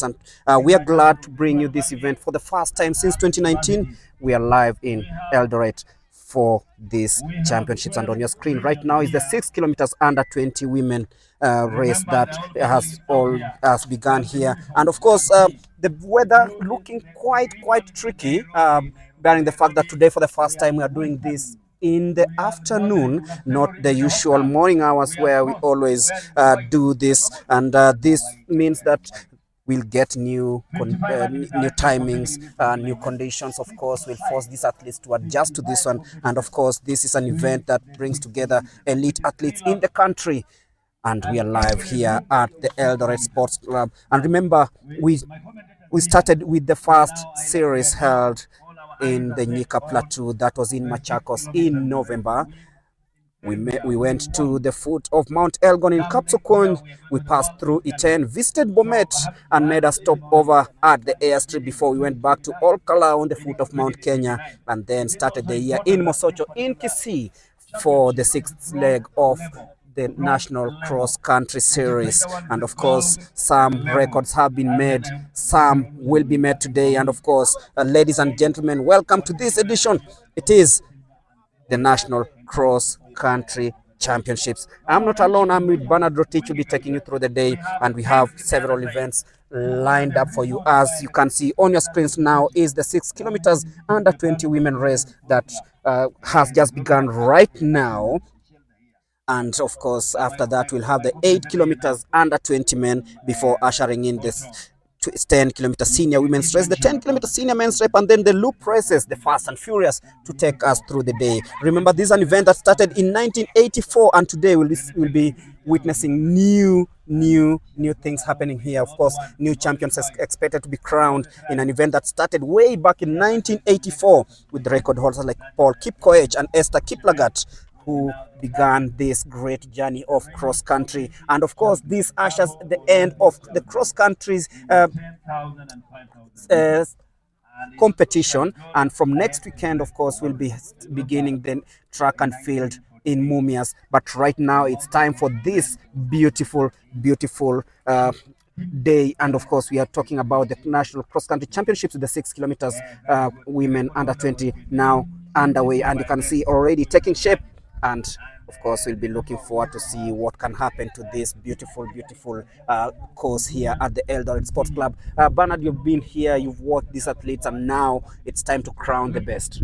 Athletics, and we are glad to bring you this event for the first time since 2019. We are live in Eldoret for these championships, and on your screen right now is the 6 kilometers under 20 women race that has begun here. And of course, the weather looking quite tricky, bearing the fact that today for the first time we are doing this in the afternoon, not the usual morning hours where we always do this. And this means that we'll get new timings, new conditions. Of course, will force these athletes to adjust to this one. And of course, this is an event that brings together elite athletes in the country. And we are live here at the Eldoret Sports Club. And remember, we started with the first series held in the Nyika Plateau, that was in Machakos in November. We went to the foot of Mount Elgon in Kapsokon. We passed through Iten, visited Bomet, and made a stop over at the airstrip before we went back to Olkala on the foot of Mount Kenya, and then started the year in Mosocho in Kisii for the sixth leg of the National Cross Country Series. And of course, some records have been made, some will be made today. And of course, ladies and gentlemen, welcome to this edition. It is the National Cross Country Championships. I'm not alone. I'm with Bernard Rotich. Will be taking you through the day, and we have several events lined up for you. As you can see on your screens now is the 6 kilometers under 20 women race that has just begun right now. And of course, after that, we'll have the 8 kilometers under 20 men before ushering in this 10-kilometer senior women's race, the 10-kilometer senior men's race, and then the loop races, the fast and furious, to take us through the day. Remember, this is an event that started in 1984, and today we'll be witnessing new things happening here. Of course, new champions expected to be crowned in an event that started way back in 1984 with record holders like Paul Kipkoech and Esther Kiplagat, who began this great journey of cross country. And of course, this ushers the end of the cross country's competition. And from next weekend, of course, we'll be beginning the track and field in Mumias. But right now, it's time for this beautiful day. And of course, we are talking about the National Cross Country Championships with the 6 kilometers women under 20 now underway. And you can see already taking shape. And of course, we'll be looking forward to see what can happen to this beautiful course here at the Eldoret Sports Club. Bernard, you've been here, you've watched these athletes, and now it's time to crown the best.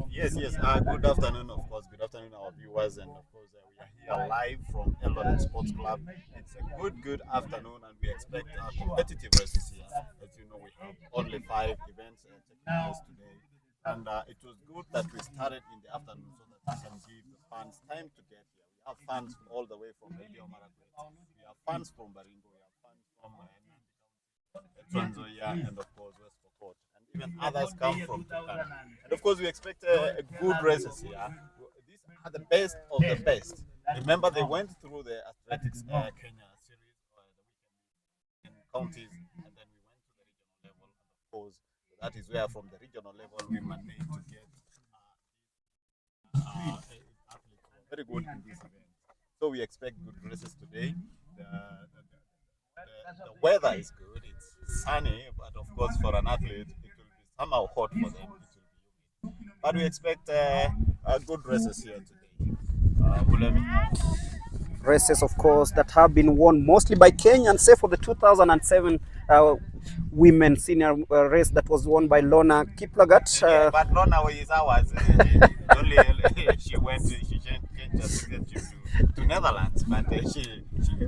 Yes. Good afternoon, of course. Good afternoon, our viewers, and of course, we are here live from Eldoret Sports Club. It's a good afternoon, and we expect competitive races here. As you know, we have only 5 events taking place today, and it was good that we started in the afternoon so that we can give the fans time to get here. We have fans all the way from Radio Marakwet. We have fans from Baringo. We have fans from Trans Nzoia, and of course West Pokot, and even others come from Turkana. And of course, we expect a good races here. These are the best of the best. Remember, they went through the athletics Kenya series in counties, and then we went to the regional level. And of course, that is where from the regional level we managed to get athletes very good in this event. So we expect good races today. The weather is good. It's sunny, but of course for an athlete it will be somehow hot for them. It will be okay. But we expect good races here today. Races, of course, that have been won mostly by Kenyans, save for the 2007 women senior race that was won by Lona Kiplagat. But Lona is ours. Only she changed to Netherlands, but she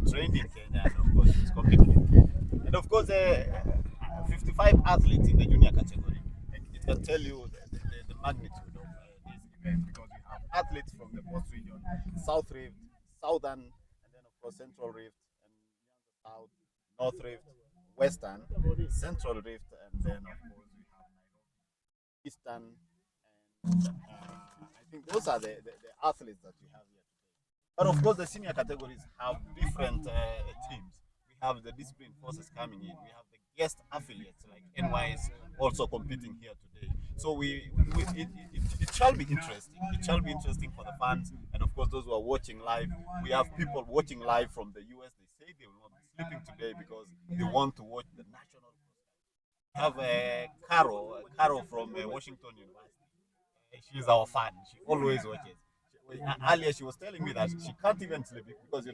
trained in Kenya, and of course she's competing in Kenya. And of course, 55 athletes in the junior category. It can tell you the magnitude of this event, because we have athletes from the Post region, South Rift, Southern, and then of course Central Rift, and South, North Rift, Western, Central Rift, and then of course we have Nairobi, Eastern, and I think those are the athletes that we have here today. But of course, the senior categories have different teams. We have the discipline forces coming in. We have the guest affiliates like NYS also competing here today. So it shall be interesting. It shall be interesting for the fans, and of course those who are watching live. We have people watching live from the US. They say they will not be sleeping today because they want to watch the national have Caro from Washington University. She's our fan. She always watches. Earlier, she was telling me that she can't even sleep because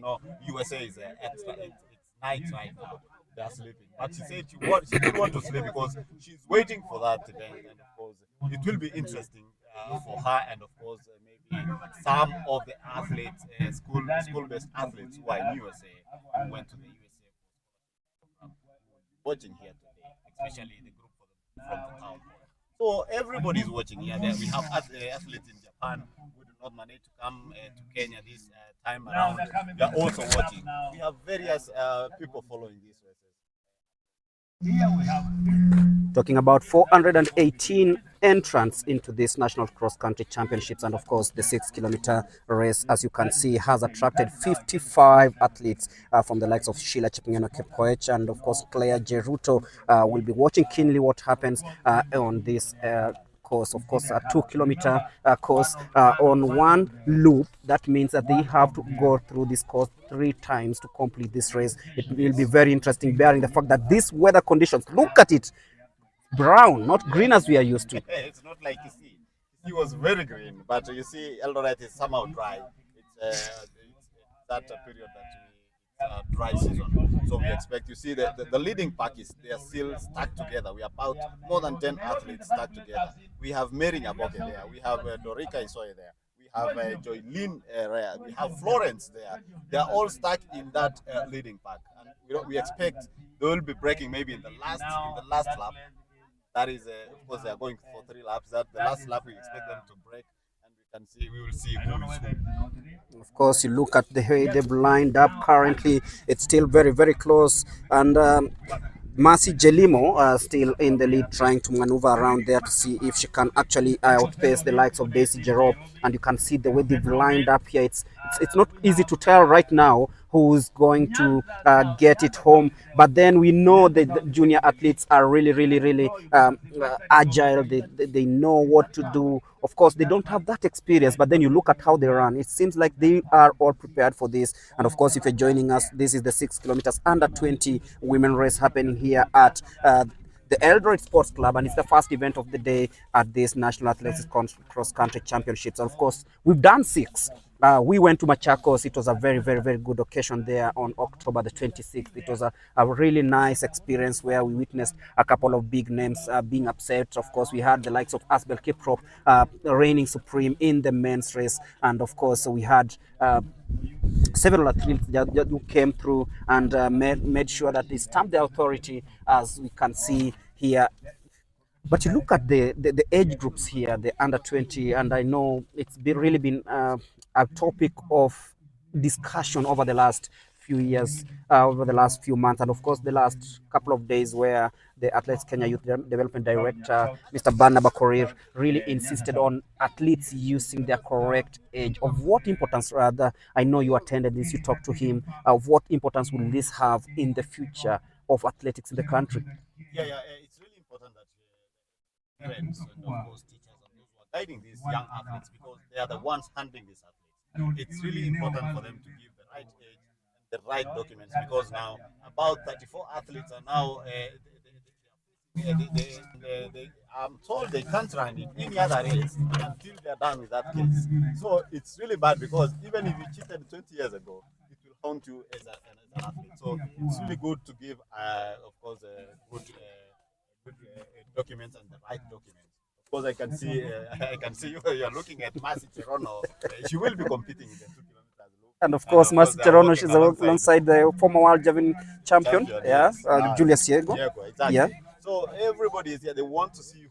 USA is extra. It's night right now. They are sleeping, but she said she didn't want to sleep because she's waiting for that event, and of course, it will be interesting for her, and of course, maybe some of the athletes, school-based athletes who are in USA, who went to the USA program, watching here today, especially the group from the town. So everybody is watching here. There we have athletes in Japan who do not manage to come to Kenya this time around. They are also watching. We have various people following these races. Talking about 418 entrants into this national cross-country championships, and of course the 6 kilometer race, as you can see, has attracted 55 athletes from the likes of Sheila Chepngeno Kepkoech, and of course Claire Jeruto. Will be watching keenly what happens on this course. Of course, a 2 kilometer course on one loop. That means that they have to go through this course 3 times to complete this race. It will be very interesting, bearing the fact that these weather conditions, look at it, brown, not green as we are used to. It's not like you see. It was very green, but you see, Eldoret is somehow dry. It's that period that dry season. So we expect, you see, the leading pack is they are still stuck together. We are about more than 10 athletes stuck together. We have Mary Nyaboke there. We have Dorika Isoye there. We have Joylene Rea. We have Florence there. They are all stuck in that leading pack. And we expect they will be breaking maybe in the last lap. That is, of course, they are going for 3 laps. That the last lap we expect them to break, and we will see who is who. Of course, you look at the way they've lined up currently, it's still very, very close. And Mercy Jelimo still in the lead, trying to maneuver around there to see if she can actually outpace the likes of Daisy Jerome. And you can see the way they've lined up here. It's not easy to tell right now who's going to get it home. But then we know that the junior athletes are really, really, really agile. They know what to do. Of course, they don't have that experience, but then you look at how they run. It seems like they are all prepared for this. And of course, if you're joining us, this is the 6 kilometers under 20 women race happening here at the Eldoret Sports Club, and it's the first event of the day at this National Athletics Cross Country Championships. And of course, we've done 6. We went to Machakos. It was a very, very, very good occasion there on October the 26th. It was a really nice experience where we witnessed a couple of big names being upset. Of course, we had the likes of Asbel Kiprop reigning supreme in the men's race. And of course, we had several athletes who came through and made sure that they stamped the authority, as we can see here. But you look at the age groups here, the under 20, and I know it's really been a topic of discussion over the last few years, over the last few months, and of course the last couple of days, where the Athletes Kenya Youth Development Director, Mr. Barnaba Korir, really insisted on athletes using their correct age. Of what importance, rather, I know you attended this, you talked to him, of what importance will this have in the future of athletics in the country? Yeah, it's really important that parents and of course teachers and those who are guiding these young athletes, because they are the ones handling these athletes. It's really important for them to give the right age and the right documents, because now about 34 athletes are now I'm told they can't run in any other race until they're done with that case. So it's really bad, because even if you cheated 20 years ago, it will haunt you as an athlete. So it's really good to give, of course, good documents and the right documents. Of course, I can see you're looking at Mercy Cherono. She will be competing in the 2 kilometers loop. And of course, Mercy Cherono, she's alongside the former world javelin champion, yes. Julius Yego. Exactly. Yeah. So everybody is here. They want to see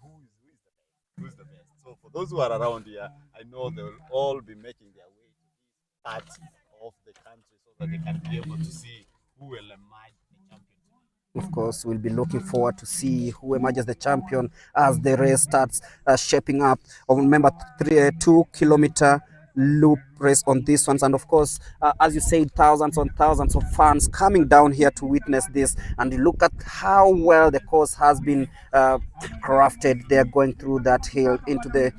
who's the best. So for those who are around here, I know they will all be making their way to this part of the country so that they can be able to see who will emerge the champion. Of course, we'll be looking forward to see who emerges the champion as the race starts shaping up. Remember, 2 kilometer loop race on this ones, and of course, as you said, thousands and thousands of fans coming down here to witness this. And you look at how well the course has been crafted. They're going through that hill into the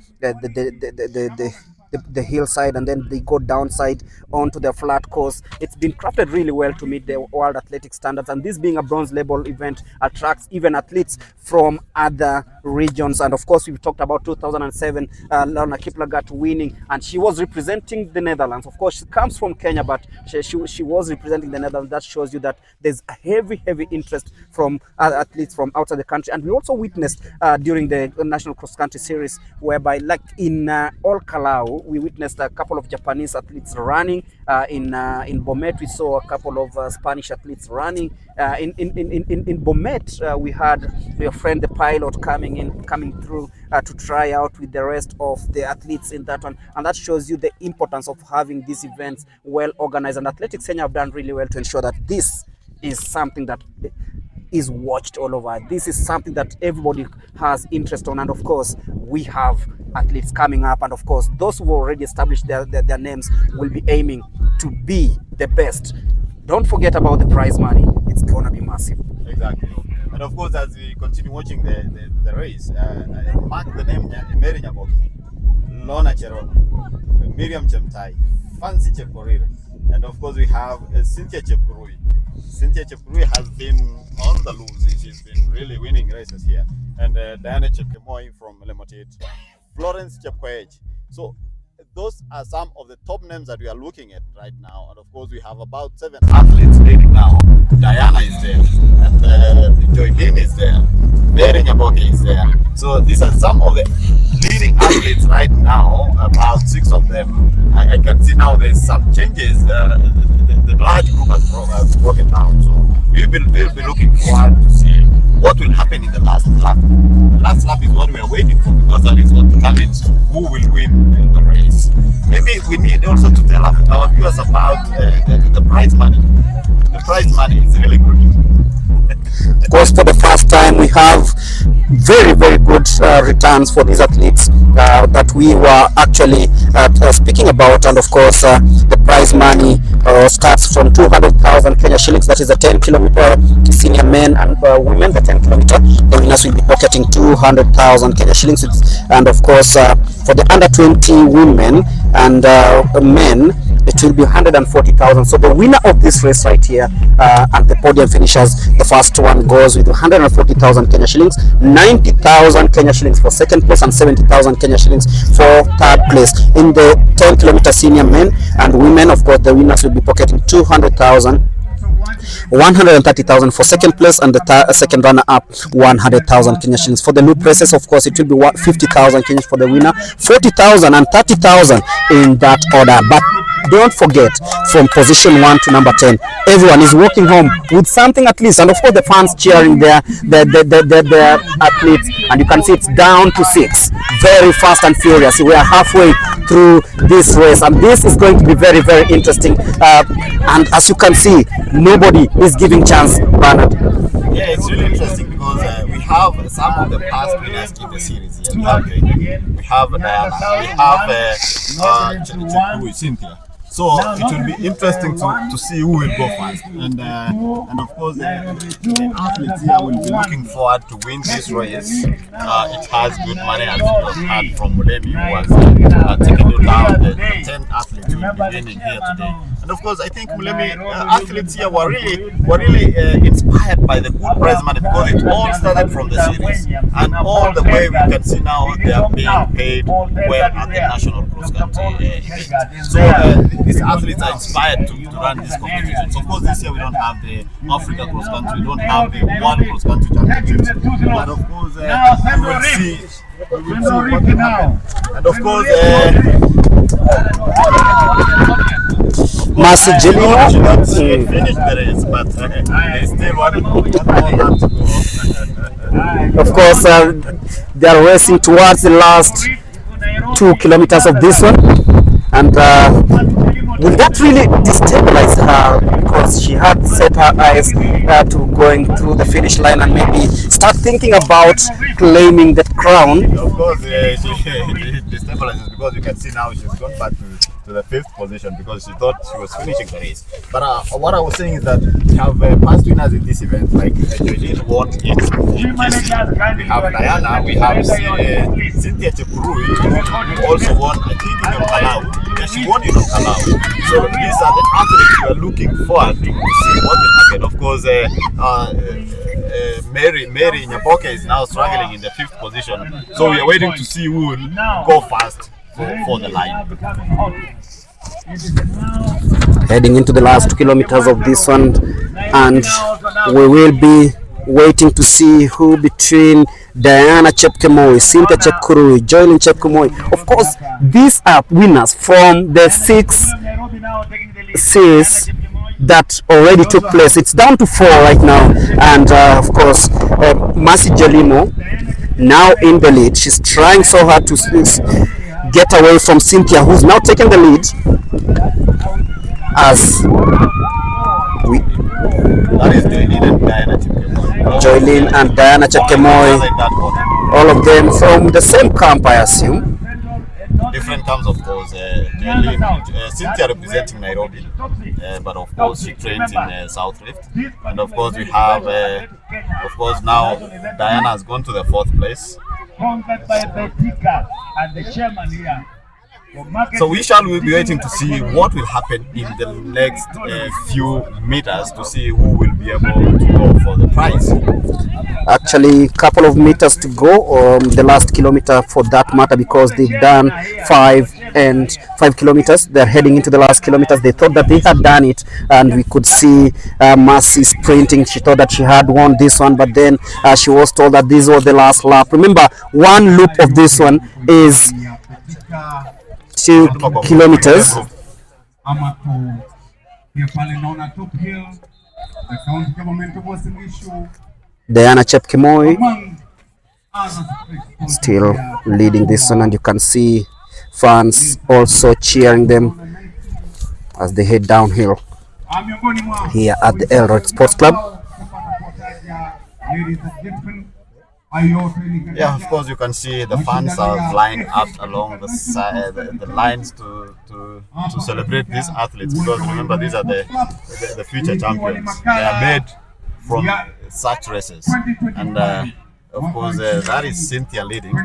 the hillside, and then they go downside onto the flat course. It's been crafted really well to meet the World Athletic standards, and this being a bronze label event attracts even athletes from other regions. And of course, we've talked about 2007 Lorna Kiplagat winning, and she was representing the Netherlands. Of course, she comes from Kenya, but she was representing the Netherlands. That shows you that there's a heavy interest from athletes from outside the country. And we also witnessed during the national cross country series, whereby like in All Kalau, we witnessed a couple of Japanese athletes running. In Bomet, we saw a couple of Spanish athletes running. In Bomet, we had your friend the pilot coming through to try out with the rest of the athletes in that one. And that shows you the importance of having these events well organized. And Athletics Kenya have done really well to ensure that this is something that is watched all over. This is something that everybody has interest on. And of course, we have athletes coming up, and of course those who already established their names will be aiming to be the best. Don't forget about the prize money. It's gonna be massive. Exactly. And of course, as we continue watching the race, mark the name Mary Nyaboki, Lorna Cherono, Miriam Chemtai, Fancy Chepkorir, and of course we have Cynthia Chepkurui. Cynthia Chepkurui has been on the loose. She's been really winning races here. And Diana Chepkemoi from Lemotit, Florence Chepkoech. So those are some of the top names that we are looking at right now. And of course, we have about 7 athletes leading now. Diana is there, and Joy Dean is there, Mary Nyaboki is there. So these are some of the leading athletes right now, about 6 of them. I can see now there's some changes. The large group has broken down. So we'll be looking forward to see what will happen in the last lap. The last lap is what we are waiting for, because that is what determines who will win the race. Maybe we need also to tell our viewers about the prize money. The prize money is really good. Of course, for the first time, we have very good returns for these athletes that we were actually speaking about. And of course, the prize money starts from 200,000 Kenya shillings. That is the 10-kilometer senior men and women. The 10-kilometer, the winners will be pocketing 200,000 Kenya shillings. And of course, for the under 20 women and men, it will be 140,000. So the winner of this race right here and the podium finishers, the first one goes with 140,000 Kenya shillings, 90,000 Kenya shillings for second place, and 70,000 Kenya shillings for third place. In the 10-kilometer senior men and women, of course, the winners will be pocketing 200,000, 130,000 for second place, and the second runner up 100,000 Kenya shillings. For the loop races, of course, it will be 50,000 Kenya for the winner, 40,000 and 30,000 in that order. But don't forget, from position 1 to number 10, everyone is walking home with something at least. And of course, the fans cheering their athletes, and you can see it's down to 6, very fast and furious. We are halfway through this race, and this is going to be very interesting. And as you can see, nobody is giving chance, Bernard. Yeah, it's really interesting because we have some of the past winners in the series here. We have Diana, we have Cynthia. So it will be interesting to see who will go first, and of course the athletes here will be looking forward to win this race. It has good money, as it was heard from Mulemi, who was taking it down. The 10 athletes will be winning here today. And of course, I think Mulemi athletes here were really inspired by the good prize money, because it all started from the series, and all the way we can see now they are being paid well at the national cross country event. So these athletes are inspired to run these competitions. Of course, this year we don't have the Africa cross country, we don't have the World cross country championships, but of course we will see what will happen. And of course, Mercy Jelino finished the race, but they still one more lap to go. of course, they are racing towards the last 2 kilometers of this one, and will that really destabilize her, because she had set her eyes to going through the finish line and maybe start thinking about claiming the crown? Of course, she destabilizes, because you can see now she's gone back to to the 5th position because she thought she was finishing the race. But what I was saying is that we have past winners in this event, like Joylene won it. We have Diana, we have Cynthia Chepkurui, who also won, I think, in Kalau. Yeah, she won in Kalau. So these are the athletes we are looking forward to see what will happen. Of course, Mary Nyaboke is now struggling in the 5th position. So we are waiting to see who will go fast for the line. Heading into the last 2 kilometers of this one, and we will be waiting to see who between Diana Chepkemoi, Cynthia Chepkurui, Joylene Chepkemoi. Of course, these are winners from the 6 Cs that already took place. It's down to 4 right now, and of course, Mercy Jelimo now in the lead. She's trying so hard to get away from Cynthia, who's now taking the lead. As that is Joylene and Diana Chepkemoi, all of them from the same camp, I assume. Different camps, of course. Cynthia representing Nairobi, but of course she trains in South Rift. And of course we have, of course now Diana has gone to the 4th place. So we shall be waiting to see what will happen in the next few meters to see who will be able to go for the prize. Actually, a couple of meters to go, the last kilometer for that matter, because they've done 5 kilometers. They're heading into the last kilometers. They thought that they had done it, and we could see Mercy sprinting. She thought that she had won this one, but then she was told that this was the last lap. Remember, one loop of this one is 2 kilometers. Diana Chepkemoi still leading this one, and you can see fans also cheering them as they head downhill here at the Eldoret Sports Club. Yeah, of course you can see the fans are lined up along the side, the lines to celebrate these athletes, because remember, these are the future champions. They are made from such races, and of course that is Cynthia leading.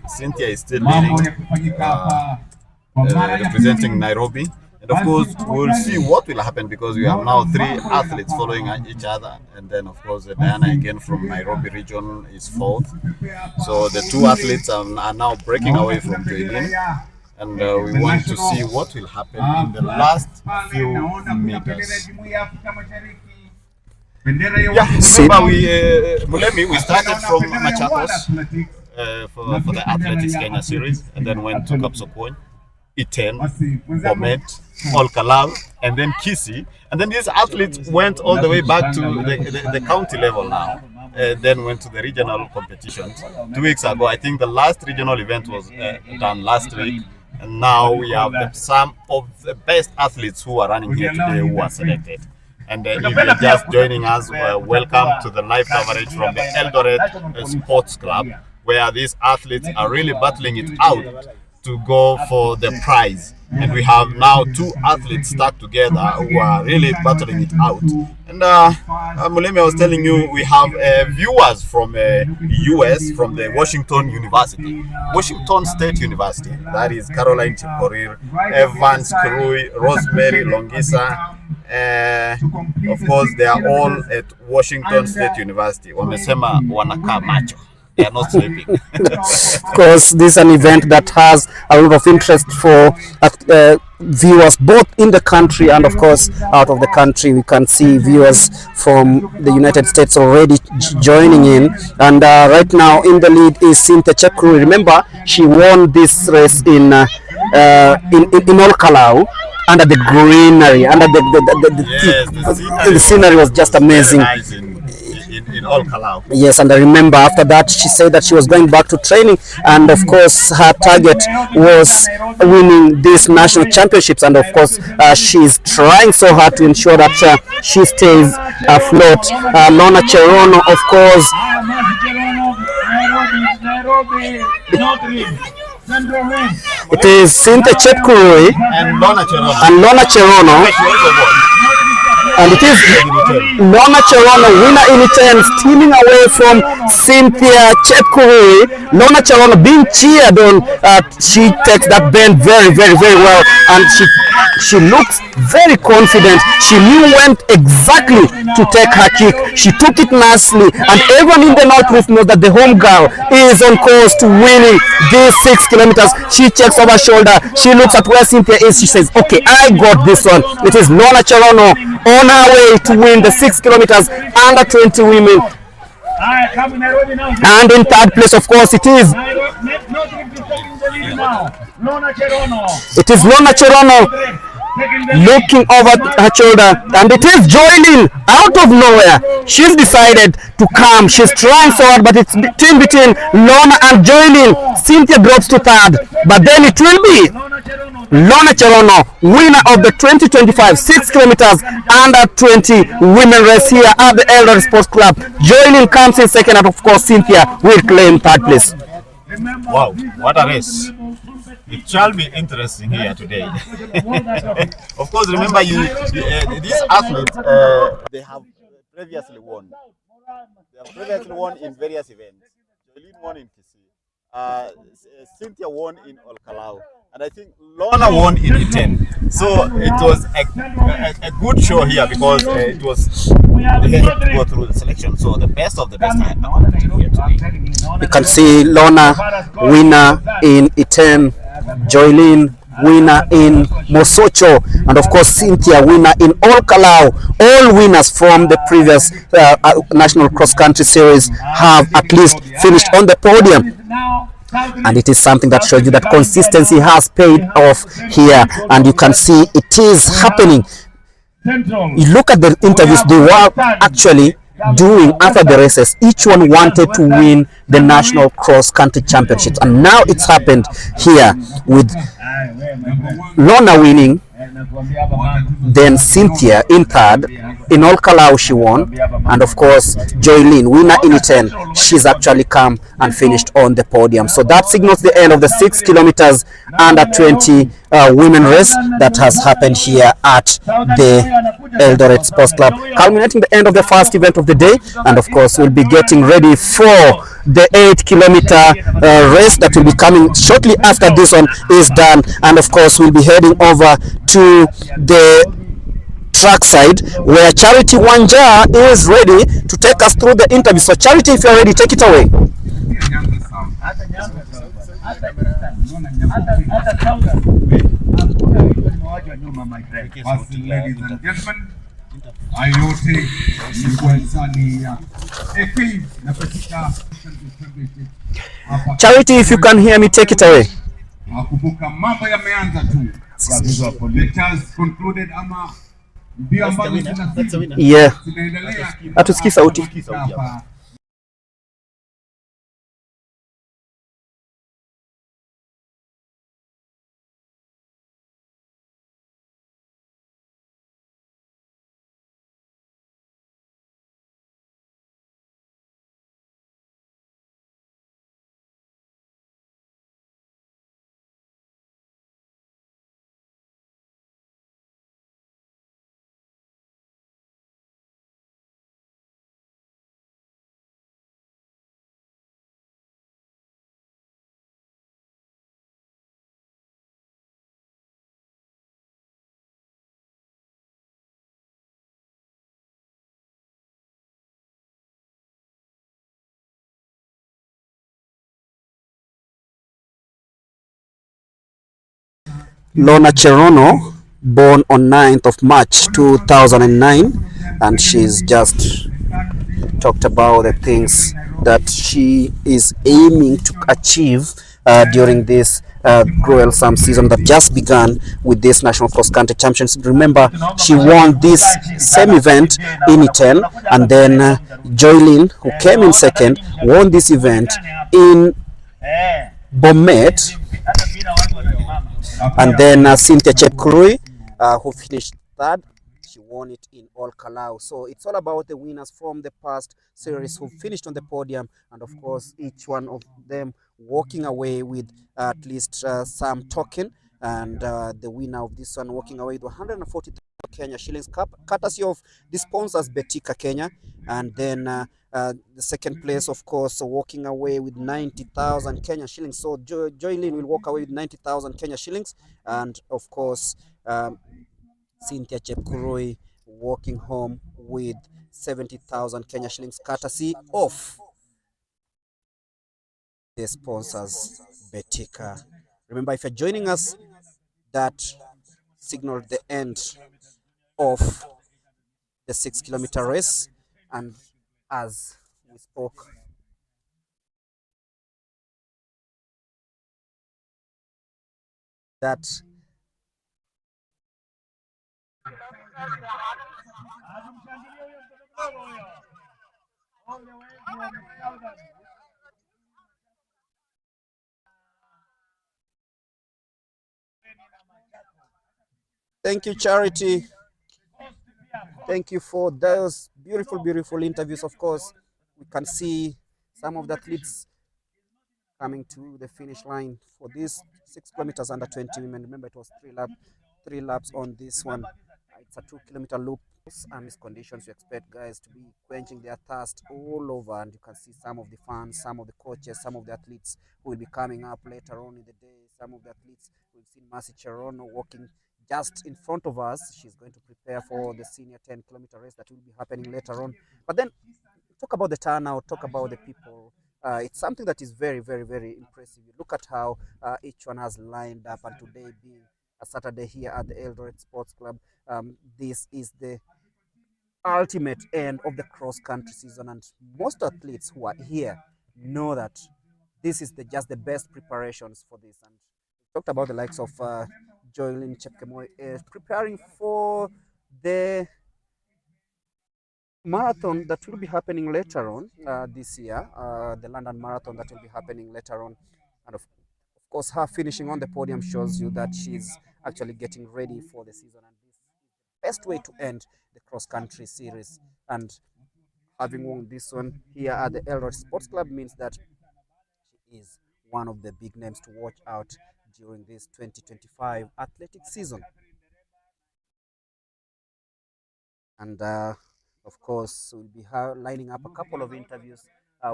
Cynthia is still leading, representing Nairobi. And of course, we'll see what will happen, because we have now 3 athletes following each other. And then, of course, Diana again from Nairobi region is 4th. So the 2 athletes are now breaking away from Joylene. And we want to see what will happen in the last few meters. Yeah, remember we started from Machakos for the Athletics Kenya series, and then went to Kapsokony, Iten, Bomet, Olkalau, and then Kisii. And then these athletes went all the way back to the county level now, then went to the regional competitions 2 weeks ago. I think the last regional event was done last week. And now we have some of the best athletes who are running here today who are selected. And if you're just joining us, welcome to the live coverage from the Eldoret Sports Club, where these athletes are really battling it out to go for the prize. And we have now 2 athletes stuck together who are really battling it out. And Mulemi, I was telling you, we have viewers from US, from the Washington State University. That is Caroline Chikorir, Evans Kirui, Rosemary Longisa. Of course, they are all at Washington State University. Wamesema wanakaa macho. They are not sleeping. Of course, this is an event that has a lot of interest for viewers both in the country and, of course, out of the country. We can see viewers from the United States already joining in. And right now in the lead is Cynthia Chepkurui. Remember, she won this race in Olkalau under the greenery, under the scenery was just amazing. In Olkalau. Yes, and I remember after that she said that she was going back to training, and of course her target was winning these national championships, and of course she's trying so hard to ensure that she stays afloat. Lona Cherono, of course, It is Cynthia Chepkurui and Lorna Cherono. And it is Lorna Cherono, winner in return, stealing away from Cynthia Chepkurui. Lorna Cherono being cheered on. She takes that bend very, very, very well, and she looks very confident. She knew when exactly to take her kick. She took it nicely, and everyone in the North knows that the home girl is on course to winning these 6 kilometers. She checks over her shoulder. She looks at where Cynthia is. She says, "Okay, I got this one." It is Lorna Cherono on her way to win the 6 kilometers under 20 women. And in third place, of course, it is Lorna Cherono looking over her shoulder, and it is Joylin out of nowhere. She's decided to come. She's trying so hard, but it's between Lorna and Joylin. Cynthia drops to third, but then it will be Lorna Cherono, winner of the 2025 6 kilometers under 20 women race here at the Eldoret Sports Club. Joylin comes in second, and of course Cynthia will claim third place. Wow, what a race! It shall be interesting here today. Of course, remember these athletes, they have previously won. They have previously won in various events. Jolene won in Kisii. Cynthia won in Olkalau. And I think Lorna won in Iten. So it was a good show here because it was they had to go through the selection. So the best of the best are competing here today. You can see Lorna winner in Iten, Joylin winner in Mosocho, and of course Cynthia winner in Olkalau. All winners from the previous National Cross Country Series have at least finished on the podium. And it is something that shows you that consistency has paid off here, and you can see it is happening. You look at the interviews they were actually doing after the races. Each one wanted to win the National Cross Country Championships, and now it's happened here with Lorna winning, then Cynthia in third. In Olkalau she won, and of course Joylin, winner in Iten, she's actually come and finished on the podium. So that signals the end of the 6 kilometers under 20 women race that has happened here at the Eldoret Sports Club, culminating the end of the first event of the day. And of course we'll be getting ready for the 8-kilometer race that will be coming shortly after this one is done. And of course we'll be heading over to the track side where Charity Wanja is ready to take us through the interview. So Charity, if you're ready, take it away. Ladies and gentlemen, ayote ya AK-Betika. Charity, if you can hear me, take it away. Mambo yameanza tu. It has concluded ama yeah. Atusikii sauti. Lorna Cherono, born on 9th of March 2009, and she's just talked about the things that she is aiming to achieve during this gruesome season that just began with this National Cross Country Championship. Remember, she won this same event in Iten, and then Joylin, who came in second, won this event in Bomet, and then Cynthia Chepkurui, who finished third. She won it in all Kalau. So it's all about the winners from the past series who finished on the podium, and of course each one of them walking away with at least some token, and the winner of this one walking away with 140 Kenya shillings, courtesy of the sponsors Betika Kenya, and then the second place, of course, walking away with 90,000 Kenya shillings. So Joylyn will walk away with 90,000 Kenya shillings, and of course Cynthia Chepkurui walking home with 70,000 Kenya shillings, courtesy of the sponsors Betika. Remember, if you're joining us, that signaled the end of the 6-kilometer race, and as we spoke, that thank you, Charity. Thank you for those beautiful interviews. Of course, we can see some of the athletes coming to the finish line for this 6 kilometers under 20 women. Remember, it was three laps on this one. It's a 2-kilometer loop. And these conditions, you expect guys to be quenching their thirst all over, and you can see some of the fans, some of the coaches, some of the athletes who will be coming up later on in the day. Some of the athletes, we've seen Mercy Cherono walking just in front of us. She's going to prepare for the senior 10-kilometer race that will be happening later on. But then talk about the turnout, talk about the people. It's something that is very impressive. You look at how each one has lined up, and today being a Saturday here at the Eldoret Sports Club, this is the ultimate end of the cross-country season, and most athletes who are here know that this is just the best preparations for this. And we talked about the likes of Joylyn Chepkemoi preparing for the marathon that will be happening later on this year, the London Marathon that will be happening later on, and of course her finishing on the podium shows you that she's actually getting ready for the season, and this is the best way to end the cross-country series. And having won this one here at the Eldoret Sports Club means that she is one of the big names to watch out during this 2025 athletic season. And of course, we'll be lining up a couple of interviews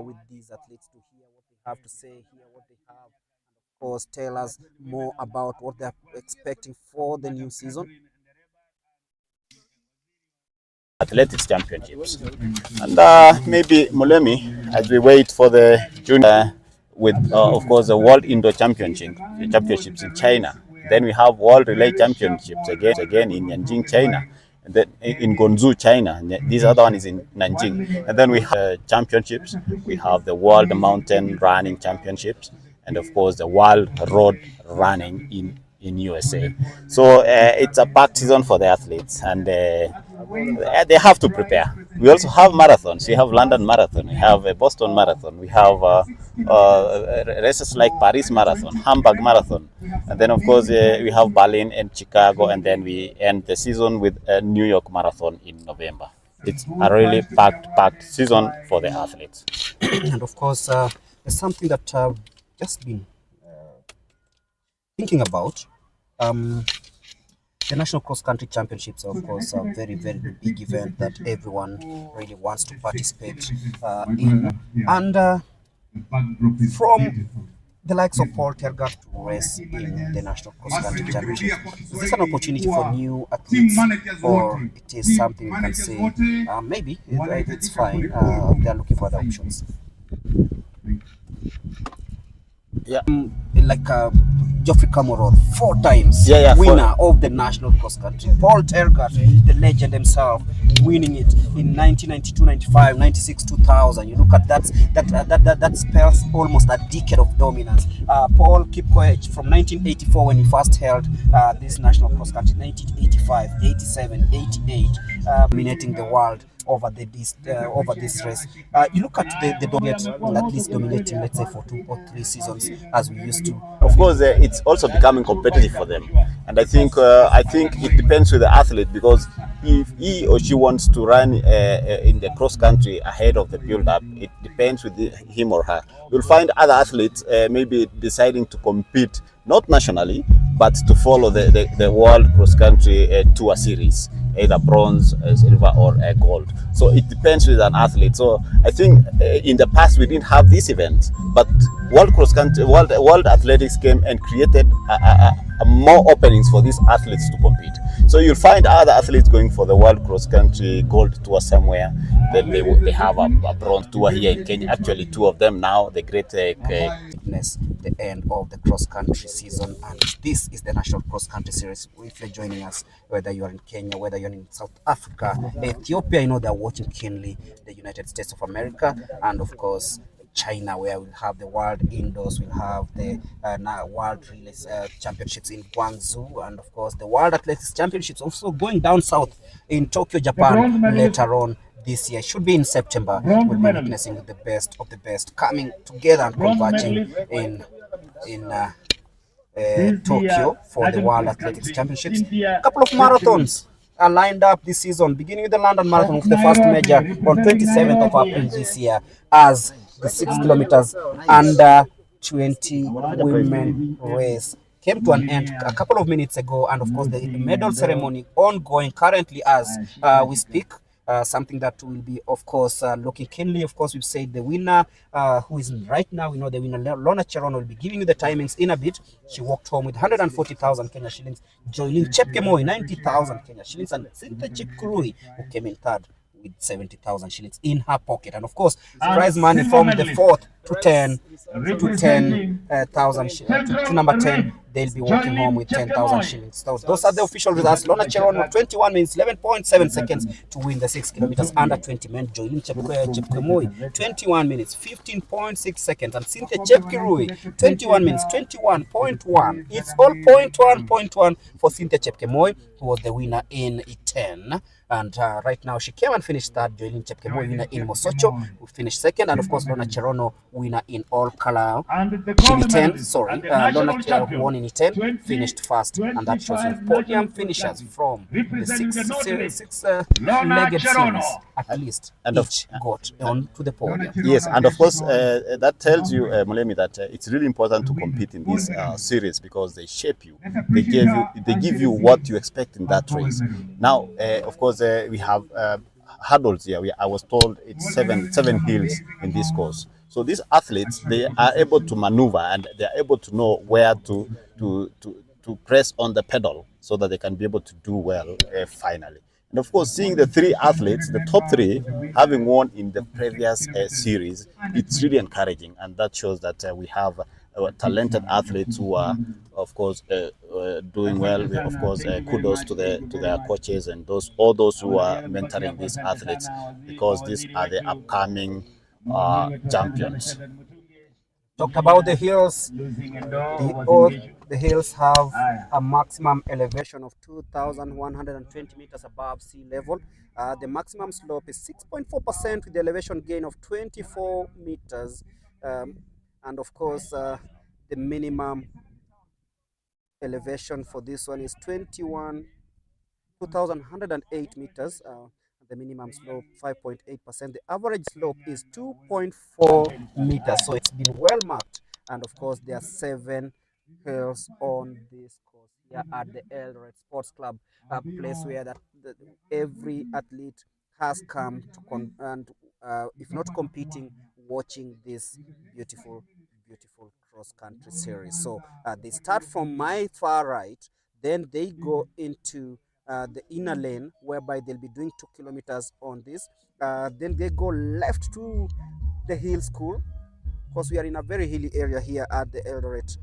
with these athletes to hear what they have to say, hear what they have, and of course tell us more about what they're expecting for the new season. Athletics Championships, and maybe Mulemi, as we wait for the junior, with of course the World Indoor Championships in China. Then we have World Relay Championships again in Nanjing, China. And then in Guangzhou, China. This other one is in Nanjing. And then we have championships. We have the World Mountain Running Championships, and of course the World Road Running in USA. So it's a packed season for the athletes, and they have to prepare. We also have marathons. We have London Marathon, we have a Boston Marathon, we have races like Paris Marathon, Hamburg Marathon, and then of course we have Berlin and Chicago, and then we end the season with a New York Marathon in November. It's a really packed season for the athletes. And of course, there's something that I've just been thinking about. The National Cross Country Championships are, of course, a very big event that everyone really wants to participate in. And from the likes of Paul Tergat to race in the National Cross Country Championships, is this an opportunity for new athletes, or it is something you can say maybe it's fine, they're looking for other options? Yeah. Like Geoffrey Kamworth, 4 times winner of the National Cross Country. Paul Tergat, the legend himself, winning it in 1992, 95, 96, 2000. You look at that spells almost a decade of dominance. Paul Kipkoech from 1984 when he first held this National Cross Country, 1985, 87, 88, dominating the world over this race. You look at the dominant, at least dominating, let's say, for 2 or 3 seasons as we used to. Of course, it's also becoming competitive for them, and I think it depends with the athlete, because if he or she wants to run in the cross country ahead of the build up, it depends with him or her. You'll find other athletes maybe deciding to compete not nationally, but to follow the world cross country tour series, either bronze, silver, or gold. So it depends with an athlete. So I think in the past we didn't have this event, but world cross country, world athletics came and created more openings for these athletes to compete. So you'll find other athletes going for the world cross country gold tour somewhere. Then they have a bronze tour here in Kenya. Actually, two of them now. The great witness the end of the cross country season, and this is the National Cross Country Series. If you're joining us, whether you're in Kenya, whether you're in South Africa, Ethiopia, I know they're watching keenly, the United States of America, and of course China, where we'll have the World Indoors, we'll have the World Relay Championships in Guangzhou, and of course the World Athletics Championships also going down south in Tokyo, Japan later on this year. Should be in September. We'll be witnessing the best of the best coming together and converging in Tokyo for the World Athletics Championships. A couple of marathons are lined up this season, beginning with the London Marathon, with the first major on 27th of April this year, as the 6 kilometers under 20 women race came to an end a couple of minutes ago, and of course the medal ceremony ongoing currently as we speak. Something that will be, of course, looking keenly. Of course, we've said the winner, who is right now, we know the winner, Lorna Cherono, will be giving you the timings in a bit. She walked home with 140,000 Kenya shillings. Joining Chepkemoi, 90,000 Kenya shillings. And Cynthia Chepkurui, who came in third with 70,000 shillings in her pocket. And of course, prize money from the 4th to 10,000 to number 10, they'll be walking home with 10,000 shillings. Those are the official results. Lorna Cherono, 21 minutes, 11.7 seconds to win the 6 kilometers under 20 men. Joining Chepkemoi, 21 minutes, 15.6 seconds. And Cynthia Chepkirui, 21 minutes, 21.1. It's all 0.1 for Cynthia Chepkemoi, who was the winner in 10. And right now, she came and finished third, joining Chepkemoi, winner in Mosocho, who finished second. And of course, Lorna Cherono, winner in all color. In 10, sorry. Lorna won in 10, finished first. And that shows you podium finishers from the six-legged series, at least, and each got on to the podium. Yes, and of course, that tells you, Mulemi, that it's really important to compete in this series because they shape you. They give you what you expect in that race. Now, of course, we have hurdles here. I was told it's seven hills in this course. So these athletes, they are able to maneuver and they are able to know where to press on the pedal so that they can be able to do well finally. And of course, seeing the three athletes, the top three, having won in the previous series, it's really encouraging, and that shows that we have talented athletes who are, of course, doing well. Of course, kudos to their coaches and all those who are mentoring these athletes, because these are the upcoming champions. Talked about the hills. The hills have a maximum elevation of 2,120 meters above sea level. The maximum slope is 6.4% with the elevation gain of 24 meters. And of course, the minimum elevation for this one is 2,108 meters. The minimum slope 5.8%. The average slope is 2.4 meters. So it's been well marked. And of course, there are 7 hills on this course here at the Eldoret Sports Club, a place where every athlete has come to if not competing, watching this beautiful cross-country series. So they start from my far right, then they go into the inner lane, whereby they'll be doing 2 kilometers on this. Then they go left to the hill school, because we are in a very hilly area here at the Eldoret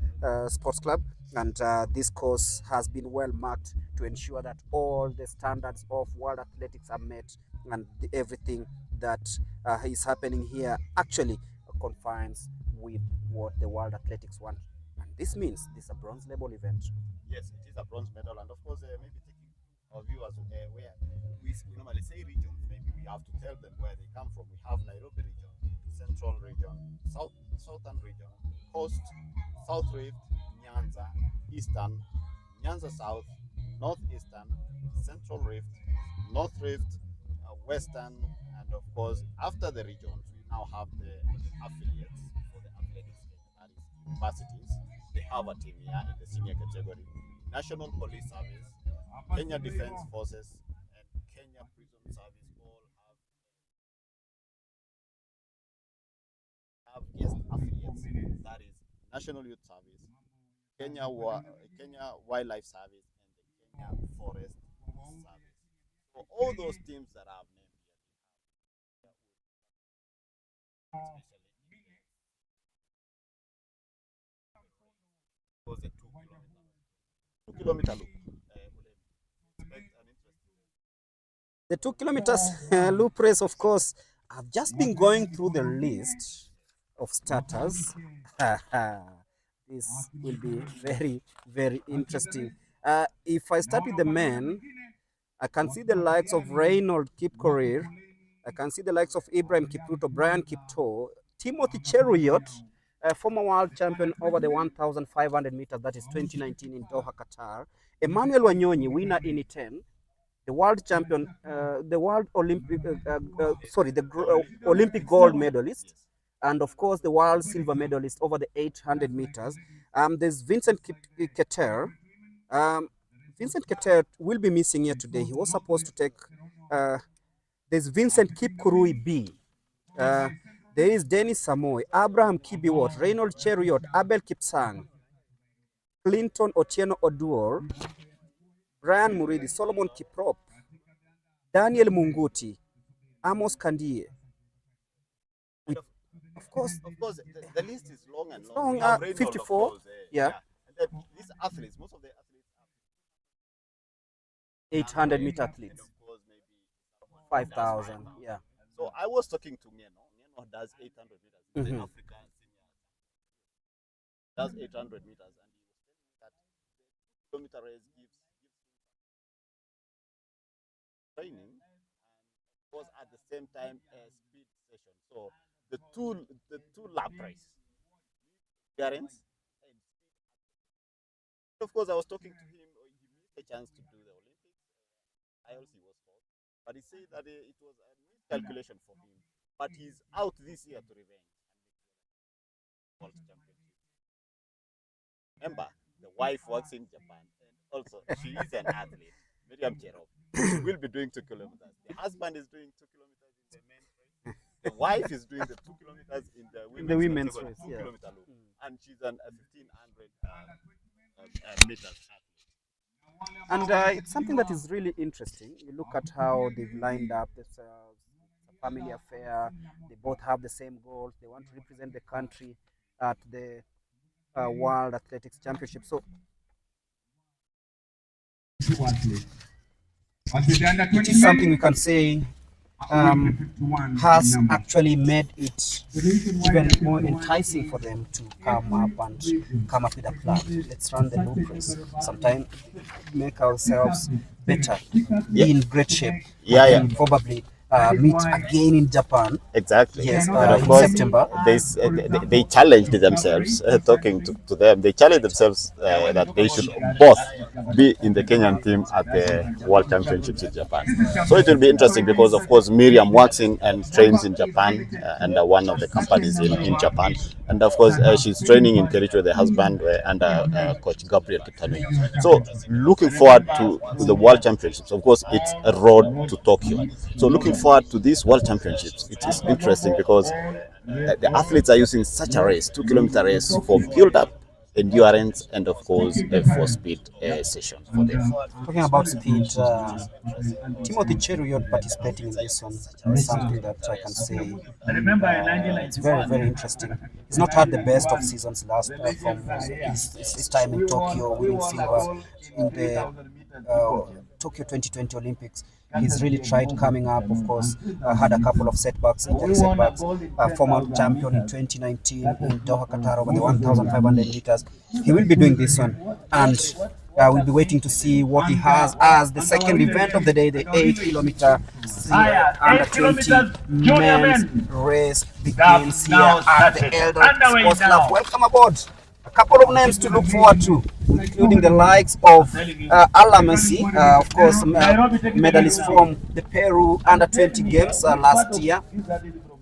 Sports Club, and this course has been well marked to ensure that all the standards of world athletics are met, and everything that is happening here actually confines with what the world athletics want. And this means this is a bronze level event. Yes, it is a bronze medal, and of course, maybe taking our viewers where we normally say regions, maybe we have to tell them where they come from. We have Nairobi region, Central region, Southern region, Coast, South Rift, Nyanza, Eastern, Nyanza South, Northeastern, Central Rift, North Rift, Western, and of course, after the regions, we now have the affiliates for the athletics, that is universities. They have a team here in the senior category. National Police Service, Kenya Defense Forces, and Kenya Prison Service all have guest affiliates. That is National Youth Service, Kenya Wildlife Service, and the Kenya Forest Service. So all those teams that I've named here, especially was a 2 kilometer loop. Expect an interesting. The 2 kilometers loop race, of course. I've just been going through the list of starters. This will be very, very interesting. If I start with the men, I can see the likes of Reynold Kipkorir. I can see the likes of Ibrahim Kipruto, Brian Kipto, Timothy Cheruyot, former world champion over the 1,500 meters, that is 2019 in Doha, Qatar. Emmanuel Wanyonyi, winner in E10. The world champion, the world Olympic, Olympic gold medalist, and of course the world silver medalist over the 800 meters. There's Vincent Keter. Vincent Keter will be missing here today. He was supposed to take. There's Vincent Kipkurui B. There is Dennis Samoy, Abraham Kibiwot, Reynold Cheruyot, Abel Kipsang, Clinton Otieno Oduor, Brian Muridi, Solomon Kiprop, Daniel Munguti, Amos Kandie. Of course, the list is long and long. 54, course, yeah. And then these athletes, most of the athletes are 800-meter athletes. And of course, maybe 5,000, yeah. So I was talking to Ngeno. Ngeno does 800 meters. Mm-hmm. The African senior does 800 meters, and he was telling me that the kilometer race gives training, and of course at the same time a speed session. So the two lap race, endurance and speed. Of course, I was talking to him. He missed a chance to do the Olympics. ILC was fourth, but he said that it was a miscalculation for him. But he's out this year to revenge and make the world championship. Remember, the wife works in Japan, and also she is an athlete. Miriam Cherop will be doing 2 kilometers. The husband is doing 2 kilometers in the men's race. The wife is doing the 2 kilometers in the women's race, 2 kilometer loop, and she's an 1,500 meters athlete. And it's something that is really interesting. You look at how they've lined up themselves. It's a family affair. They both have the same goals. They want to represent the country at the World Athletics Championship. So it is something we can say has actually made it even more enticing for them to come up with a plan. Let's run the loop race. Sometime make ourselves better, be in great shape. And probably meet again in Japan. Exactly. Yes, of in course, September. They challenged themselves, talking to them. They challenged themselves that they should both be in the Kenyan team at the World Championships in Japan. So it will be interesting because, of course, Miriam works in and trains in Japan under one of the companies in Japan. And of course, she's training in Kericho with the husband under Coach Gabriel Kitanui. So looking forward to the World Championships. Of course, it's a road to Tokyo. So looking forward to these World Championships. It is interesting because the athletes are using such a race, 2 kilometer race, for build-up, endurance, and of course for speed session for them. Talking about speed, Timothy Cheruyot participating in this one is something that I can say it's very, very interesting. He's not had the best of seasons last from his time in Tokyo, winning silver in the Tokyo 2020 Olympics. He's really tried coming up, of course, had a couple of setbacks, injury setbacks, former champion in 2019 in Doha, Qatar over the 1,500 meters. He will be doing this one, and we'll be waiting to see what he has as the second event of the day, the 8 kilometer under 20 men's race begins here at the Eldoret Sports Club. Welcome aboard. A couple of names to look forward to, including the likes of Alamasi, of course, medalist from the Peru under-20 games last year.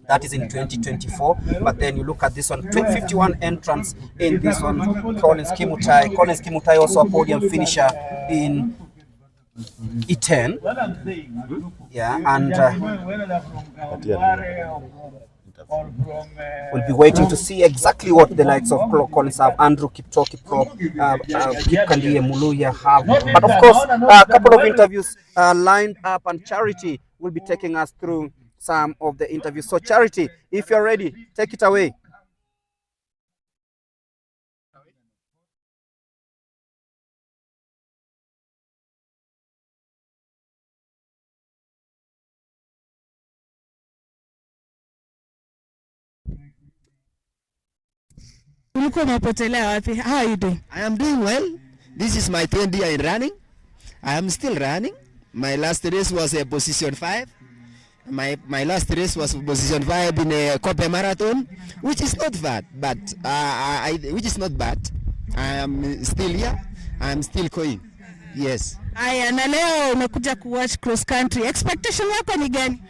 That is in 2024. But then you look at this one, 51 entrants in this one. Collins Kimutai. Collins Kimutai also a podium finisher in E10. Yeah, and we'll be waiting to see exactly what the likes of Collins have, Andrew Kipto, Kipkandie, Muluya have. But of course, a couple of interviews lined up, and Charity will be taking us through some of the interviews. So Charity, if you're ready, take it away. How are you doing? I am doing well. This is my 20th year in running. I am still running. My last race was a position 5. My last race was position 5 in a Copa Marathon, which is not bad, but which is not bad. I am still here. I am still going. Yes. Aya, na leo umekuja kuwatch cross country. Expectation yako ni gani?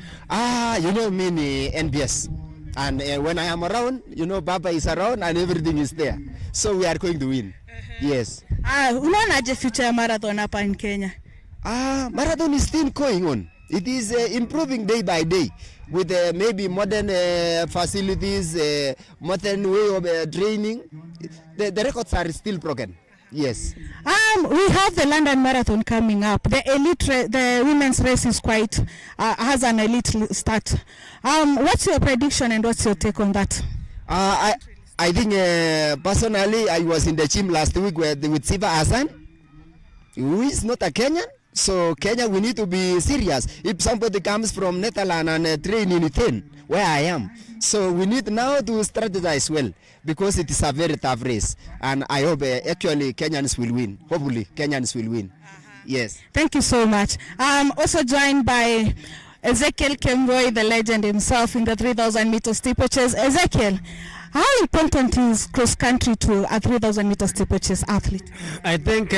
You know me ni NBS. And when I am around, you know, Baba is around and everything is there. So we are going to win. Yes. Unaonaje future ya marathon hapa in Kenya? Marathon is still going on. It is improving day by day with maybe modern facilities, modern way of training. The records are still broken. Yes. We have the London Marathon coming up. The elite, the women's race is quite has an elite start. What's your prediction and what's your take on that? I think personally, I was in the gym last week with Siva Hassan, who is not a Kenyan. So Kenya, we need to be serious. If somebody comes from Netherlands and train in 10, where I am, so we need now to strategize well, because it is a very tough race, and I hope actually Kenyans will win. Hopefully Kenyans will win. Yes. Thank you so much. I'm also joined by Ezekiel Kemboi, the legend himself in the 3,000 meter steeplechase. Ezekiel, how important is cross country to a 3,000 meter steeplechase athlete? I think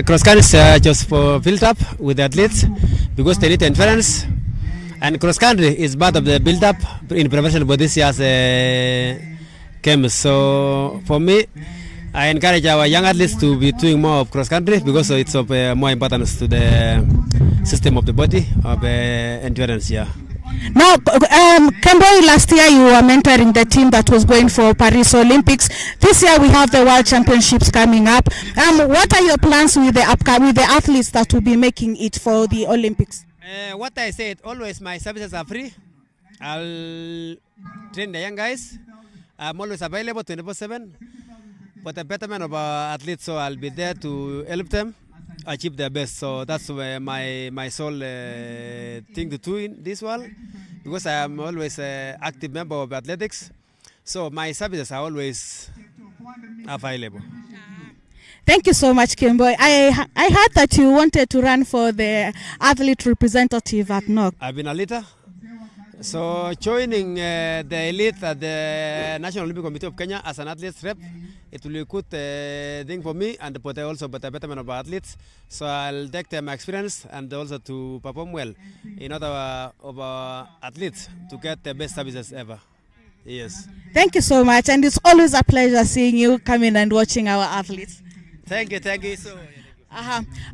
cross country is just for build up with the athletes, because they need endurance, and cross country is part of the build up in preparation for this year's games. So for me, I encourage our young athletes to be doing more of cross country, because it's of more importance to the system of the body of endurance. Yeah. Now, Kemboi, last year you were mentoring the team that was going for Paris Olympics. This year we have the World Championships coming up. What are your plans with the athletes that will be making it for the Olympics? What I said, always my services are free. I'll train the young guys. I'm always available 24/7 for the betterment of our athletes, so I'll be there to help them achieve their best. So that's my sole thing to do in this world, because I am always an active member of athletics. So my services are always available. Thank you so much, Kemboi. I heard that you wanted to run for the athlete representative at NOC. I've been a leader. So joining the elite at the National Olympic Committee of Kenya as an athlete's rep, it will be a good thing for me, and but also for the betterment of our athletes. So I'll take them my experience and also to perform well in order of our athletes to get the best services ever. Yes. Thank you so much, and it's always a pleasure seeing you coming and watching our athletes. Thank you so much.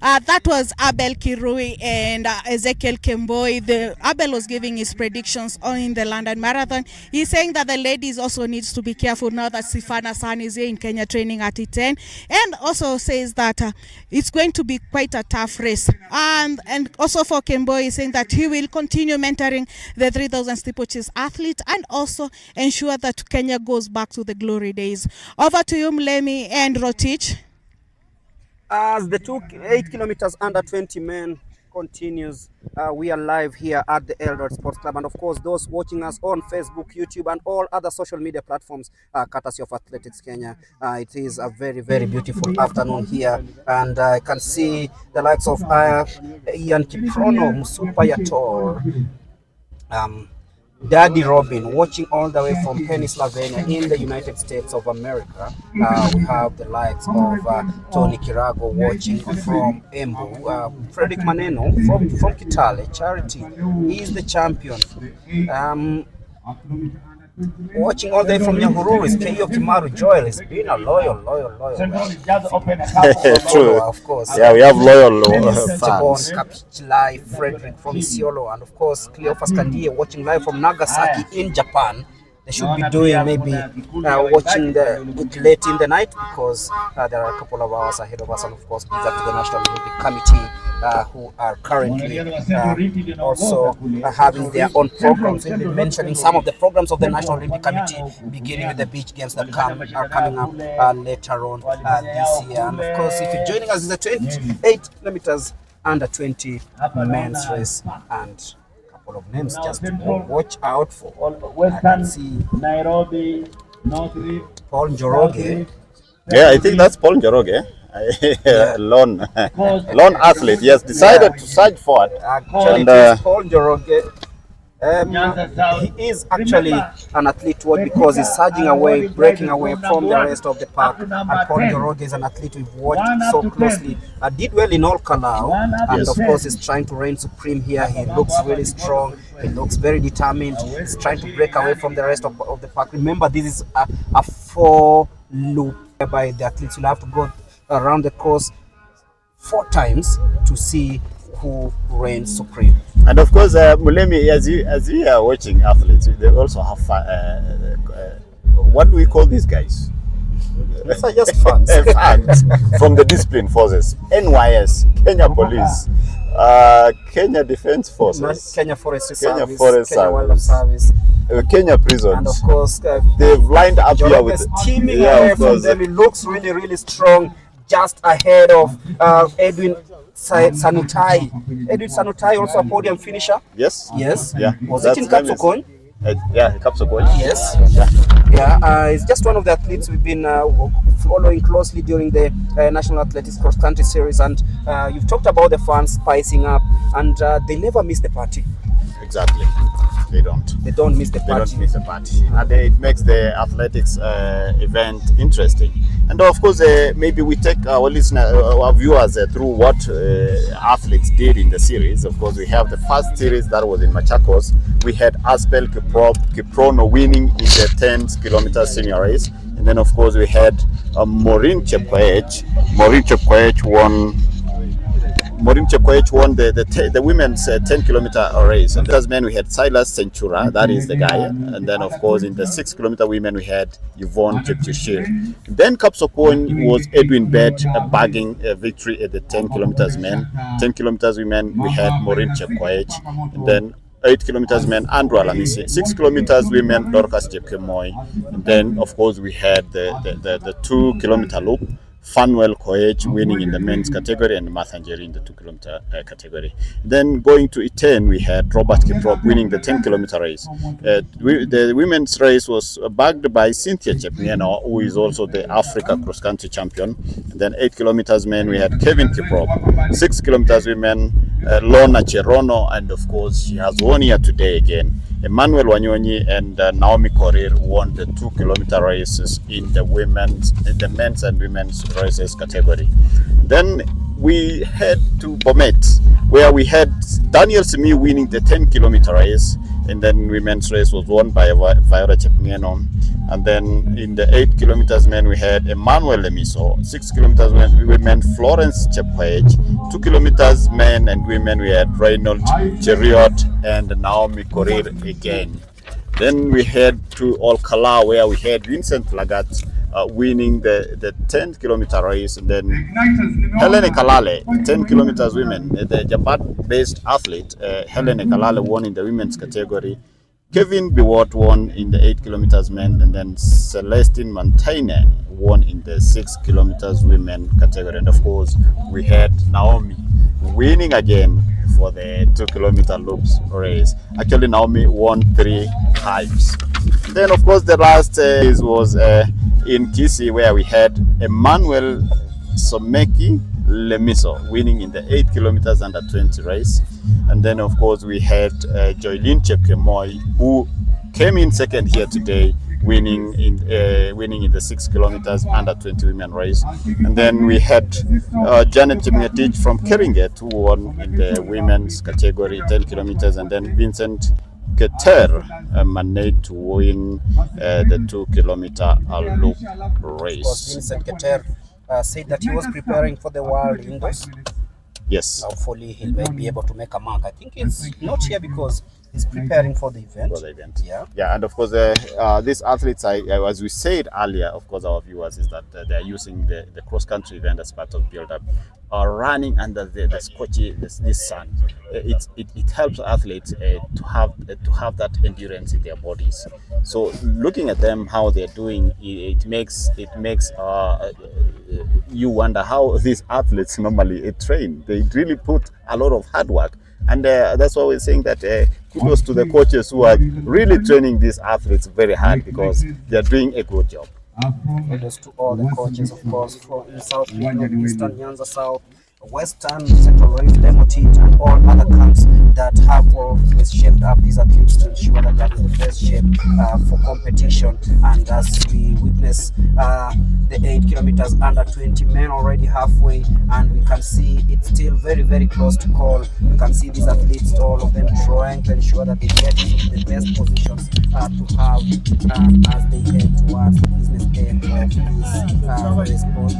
That was Abel Kirui and Ezekiel Kemboi. Abel was giving his predictions on the London Marathon. He's saying that the ladies also needs to be careful now that Sifana San is here in Kenya training at E10, and also says that it's going to be quite a tough race. And also for Kemboi, he's saying that he will continue mentoring the 3,000 steeplechase athlete and also ensure that Kenya goes back to the glory days. Over to you, Mlemi and Rotich. As the 8 kilometers under 20 men continues, we are live here at the Eldoret Sports Club, and of course those watching us on Facebook, YouTube and all other social media platforms, courtesy of Athletics Kenya. It is a very, very beautiful afternoon here, and I can see the likes of Ian Kiprono, Musupa Yator, Daddy Robin, watching all the way from Pennsylvania in the United States of America. We have the likes of Tony Kirago watching from Embu. Frederick Maneno from Kitale. Charity is the champion. Watching all the way from Nyahururu is K.O. Kimaru Joel. He's been a loyal True. of course. Yeah, we have loyal Jabon fans. Kapichilai, Frederick from Isiolo, and of course Cleophas Kandie watching live from Nagasaki in Japan. They should be doing maybe watching it late in the night because there are a couple of hours ahead of us, and of course big up to the National Olympic Committee who are currently also having their own programs. We'll be mentioning some of the programs of the National Olympic Committee, beginning with the beach games that are coming up later on this year. And of course, if you're joining us, it's the 28 kilometers under 20 men's race, and of names just to watch out for. I can see Paul Njoroge. Yeah, I think that's Paul Njoroge. Lone athlete. He has decided to surge forward. Actually, it is Paul Njoroge. He is actually an athlete because he's surging away, breaking away from the rest of the pack. And Paul Njoroge is an athlete we've watched so closely. Did well in all Kalau, and of course he's trying to reign supreme here. He looks really strong. He looks very determined. He's trying to break away from the rest of the pack. Remember, this is a 4 loop whereby the athletes will have to go around the course 4 times to see who reigns supreme. And of course, Mulemi, as you are watching athletes, they also have what do we call these guys? These are just fans. Fans from the discipline forces, NYS, Kenya Police, Kenya Defense Forces, Kenya Forest Kenya Service, Forest Kenya Wildlife Service, Kenya Prisons, and of course they've lined up here with teaming away from them. It looks really strong, just ahead of Edwin Sanutai. Edwin Sanutai also a podium finisher. Yes. Yeah. Was it in Kapsokon? Yeah, Kapsokon. Yes. Yeah. It's just one of the athletes we've been following closely during the National Athletics Cross Country Series, and you've talked about the fans spicing up, and they never miss the party. Exactly. They don't miss the party. And it makes the athletics event interesting. And of course, maybe we take our viewers through what athletes did in the series. Of course, we have the first series that was in Machakos. We had Aspel Kiprono winning in the 10 kilometer senior race. And then, of course, we had Maureen Chepkoech. Maureen Chepkoech won the women's 10 kilometer race. And as men, we had Silas Centura, that is the guy. And then, of course, in the 6 kilometer women, we had Yvonne Chepchirchir. Then Kapsokon was Edwin Bett bagging a victory at the 10 kilometers men. 10 kilometers women, we had Maureen Chepkoech. And then 8 kilometers men, Andrew Alamisi. 6 kilometers women, Dorcas Jepkemoy. And then, of course, we had the 2 kilometer loop. Fanuel Koech winning in the men's category and Mathanjeri in the 2 kilometer category. Then going to E10, we had Robert Kiprop winning the 10 kilometer race. The women's race was bagged by Cynthia Chepnieno, who is also the Africa cross country champion. And then 8 kilometers men, we had Kevin Kiprop. 6 kilometers women, Lorna Cherono, and of course she has won here today again. Emmanuel Wanyonyi and Naomi Korir won the 2 kilometer races in the men's and women's races category. Then we head to Bomet, where we had Daniel Simi winning the 10 kilometer race, and then women's race was won by Viola Chepnieno. And then in the 8 kilometers men, we had Emmanuel Lemiso. 6 kilometers women, Florence Chepkoech. 2 kilometers men and women, we had Reynold Cheriot and Naomi Korir again. Then we head to Olkala, where we had Vincent Lagat winning the 10 kilometer race. And then Helene Kalale, 10 kilometers women, the Japan-based athlete, Helene Kalale won in the women's category. Kevin Biwott won in the 8 kilometers men, and then Celestine Montaigne won in the 6 kilometers women category. And of course, we had Naomi winning again for the 2 kilometer loops race. Actually, Naomi won 3 times. Then, of course, the last race was in Kisii, where we had Emmanuel Someki Lemiso winning in the 8 kilometers under 20 race. And then of course we had Joylene Chepkemoi, who came in second here today, winning in the 6 kilometers under 20 women race. And then we had Janet Chimngetich from Keringet, who won in the women's category 10 kilometers, and then Vincent Keter managed to win the 2 kilometer loop race. Vincent Keter said that he was preparing for the World Indoors. Yes. Hopefully he will be able to make a mark. I think he's not here because he's preparing for the event. Yeah, and of course these athletes, as we said earlier, of course our viewers, is that they're using the cross-country event as part of build-up, are running under the scorchy this sun. It helps athletes to have that endurance in their bodies. So looking at them, how they're doing, it makes you wonder how these athletes normally train. They really put a lot of hard work, and that's why we're saying that kudos to the coaches who are really training these athletes very hard, because they're doing a good job. Kudos to all the coaches, of course, from in South, Eastern Nyanza South, Western, Central Rift, Demotit, and all other camps that have always shaped up these athletes to ensure that they're in the best shape for competition. And as we witness the 8 kilometers under 20 men already halfway, and we can see it's still very, very close to call. You can see these athletes, all of them trying to ensure that they get into the best positions to have as they head towards the business end of this race. There was in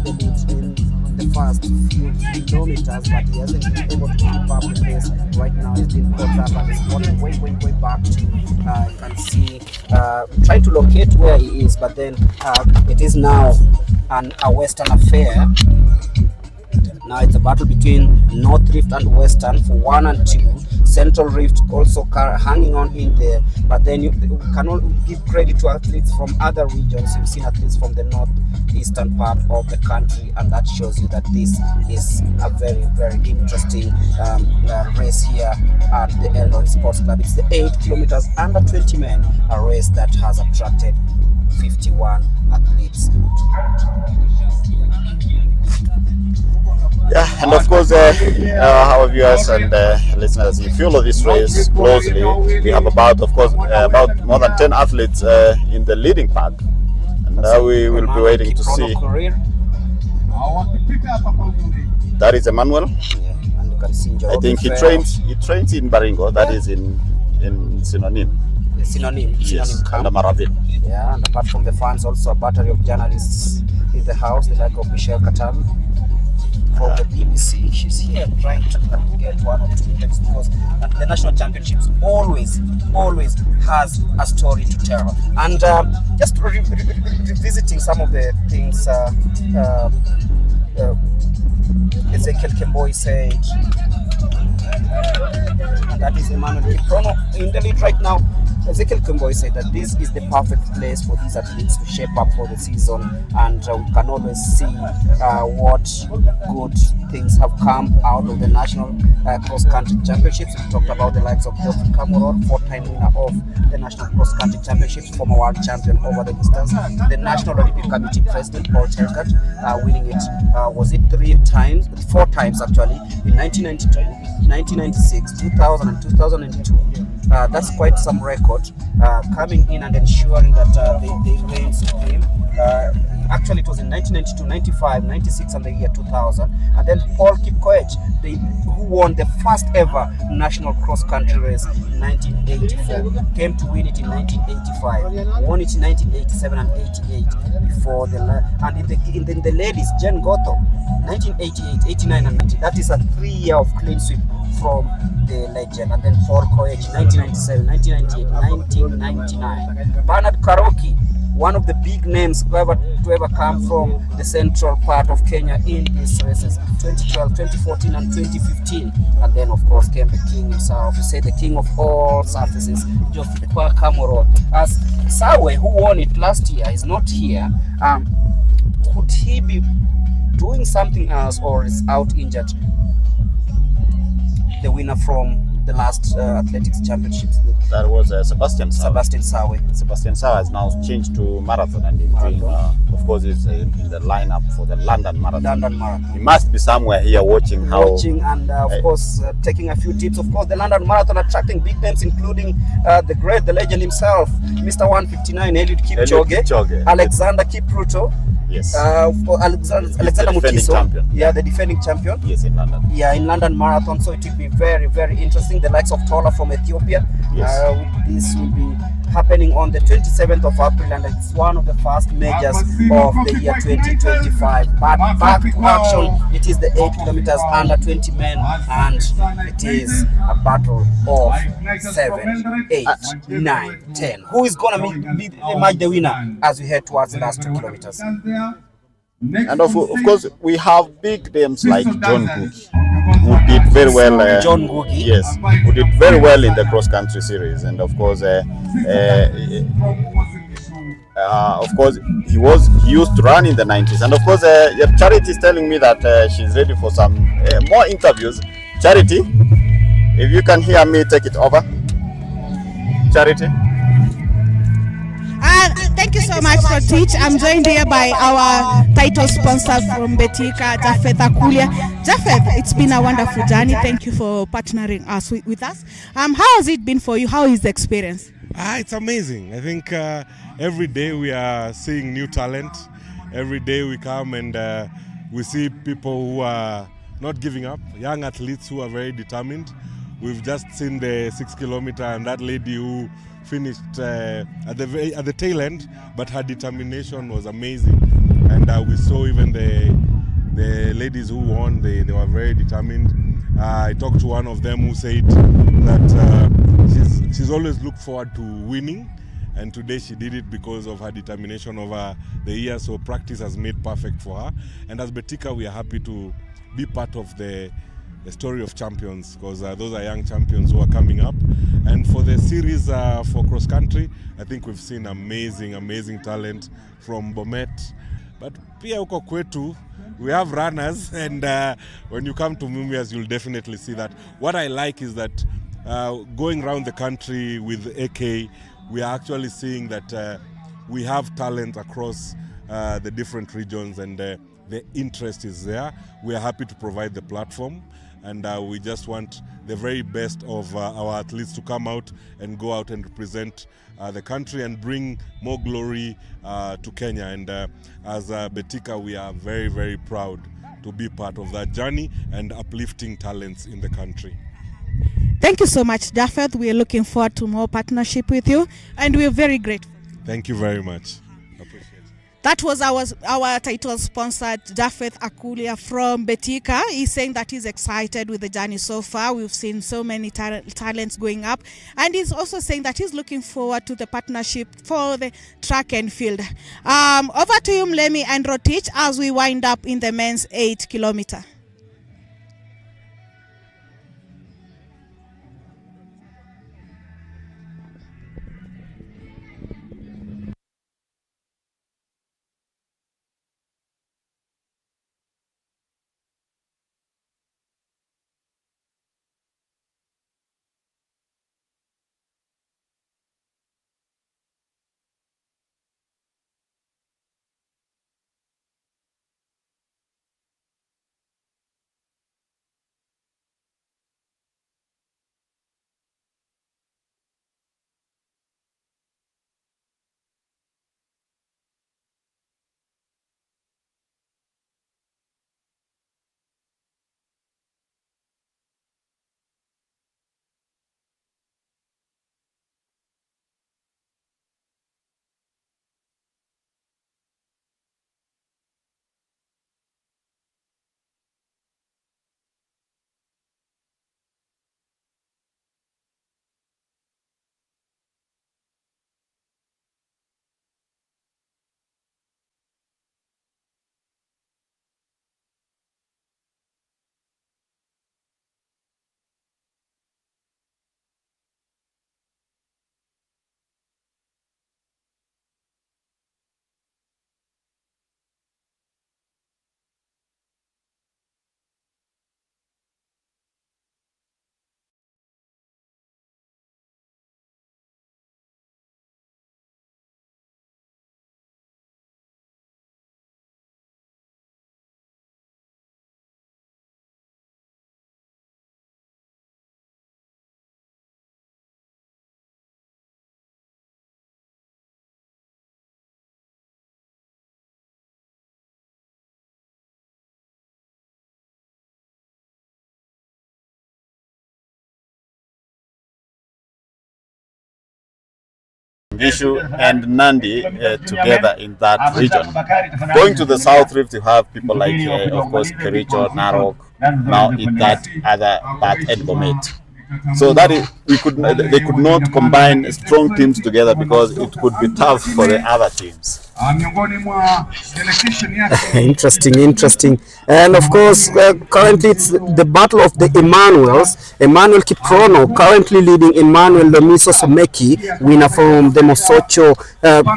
the lead in the first few kilometers, but he hasn't been able to keep up with this. Right now he's been caught up and he's running way back to, you can see, trying to locate where he is, but then it is now a Western affair. Now it's a battle between North Rift and Western for 1 and 2. Central Rift also hanging on in there, but then you cannot give credit to athletes from other regions. You've seen athletes from the northeastern part of the country, and that shows you that this is a very, very interesting race here at the Eldoret Sports Club. It's the 8 kilometers under 20 men, a race that has attracted 51 athletes. Yeah, and of course, our viewers and listeners, if you follow this race closely, we have about more than 10 athletes in the leading pack, and now we will be waiting to see. That is Emmanuel. Yeah, and you can see I think he trains in Baringo. That is in Synonym. Synonym Yes, camp. and Maravin. Yeah, and apart from the fans, also a battery of journalists in the house, the like of Michelle Katami from the BBC. She's here trying to get 1 or 2 minutes, because the national championships always has a story to tell. And just revisiting some of the things Ezekiel Kemboi said, and that is Emmanuel Kiprono in the lead right now. Ezekiel Kemboi said that this is the perfect place for these athletes to shape up for the season, and we can always see what good things have come out of the national cross-country championships. We talked about the likes of Geoffrey Kamworor, 4-time winner of the national cross-country championships, former world champion over the distance. The National Olympic Committee president, Paul Tergat, winning it, was it 4 times actually, in 1992, 1996, 2000 and 2002. That's quite some record, coming in and ensuring that they reign supreme. Actually, it was in 1992, 95, 96, and the year 2000. And then Paul Kipkoech, who won the first ever national cross-country race in 1984, came to win it in 1985, won it in 1987 and 88 before and in the ladies, Jen Gotho, 1988, 89 and 90. That is a 3-year of clean sweep from the legend. And then Paul Koech, 1997, 1998, 1999. Bernard Karoki, one of the big names to ever come from the central part of Kenya in these races, 2012, 2014 and 2015. And then of course came the king himself, you say the king of all surfaces, Geoffrey Kamworor. As Sawe, who won it last year, is not here. Could he be doing something else, or is out injured? The winner from the last athletics championships? That was Sebastian Sawe. Sebastian Sawe. Sebastian Sawe has now changed to marathon, and he's doing, of course, he's in the lineup for the London Marathon. London Marathon. He must be somewhere here watching and of course taking a few tips. Of course, the London Marathon attracting big names, including the legend himself, Mr. 159 Eliud Kipchoge, Alexander Kipruto. Yes. Alexander Mutiso. Champion. Yeah, the defending champion. Yes, in London. Yeah, in London Marathon. So it will be very, very interesting. The likes of Tola from Ethiopia. Yes. This will be happening on the 27th of April, and it's one of the first majors of the year 2025. But back to action, it is the 8 kilometers under 20 men, and it is a battle of 7, 8, 9, 10. Who is going to emerge the winner as we head towards the last 2 kilometers? And of course, we have big names like John Googie, who did very well. John Googie? Yes, who did very well in the cross-country series. And of course, he used to run in the 90s. And of course, Charity is telling me that she's ready for some more interviews. Charity, if you can hear me, take it over. Charity. Thank you so much for Teach. I'm joined here by our title sponsor from Betika, Jafeth Akulia. Jafeth, it's been a wonderful journey. Thank you for partnering us with us. How has it been for you? How is the experience? It's amazing. I think every day we are seeing new talent. Every day we come and we see people who are not giving up, young athletes who are very determined. We've just seen the 6 kilometer and that lady who finished at the tail end, but her determination was amazing. And we saw even the ladies who won, they were very determined. I talked to one of them who said that she's always looked forward to winning, and today she did it because of her determination over the year. So practice has made perfect for her. And as Betika, we are happy to be part of the story of champions, because those are young champions who are coming up. And for the series for cross country, I think we've seen amazing talent from Bomet. But pia huko kwetu, we have runners, and when you come to Mumias, you'll definitely see that. What I like is that going around the country with AK, we are actually seeing that we have talent across the different regions, and the interest is there. We are happy to provide the platform, and we just want the very best of our athletes to come out and go out and represent the country and bring more glory to Kenya. And as Betika, we are very proud to be part of that journey and uplifting talents in the country. Thank you so much, Jafeth. We are looking forward to more partnership with you, and we are very grateful. Thank you very much. Appreciate it. That was our title sponsor, Jafeth Akulia from Betika. He's saying that he's excited with the journey so far. We've seen so many talents going up. And he's also saying that he's looking forward to the partnership for the track and field. Over to you, Mlemi and Rotich, as we wind up in the men's 8 kilometer. Gishu and Nandi together in that region. Going to the South Rift, you have people like, of course, Kericho, Narok, now in that other part, Bomet. So that is, they could not combine strong teams together because it could be tough for the other teams. Interesting. And of course, currently it's the battle of the Emmanuels. Emmanuel Kiprono currently leading Emmanuel Lomiso Someki, winner from the Mosocho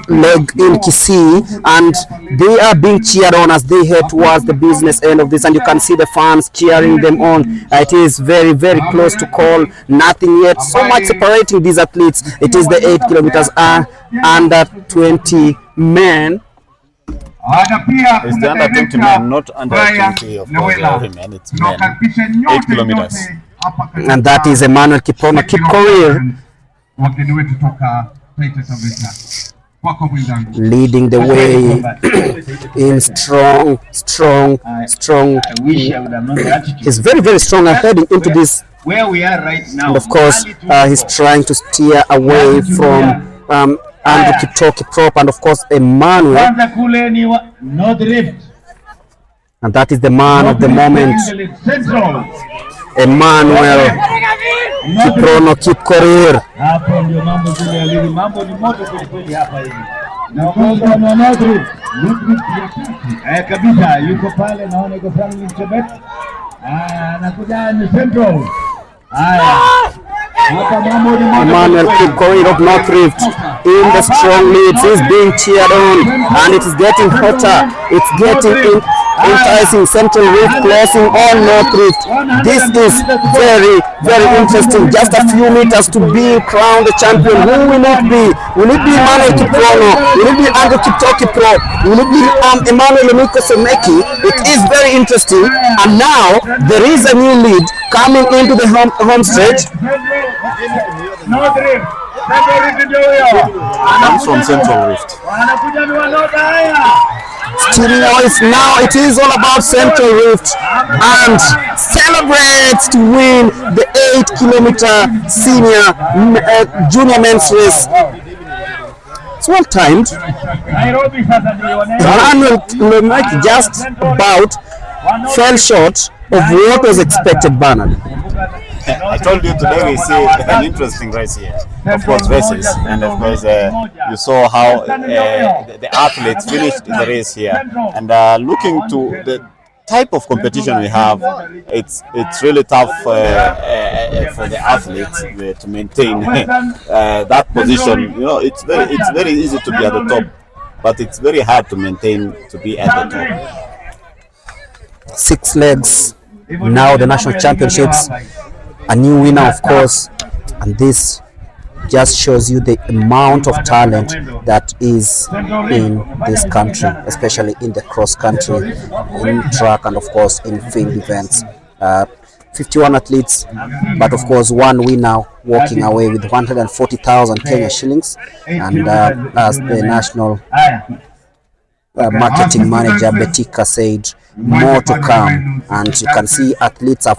leg in Kisii, and they are being cheered on as they head towards the business end of this, and you can see the fans cheering them on. It is very close to call, nothing yet, so much separating these athletes. It is the 8 kilometers under 20 men. It's the under 20 men, not under 20 of course, women, it's men. 8 kilometers. And that is Emmanuel Kiprono, Kipkorir, leading the way in strong. He's very strong and heading into this. Where we are right now, and of course he's trying to steer away from Andrew Kiprop, and of course Emmanuel, and that is the man of the moment, Emmanuel Kiprono Kipkorir. Emmanuel Kipkorir of North Rift in the strong leads. He's being cheered on, and it is getting hotter. It's getting enticing. Central Rift closing on North Rift. This is very interesting. Just a few meters to be crowned the champion. Who will it be? Will it be Emmanuel Kiprono? Will it be Andrew Kipro? Will it be Emmanuel Lomiso Someki? It is very interesting, and now there is a new lead coming into the home stretch. Comes from Central Rift. Now it is all about Central Rift, and celebrates to win the 8-kilometer senior junior men's race. It's well timed. Emmanuel Lomiso just about fell short of what was expected, Bernard. I told you today we see an interesting race here. Of course, races, and of course you saw how the athletes finished the race here. And looking to the type of competition we have, it's really tough for the athletes to maintain that position. You know, it's very easy to be at the top, but it's very hard to maintain to be at the top. 6 legs. Now the national championships. A new winner, of course, and this just shows you the amount of talent that is in this country, especially in the cross country, in track, and of course in field events. 51 athletes, but of course one winner walking away with 140,000 Kenya shillings, and as the national marketing manager Betika said, more to come. And you can see athletes are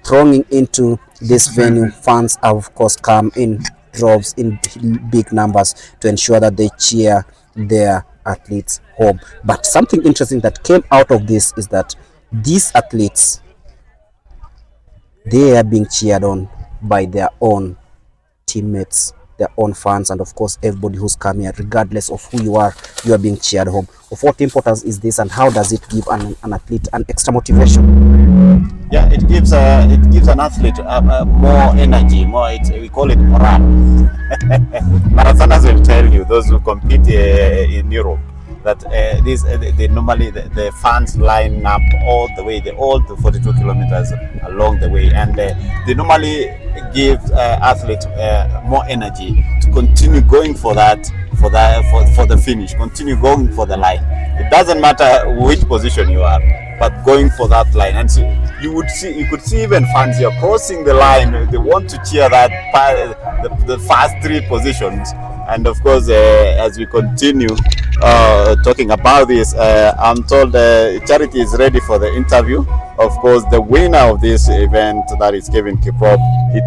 thronging into this venue. Fans have of course come in droves, in big numbers, to ensure that they cheer their athletes home. But something interesting that came out of this is that these athletes, they are being cheered on by their own teammates, their own fans, and of course everybody who's come here. Regardless of who you are being cheered home. Of what importance is this, and how does it give an athlete an extra motivation? Yeah, it gives an athlete more energy, we call it morale. Marathoners will tell you, those who compete in Europe, that they normally the fans line up all the way, all the 42 kilometers along the way, and they normally give athletes more energy to continue going for the finish, continue going for the line. It doesn't matter which position you are, but going for that line. And so you could see even fans here crossing the line. They want to cheer that the first 3 positions. And of course, as we continue talking about this, I'm told Charity is ready for the interview. of course, the winner of this event, that is Kevin Kiprop, he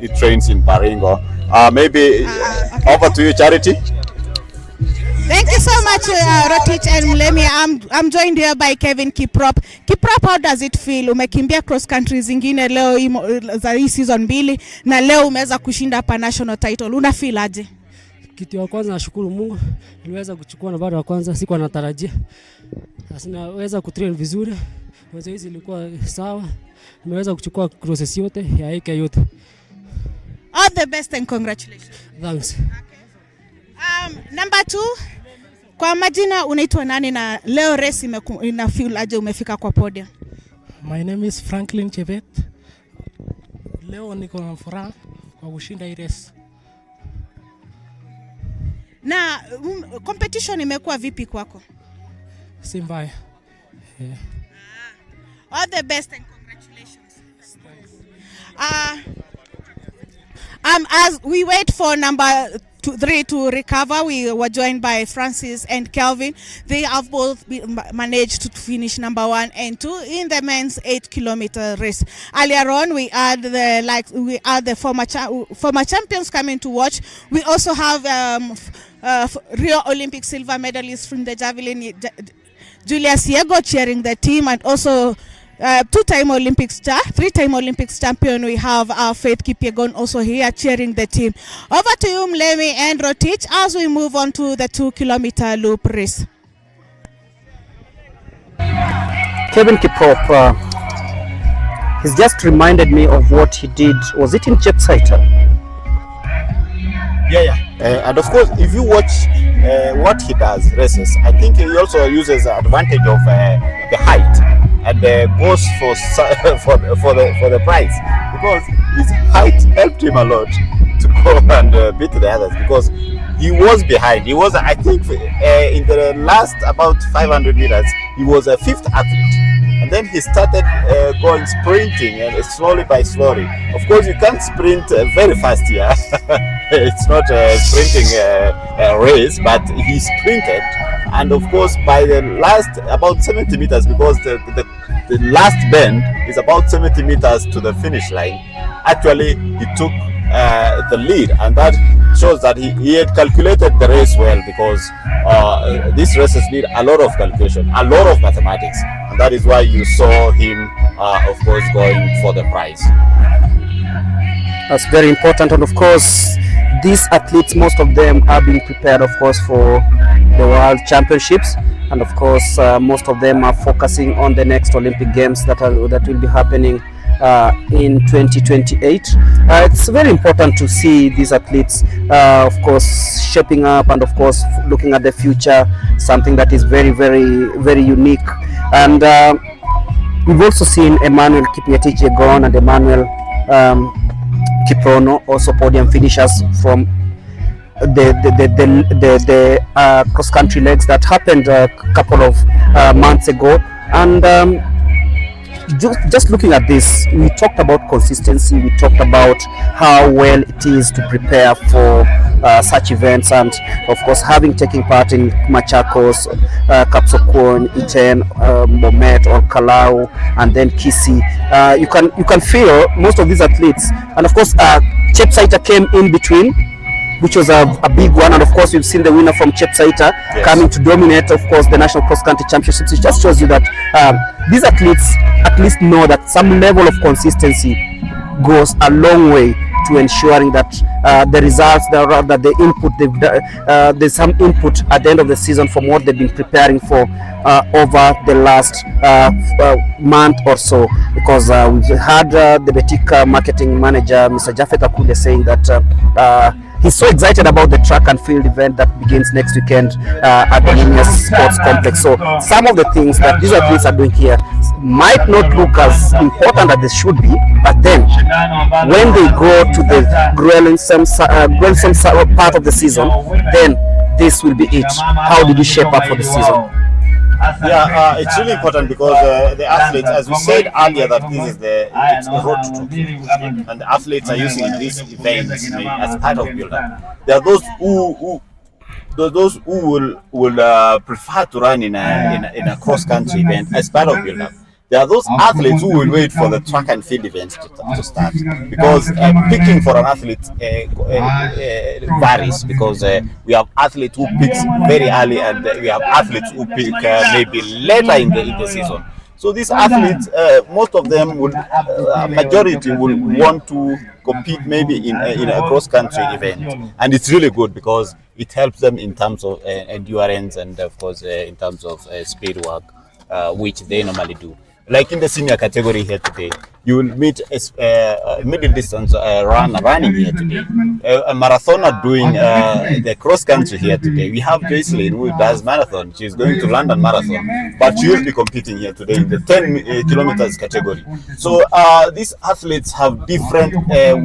trains in Baringo. Maybe okay. Over to you, Charity. Thank you so much, Rotich and Mlemi. I'm joined here by Kevin Kiprop. Kiprop, how does it feel? Umekimbia cross country zingine leo za hii season 2 na leo umeweza kushinda hapa national title. Una feel aje? Kitu ya kwanza nashukuru Mungu, niliweza kuchukua nambari ya kwanza, sikuwa natarajia. Sasa naweza kutrain vizuri. Mazoezi ilikuwa sawa. Nimeweza kuchukua process yote ya AK yote. All the best and congratulations. Thanks. Number 2, kwa majina unaitwa nani na leo race ina feel aje umefika kwa podium? My name is Franklin Chebet. Leo niko na furaha kwa kushinda hii race. Na competition imekuwa vipi kwako? Si mbaya. Yeah. All the best and congratulations. As we wait for number 3 to recover, we were joined by Francis and Kelvin. They have both managed to finish number 1 and 2 in the men's 8-kilometer race. Earlier on, we had the former champions coming to watch. We also have Rio Olympic silver medalist from the javelin, Julius Yego, cheering the team, and also 2-time Olympic star, 3-time Olympics champion. We have Faith Kipyegon also here cheering the team. Over to you, Mlemi and Rotich, as we move on to the 2-kilometer loop race. Kevin Kiprop, he's just reminded me of what he did. Was it in Chepsaita? Yeah. And of course, if you watch what he does races, I think he also uses the advantage of the height and goes for the prize, because his height helped him a lot to go and beat the others, because he was behind. He was, I think, in the last about 500 meters, he was a 5th athlete. And then he started going sprinting, and slowly by slowly. Of course, you can't sprint very fast here. It's not a sprinting race, but he sprinted. And of course, by the last about 70 meters, because the last bend is about 70 meters to the finish line, actually he took the lead, and that shows that he had calculated the race well, because these races need a lot of calculation, a lot of mathematics, and that is why you saw him, of course, going for the prize. That's very important, and of course, these athletes, most of them are being prepared, of course, for the World Championships, and of course, most of them are focusing on the next Olympic Games that will be happening in 2028. It's very important to see these athletes, of course, shaping up, and of course, looking at the future, something that is very, very, very unique. And we've also seen Emmanuel Kipyegon and Emmanuel Kiprono, also podium finishers from the cross-country legs that happened a couple of months ago. And just looking at this, we talked about consistency, we talked about how well it is to prepare for such events, and of course having taken part in Machakos, Kapsokon, Iten, Bomet or Kalau, and then Kisi, you can feel most of these athletes, and of course Chepsaita came in between, which was a big one, and of course we've seen the winner from Chepsaita coming to dominate, of course, the National Cross Country Championships. It just shows you that these athletes at least know that some level of consistency goes a long way to ensuring that the results, that the input, there's some input at the end of the season from what they've been preparing for over the last month or so. Because we've had the Betika marketing manager, Mr. Jafet Akule, saying that he's so excited about the track and field event that begins next weekend at the Genius Sports Complex. So some of the things that these athletes are doing here might not look as important as they should be, but then when they go to the gruesome part of the season, then this will be it. How did you shape up for the season? Yeah, it's really important, because the athletes, as we said earlier, that this is it's the road to Tokyo, and the athletes are using these events as part of build-up. There are those who will prefer to run in a cross-country event as part of build-up. there are those athletes who will wait for the track and field events to start, because picking for an athlete varies, because we have athletes who pick very early, and we have athletes who pick maybe later in the season. So these athletes, most of them will, majority will want to compete maybe in a cross-country event, and it's really good because it helps them in terms of endurance, and of course in terms of speed work, which they normally do. Like in the senior category here today, you will meet a middle distance running here today, a marathoner doing the cross country here today. We have Joycelyn who does marathon. She's going to London Marathon, but she will be competing here today in the 10 kilometers category. So these athletes have different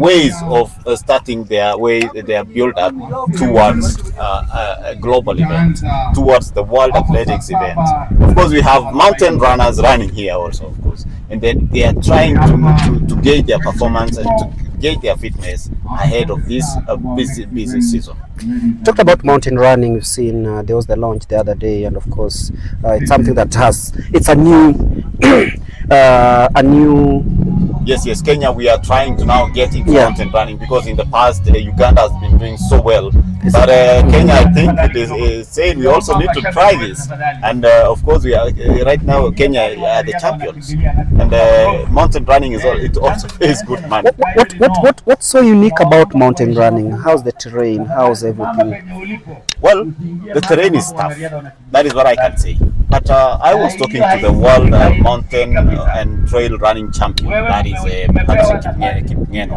ways of starting their build up towards a global event, towards the World Athletics event. Of course, we have mountain runners running here also, of course, and then they are trying to gauge their performance and to gauge their fitness ahead of this busy season. Talked about mountain running. We've seen there was the launch the other day, and of course it's something that it's a new Yes, Kenya, we are trying to now get into mountain running, because in the past Uganda has been doing so well, but Kenya, I think it is saying we also need to try this, and of course we are right now Kenya are the champions, and mountain running it also pays good money. What's so unique about mountain running? How's the terrain? How's everything? Well, the terrain is tough. That is what I can say. But I was talking to the world mountain and trail running champion. That is Kipngeno,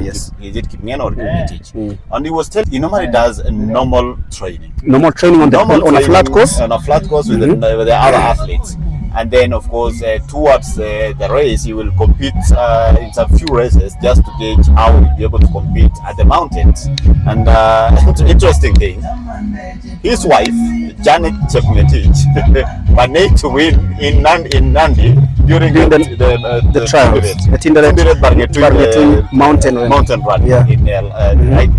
yes. Is it Kipngeno or Kipngetich? And he was telling, he normally does normal training. Normal training on a flat course? On a flat course with the other athletes. And then, of course, towards the race, he will compete in some few races just to gauge how he will be able to compete at the mountains. And interesting thing, his wife, Janet Chepngetich, managed to win in Nandi during the trials. The mountain run. Yeah.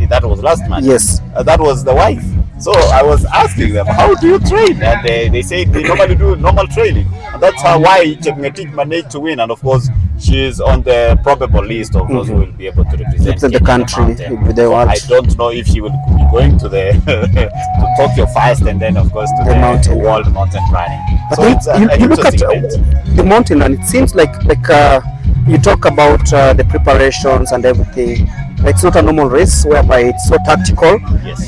That was last month. Yes. That was the wife. So I was asking them, how do you train? And they said they normally do normal training. And that's why Chepngetich managed to win. And of course, she is on the probable list of those who will be able to represent the country with the world. I don't know if she will be going to the to Tokyo first, and then of course to the World Mountain Running. But so it's you look at the mountain, and it seems like you talk about the preparations and everything. It's not a normal race whereby it's so tactical,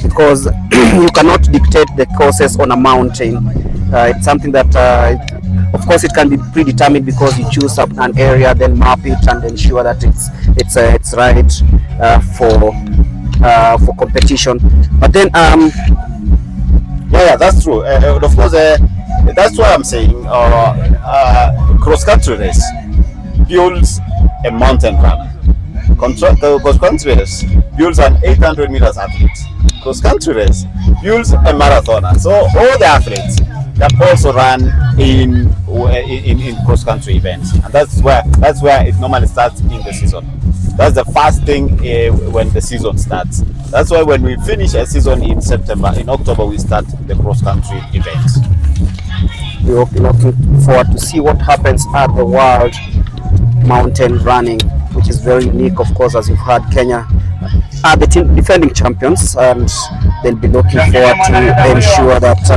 because you cannot dictate the courses on a mountain. It's something that, of course, it can be predetermined, because you choose an area, then map it, and ensure that it's right for competition. But then, yeah, that's true. Of course, that's why I'm saying cross-country race builds a mountain runner. Cross-country race builds an 800 meters athlete. Cross-country race builds a marathoner. So all the athletes that also run in cross-country events, and that's where it normally starts in the season. That's the first thing when the season starts. That's why when we finish a season in October, we start the cross-country events. We're looking forward to see what happens at the World Mountain Running, which is very unique. Of course, as you've heard, Kenya are the defending champions, and they'll be looking forward to ensure that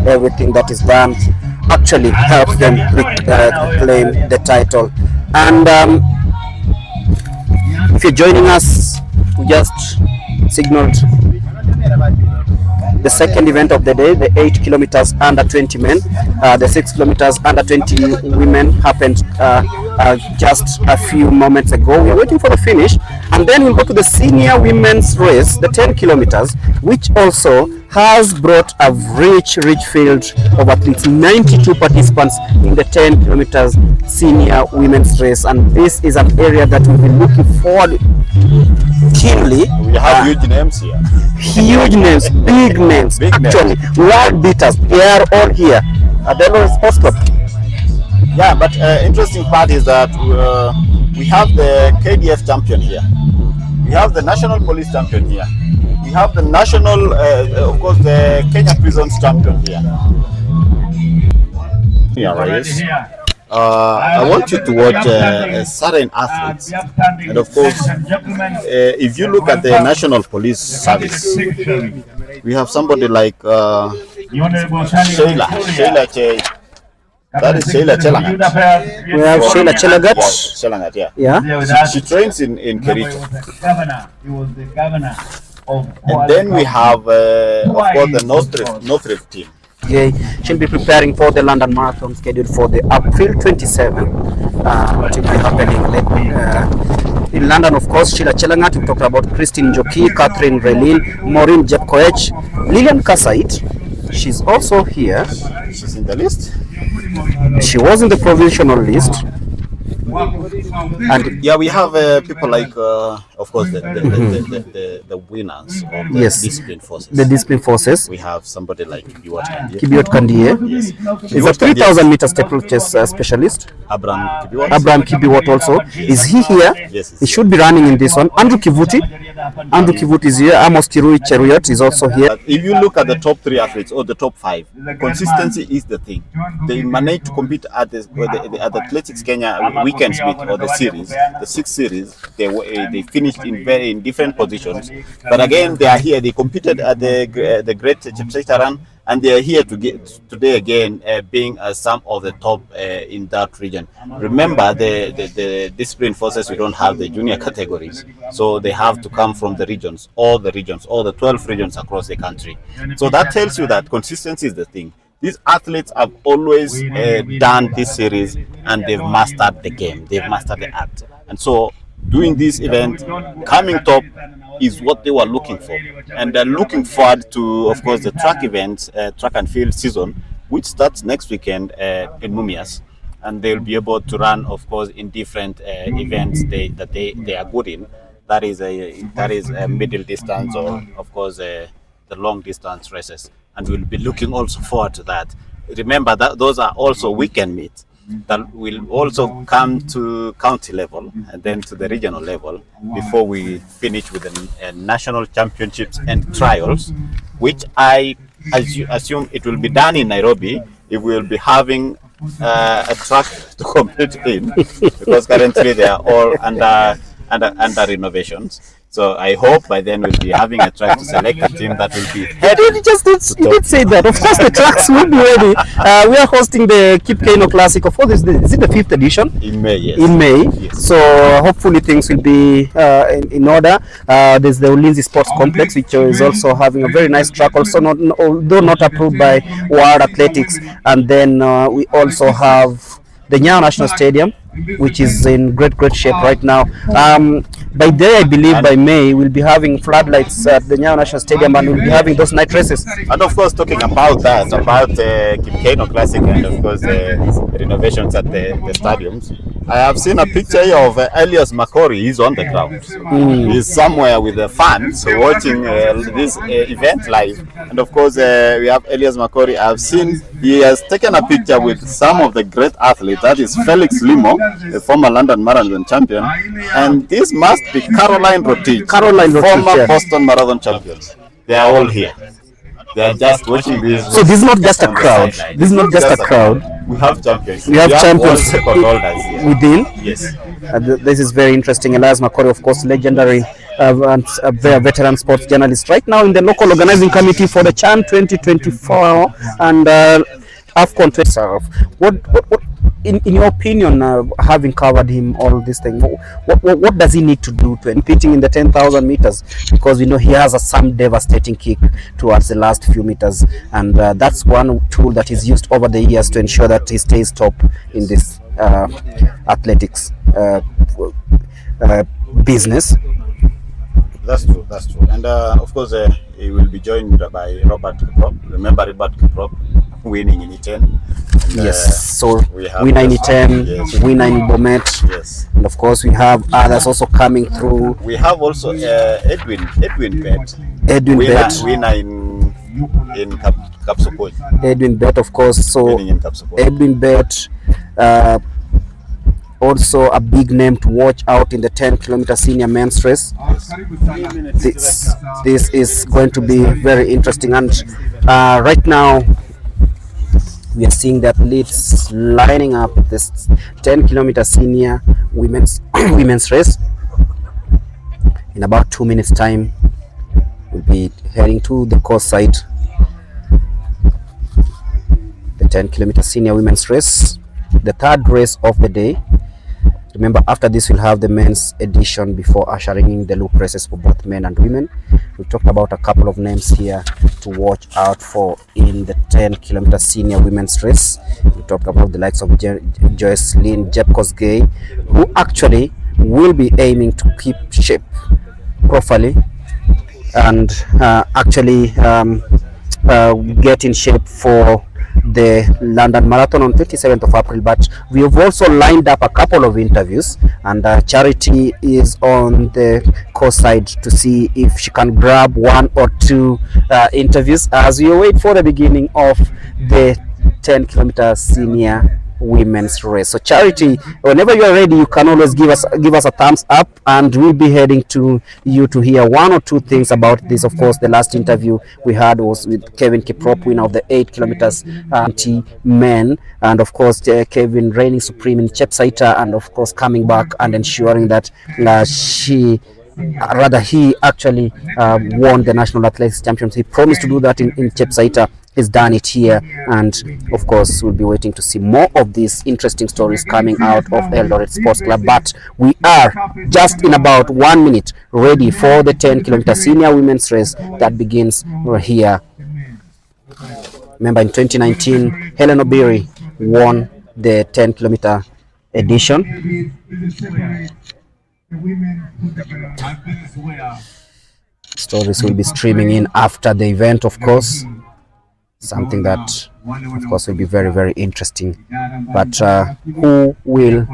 everything that is done actually helps them claim the title. And if you're joining us, we just signaled the second event of the day, the 8 kilometers under 20 men. The 6 kilometers under 20 women happened just a few moments ago. We're waiting for the finish, and then we'll go to the senior women's race, the 10 kilometers, which also has brought a rich field of athletes. 92 participants in the 10 kilometers senior women's race, and this is an area that we'll be looking forward keenly. We have huge names here. Huge names, big names, actually. World beaters, they are all here at the Eldoret Sports Club. Yeah, but interesting part is that we have the KDF champion here. We have the national police champion here. We have the national, of course, the Kenya prisons champion here. Yeah, right. I want you to watch certain athletes, and of course, if you look at the National Police Service, we have somebody like Sheila that is Sheila Chelagat. We have Sheila Chelagat. Chelagat, yeah. Yeah. She trains in Kericho. And then we have, of course, the North Rift team. Okay. She'll be preparing for the London Marathon scheduled for the April 27, to be happening in London. Of course, Sheila Chelagat, we talked about Christine Njoki, Catherine Relin, Maureen Jepkoech, Lillian Kasait. She's also here. She's in the list. She was in the provisional list. And yeah, we have people like, of course, the winners of the discipline forces. The discipline forces. We have somebody like Kibiwot Kandie. Yes. He's a 3,000 meter steeplechase specialist. Abraham Kibiwot also. Is he here? Yes. He should be running in this one. Andrew Kivuti is here. Amos Kirui Cheruiyot is also here. But if you look at the top 3 athletes or the top 5, consistency is the thing. They manage to compete at the Athletics Kenya weekends meet or the series, the 6 series. They finished in different positions, but again they are here. They competed at the Great Chepchirchir Run, and they are here to get today again, being some of the top in that region. Remember, the discipline forces, we don't have the junior categories, so they have to come from the regions, all the 12 regions across the country. So that tells you that consistency is the thing. These athletes have always done this series, and they've mastered the game. They've mastered the art. And so doing this event, coming top, is what they were looking for. And they're looking forward to, of course, the track event, track and field season, which starts next weekend in Mumias. And they'll be able to run, of course, in different events that they are good in. That is a middle distance, or, of course, the long distance races. And we'll be looking also forward to that. Remember that those are also weekend meets that will also come to county level and then to the regional level before we finish with the national championships and trials, which I assume it will be done in Nairobi if we will be having a track to compete in, because currently they are all under renovations. So I hope by then we'll be having a track to select a team that will be. You did say that. Of course, the tracks will be ready. We are hosting the Kip Keino Classic. Of course, is it the 5th edition? In May, yes. In May. Yes. So hopefully things will be in order. There's the Ulinzi Sports Complex, which is also having a very nice track, also although not approved by World Athletics. And then we also have the Nyayo National Stadium, which is in great shape right now. By day, I believe by May, we'll be having floodlights at the Nyayo National Stadium, and we'll be having those night races. And of course, talking about that, about the Kip Keino Classic, and of course the renovations at the stadiums, I have seen a picture here of Elias Makori. He's on the ground. He's somewhere with the fans watching this event live. And of course, we have Elias Makori. I've seen he has taken a picture with some of the great athletes. That is Felix Limo, a former London Marathon champion, and this must be Caroline Rotich, former Boston Marathon champion. They are all here. They are just watching this. So this is not just a crowd. This is not just a crowd. We have champions. We have champions within. Yes. This is very interesting. Elias Makori, of course, legendary and a very veteran sports journalist. Right now in the local organizing committee for the CHAN 2024 and AFCON 20. What in your opinion, having covered him all this thing, what does he need to do to competing in the 10,000 meters? Because we know he has some devastating kick towards the last few meters, and that's one tool that is used over the years to ensure that he stays top in this athletics business. That's true. And of course, he will be joined by Robert Kiprop. Remember Robert Kiprop winning in E10. Yes, so winner in E10, yes. Winner in Bomet. Yes. And of course, we have others also coming through. We have also Edwin Bet. Winner in Kapsokoj. Edwin Bet, of course. So Edwin Bet, also a big name to watch out in the 10-kilometer senior men's race. This is going to be very interesting, and right now We are seeing the athletes lining up this 10-kilometer senior women's race. In about 2 minutes time, we'll be heading to the course side. The 10-kilometer senior women's race, the third race of the day. Remember, after this we'll have the men's edition before ushering in the loop races for both men and women. We talked about a couple of names here to watch out for in the 10-kilometer senior women's race. We talked about the likes of Joycelyn Jepkosgei, who actually will be aiming to keep shape properly and actually get in shape for the London Marathon on 27th of April. But we have also lined up a couple of interviews, and Charity is on the course side to see if she can grab one or two interviews as we wait for the beginning of the 10-kilometer senior women's race. So Charity, whenever you are ready, you can always give us a thumbs up, and we'll be heading to you to hear one or two things about this. Of course, the last interview we had was with Kevin Kiprop, winner of the 8 kilometers men, and of course Kevin reigning supreme in Chepsaita, and of course coming back and ensuring that he actually won the National Athletics Championship. He promised to do that in Chepsaita. He's done it here, and of course we'll be waiting to see more of these interesting stories coming out of Eldoret Sports Club. But we are just in about 1 minute ready for the 10-kilometer senior women's race that begins here. Remember, in 2019 Helen Obiri won the 10-kilometer edition. Stories will be streaming in after the event, of course. Something that, of course, will be very, very interesting. But who will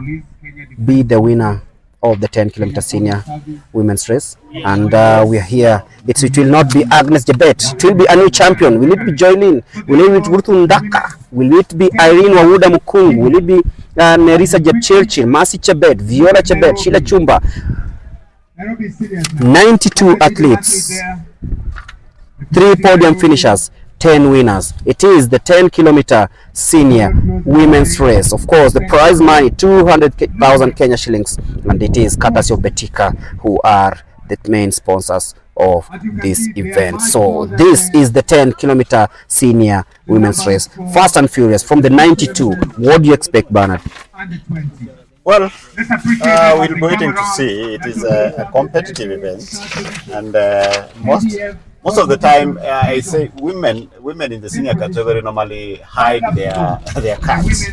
be the winner of the 10-kilometer senior women's race? And we are here. It will not be Agnes Jebet. It will be a new champion. Will it be Joylyn? Will it be Ruth Ndaka? Will it be Irene Wawuda Mukungu? Will it be Nerissa Jepchirchir, Mercy Chebet, Viola Chebet, Sheila Chumba? 92 athletes, 3 podium finishers, 10 winners. It is the 10-kilometer senior women's race. Of course, the prize money 200,000 Kenya shillings, and it is courtesy of Betika, who are the main sponsors of this event. So this is the 10-kilometer senior women's race. Fast and furious from the 92. What do you expect, Bernard? Well, we'll be waiting to see. It is a competitive event, and most of the time, I say women in the senior category normally hide their cards.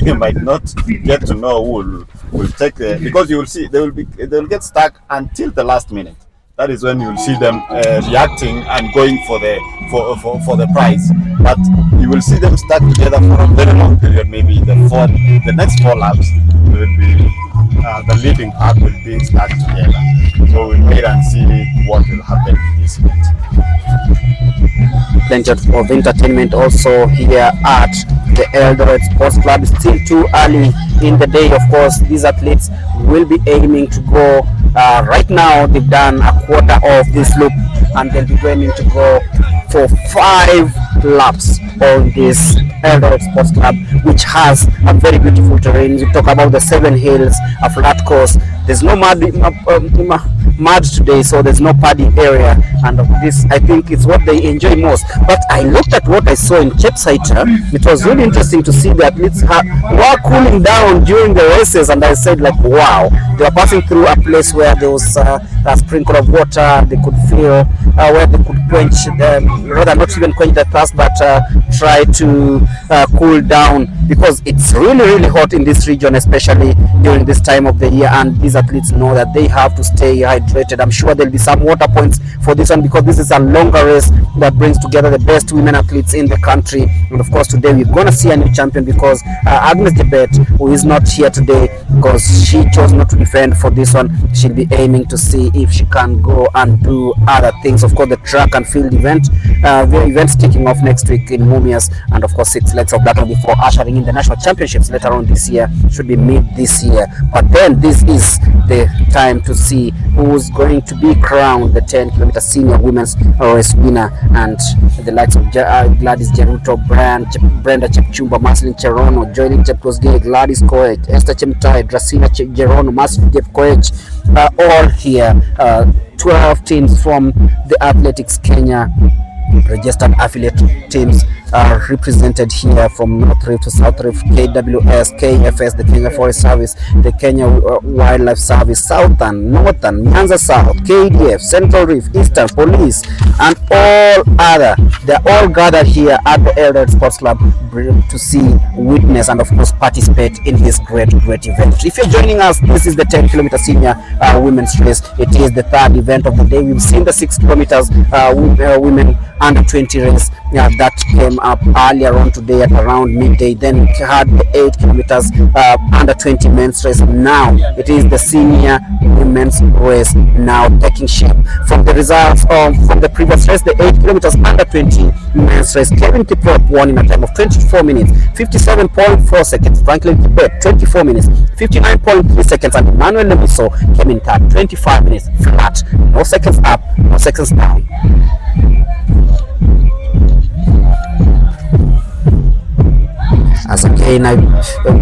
You might not get to know who will take the, because you will see they will get stuck until the last minute. That is when you will see them reacting and going for the prize. But you will see them stuck together for a very long period. Maybe the next 4 laps will be the leading pack will be stuck together. So we'll wait and see what will happen in this event. Plenty of entertainment also here at the Eldoret Sports Club. It's still too early in the day. Of course, these athletes will be aiming to go. Right now, they've done a quarter of this loop, and they'll be aiming to go for 5 laps on this Eldoret Sports Club, which has a very beautiful terrain. We talk about the 7 hills, a flat course. There's no mud today, so there's no padding area, and this, I think, is what they enjoy most. But I looked at what I saw in Chepsaita. It was really interesting to see the athletes were cooling down during the races, and I said, like, wow, they were passing through a place where there was a sprinkle of water. They could feel where they could quench, rather not even quench the thirst, but try to cool down, because it's really, really hot in this region, especially during this time of the year, and these athletes know that they have to stay hydrated. I'm sure there'll be some water points for this one, because this is a longer race that brings together the best women athletes in the country. And of course, today we're going to see a new champion, because Agnes Jebet, who is not here today because she chose not to defend for this one, she'll be aiming to see if she can go and do other things. Of course, the track and field event, the event's kicking off next week in Mumias, and of course 6 legs of battle before ushering in the national championships later on this year. Should be mid this year, but then this is the time to see who who's going to be crowned the 10-kilometer senior women's race winner, and the likes of Gladys Jeruto, Brenda Chepchumba, Marcelin Cherono, joining Chepkosgei, Gladys Koech, Esther Chemtai, Dracina Jerono, Marcelin Koech, all here. 12 teams from the Athletics Kenya registered affiliate teams are represented here, from North Rift to South Rift, KWS, KFS, the Kenya Forest Service, the Kenya Wildlife Service, Southern, Northern, Nyanza South, KDF, Central Rift, Eastern Police, and all other. They're all gathered here at the Eldoret Sports Club to see, witness, and of course participate in this great event. If you're joining us, this is the 10-kilometer senior women's race. It is the third event of the day. We've seen the 6 kilometers women under 20 race that came up earlier on today at around midday. Then we had the 8 kilometers under 20 men's race. Now it is the senior women's race now taking shape. From the results from the previous race, the 8 kilometers under 20 men's race, Kevin Kiprop won in a time of 24 minutes 57.4 seconds. Franklin Kibet 24 minutes 59.3 seconds, and Emmanuel Lemiso came in third, 25 minutes flat, no seconds up, no seconds down. As again,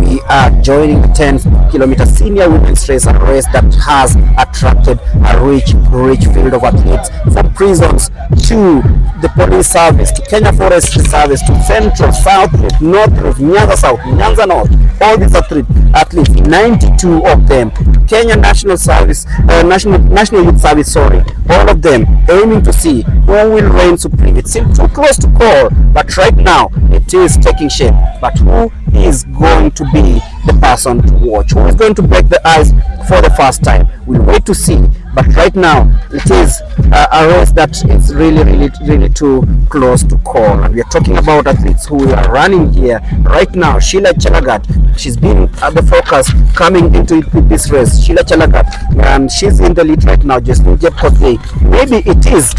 we are joining the 10-kilometer senior women's race, a race that has attracted a rich field of athletes, from prisons to the police service, to Kenya Forest Service, to Central, South, North, Nyanza South, Nyanza North. All these athletes, 92 of them, Kenya National Service, National Youth Service, sorry, all of them aiming to see who will reign supreme. It seems too close to call, but right now it is taking shape. But who is going to be the person to watch? Who is going to break the ice for the first time? We'll wait to see. But right now it is a race that is really too close to call, and we are talking about athletes who are running here right now. Sheila Chelagat, she's been at the focus coming into this race. Sheila Chelagat, and she's in the lead right now. Just maybe it is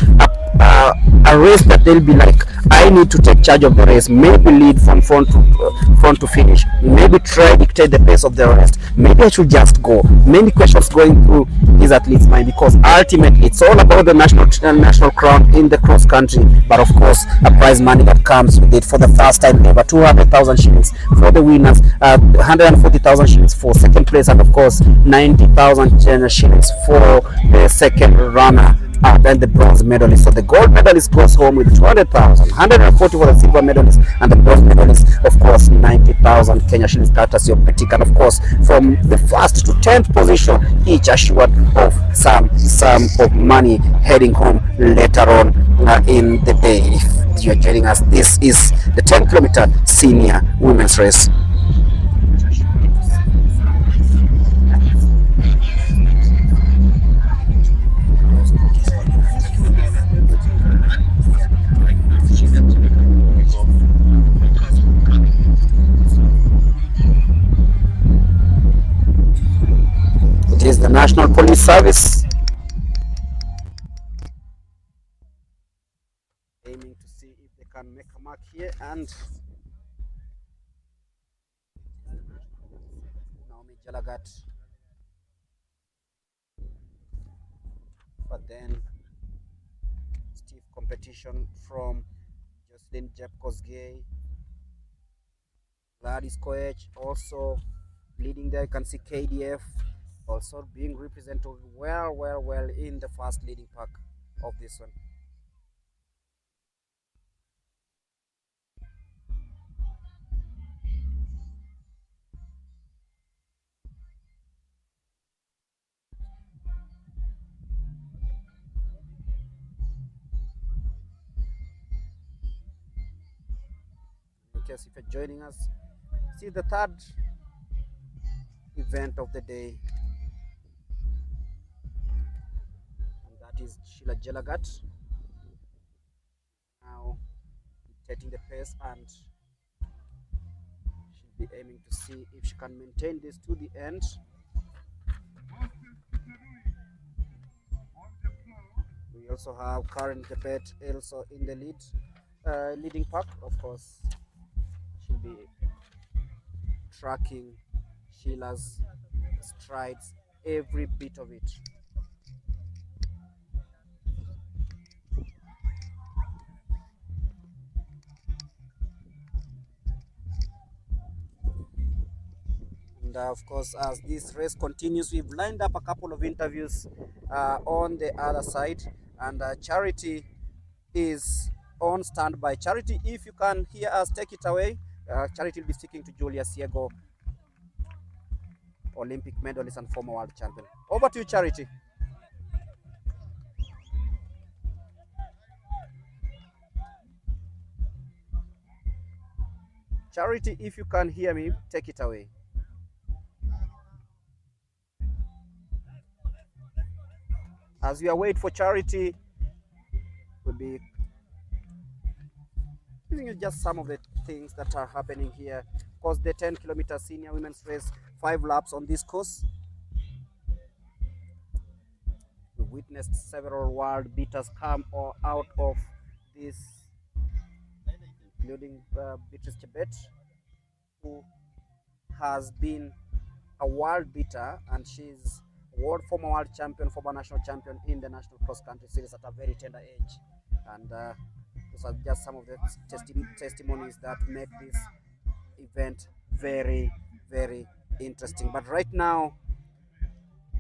a race that they'll be like, I need to take charge of the race, maybe lead from front to finish, maybe try dictate the pace of the rest, maybe I should just go. Many questions going through these athletes' mind, because ultimately it's all about the national crown in the cross country, but of course a prize money that comes with it for the first time ever, 200,000 shillings for the winners, 140,000 shillings for second place, and of course 90,000 shillings for the second runner and the bronze medalist. So the gold medalist goes home with 200,000, 140 for the silver medalist, and the bronze medalist, of course, 90,000 Kenya shillings, courtesy of Betika. And of course, from the 1st to 10th position, each assured of some sum of money heading home later on in the day. If you're joining us, this is the 10-kilometer senior women's race. Is the National Police Service aiming to see if they can make a mark here, and Naomi Jalagat, but then stiff competition from Jocelyn Jepkosgei, Gladys Koech also leading there. You can see KDF also being represented well in the first leading pack of this one. In case if you're joining us, see the third event of the day, and that is Sheila Jelagat now dictating the pace, and she'll be aiming to see if she can maintain this to the end. We also have Karen Tepet also in the leading pack. Of course, she'll be tracking Sheila's strides, every bit of it. And of course, as this race continues, we've lined up a couple of interviews on the other side, and Charity is on standby. Charity, if you can hear us, take it away. Charity will be speaking to Julia Siego, Olympic medalist and former world champion. Over to you, Charity. Charity, if you can hear me, take it away. As we await for Charity, we'll be giving you just some of the things that are happening here. Of course, the 10-kilometer senior women's race, 5 laps on this course. We witnessed several world beaters come out of this, including Beatrice Chebet, who has been a world beater, and she's former world champion, former national champion in the national cross-country series at a very tender age. And those are just some of the testimonies that make this event very, very interesting. But right now,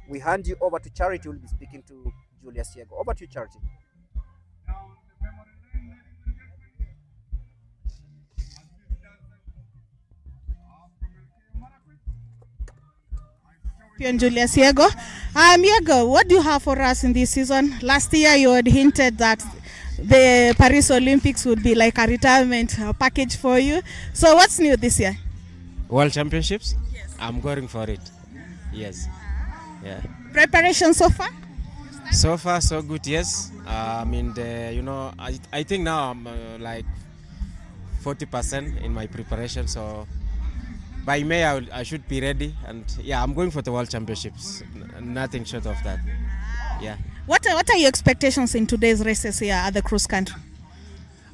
we hand you over to Charity, who will be speaking to Julia Siego. Over to you, Charity. Julia Siego. Siego, what do you have for us in this season? Last year you had hinted that the Paris Olympics would be like a retirement package for you. So what's new this year? World Championships? Yes. I'm going for it. Yes. Yeah. Preparation so far? So far, so good, yes. I think now I'm like 40% in my preparation, so by May I should be ready, and yeah, I'm going for the World Championships. Nothing short of that. Yeah. What are your expectations in today's races here at the cross country?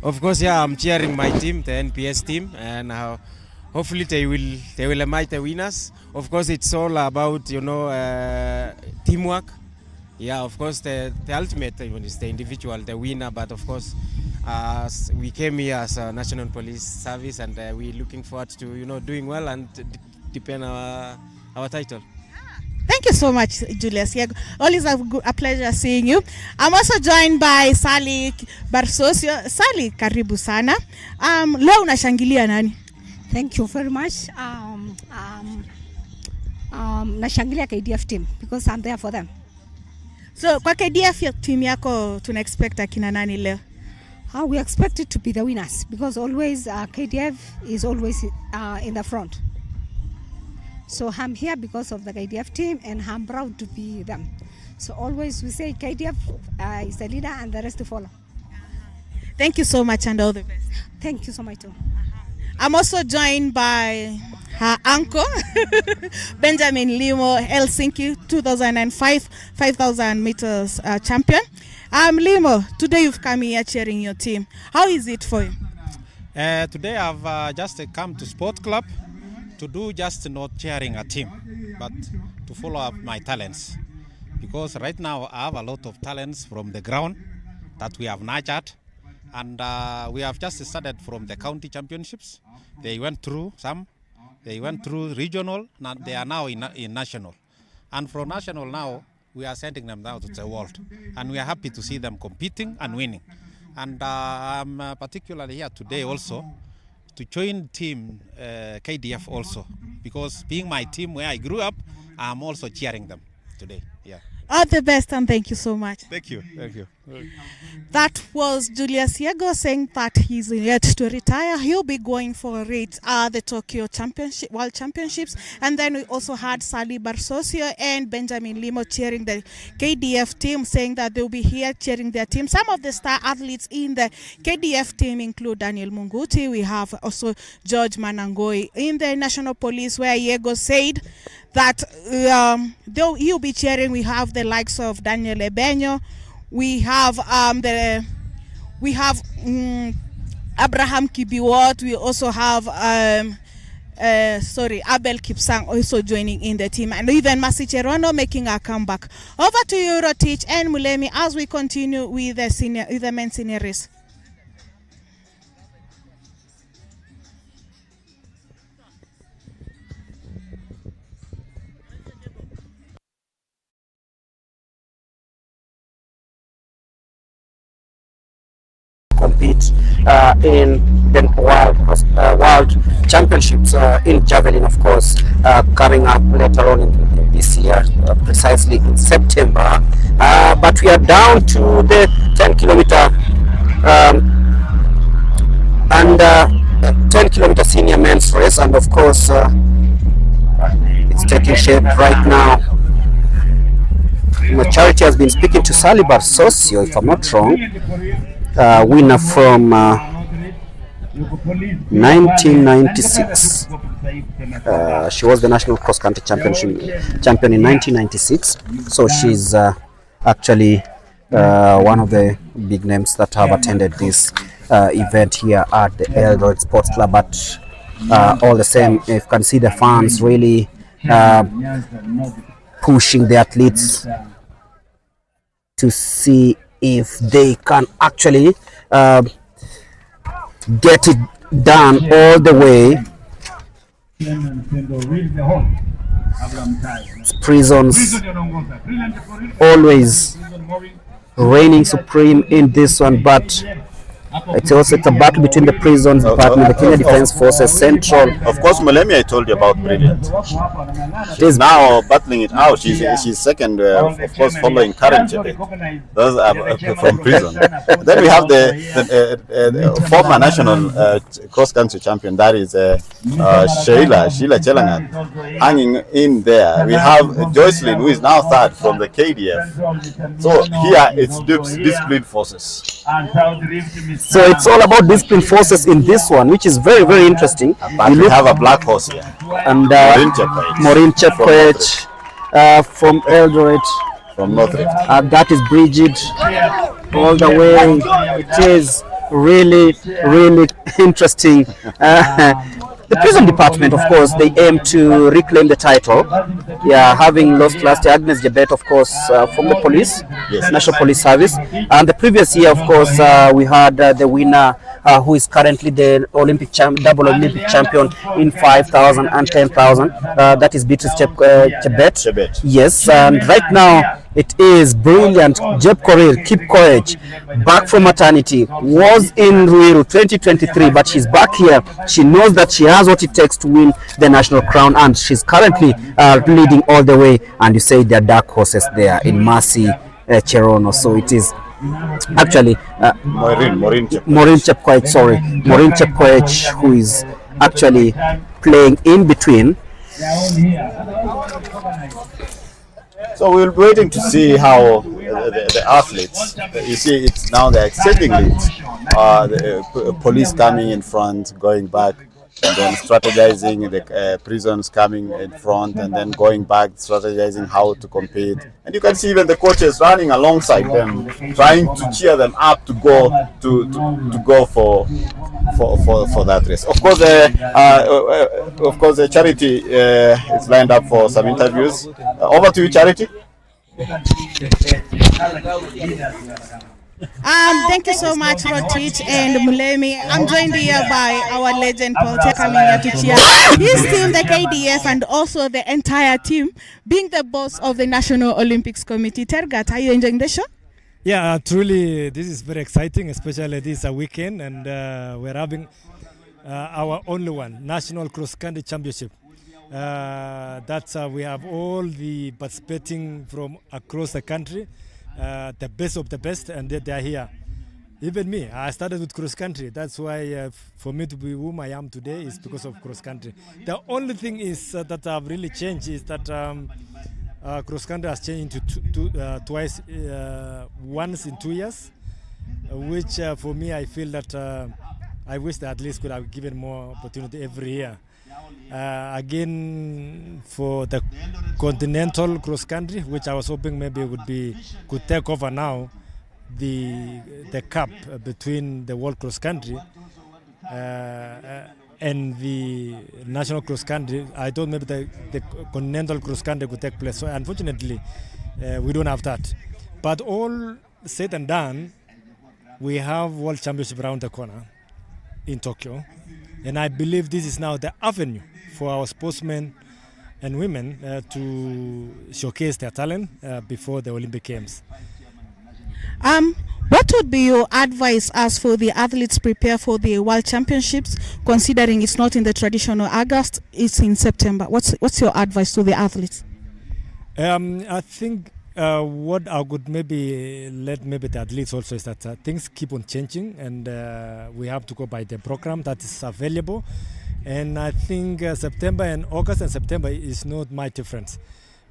Of course, yeah, I'm cheering my team, the NPS team, and hopefully they will emerge the winners. Of course, it's all about teamwork. Yeah, of course, the ultimate is the individual, the winner. But of course, we came here as a National Police Service, and we're looking forward to doing well and defend our title. Thank you so much, Julia Siego. Always a pleasure seeing you. I'm also joined by Sally Barsosio. Sally, karibu sana. Leo unashangilia nani? Thank you very much. Nashangilia KDF team because I'm there for them. So kwa KDF team yako tuna expect akina nani leo? We expect it to be the winners because always KDF is always in the front. So I'm here because of the KDF team and I'm proud to be them. So always we say KDF is the leader and the rest to follow. Thank you so much and all the best. Thank you so much too. I'm also joined by her uncle, Benjamin Limo, Helsinki 2005 5,000 meters champion. Limo, today you've come here cheering your team. How is it for you? Today I've just come to sport club to do just not cheering a team, but to follow up my talents. Because right now I have a lot of talents from the ground that we have nurtured. And we have just started from the county championships. They went through some, they went through regional, and they are now in national. And from national now, we are sending them down to the world. And we are happy to see them competing and winning. And I'm particularly here today also to join team KDF also. Because being my team where I grew up, I'm also cheering them today. Yeah. All the best and thank you so much. Thank you. Thank you. That was Julia Siego saying that he's yet to retire. He'll be going for it the Tokyo World Championships. And then we also had Sally Barsosio and Benjamin Limo cheering the KDF team, saying that they'll be here cheering their team. Some of the star athletes in the KDF team include Daniel Munguti. We have also George Manangoi in the National Police, where Diego said that he'll be cheering. We have the likes of Daniel Ebenyo. We have Abraham Kibiwot. We also have Abel Kipsang also joining in the team, and even Masi Cherono making a comeback. Over to you, Rotich and Mulemi, as we continue with the men's senior race. compete in the World Championships in javelin, of course, coming up later on in this year, precisely in September. But we are down to the 10-kilometer and 10-kilometer senior men's race, and of course it's taking shape right now. Charity has been speaking to Salibar Socio, if I'm not wrong, winner from 1996. She was the national cross-country champion in 1996, so she's actually one of the big names that have attended this event here at the Eldoret Sports Club. But all the same, if you can see the fans really pushing the athletes to see if they can actually get it done all the way. Prisons always reigning supreme in this one, but it's a battle between the prisons department, the Kenya Defense Forces, Central. Of course, Mulemi, I told you about Brilliant. She's now battling it out. She's second, of course, following Karen Chebe. Those are from prison. Then we have the former national cross-country champion, that is Sheila Chelangat, hanging in there. We have Joycelyn, who is now third from the KDF. So here it's disciplined forces. So it's all about discipline forces in this one, which is very, very interesting. But we have a black horse here. And Maureen Chepkoech from Eldoret. From North Rift. That is Bridget all the way. It is really, really interesting. The prison department, of course, they aim to reclaim the title. Yeah, having lost last year, Agnes Jebet, of course, from the police, National Police Service. And the previous year, of course, we had the winner, who is currently the double Olympic champion in 5,000 and 10,000. That is Beatrice Chebet. Yes, and right now it is brilliant. Jeb Korir Kipkoech, back from maternity, was in Ruiru 2023, but she's back here. She knows that she has what it takes to win the national crown, and she's currently leading all the way. And you say there are dark horses there in Mercy Cherono. So it is actually Maureen Chepkoech, who is actually playing in between. So we'll be waiting to see how the athletes, you see, it's now they're exchanging leads. The police coming in front, going back, and then strategizing, the prisons coming in front, and then going back, strategizing how to compete. And you can see even the coaches running alongside them, trying to cheer them up to go for that race. Of course, the Charity is lined up for some interviews. Over to you, Charity. Thank you so much, Rotich and Mulemi. I'm joined here by our legend Paul coming here to cheer his team, the KDF, and also the entire team, being the boss of the National Olympics Committee. Tergat, are you enjoying the show? Yeah, truly, this is very exciting, especially this is a weekend, and we're having our only one, National Cross Country Championship. That's we have all the participating from across the country, the best of the best, and they are here. Even me, I started with cross country. That's why for me to be whom I am today is because of cross country. The only thing is that I've really changed is that cross country has changed into twice, once in 2 years, which for me I feel that I wish that at least could have given more opportunity every year. Again, for the continental cross country, which I was hoping maybe could take over now, the cup between the world cross country and the national cross country. I thought maybe the continental cross country could take place. So unfortunately, we don't have that. But all said and done, we have World Championship around the corner in Tokyo, and I believe this is now the avenue for our sportsmen and women to showcase their talent before the Olympic Games. What would be your advice as for the athletes prepare for the World Championships, considering it's not in the traditional August, it's in September? What's your advice to the athletes? I think what I would maybe let the athletes also is that things keep on changing, and we have to go by the program that is available. And I think September and August and September is not my difference.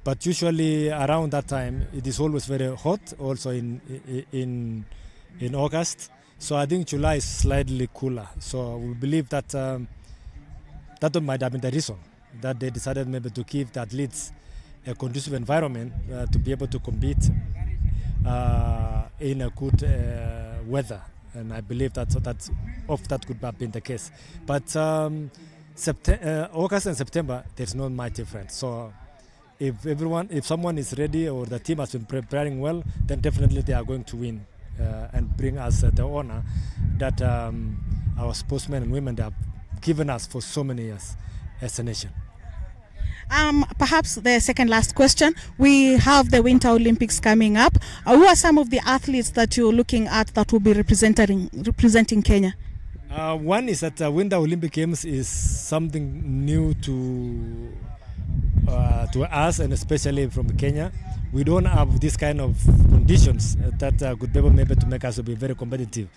But usually around that time, it is always very hot, also in August. So I think July is slightly cooler. So we believe that that might have been the reason that they decided maybe to give the athletes a conducive environment to be able to compete in a good weather. And I believe that could have been the case. But August and September, there's not much difference. So if someone is ready or the team has been preparing well, then definitely they are going to win and bring us the honor that our sportsmen and women have given us for so many years as a nation. Perhaps the second last question. We have the Winter Olympics coming up. Who are some of the athletes that you're looking at that will be representing Kenya? One is that Winter Olympic Games is something new to us, and especially from Kenya. We don't have this kind of conditions that could be able maybe to make us to be very competitive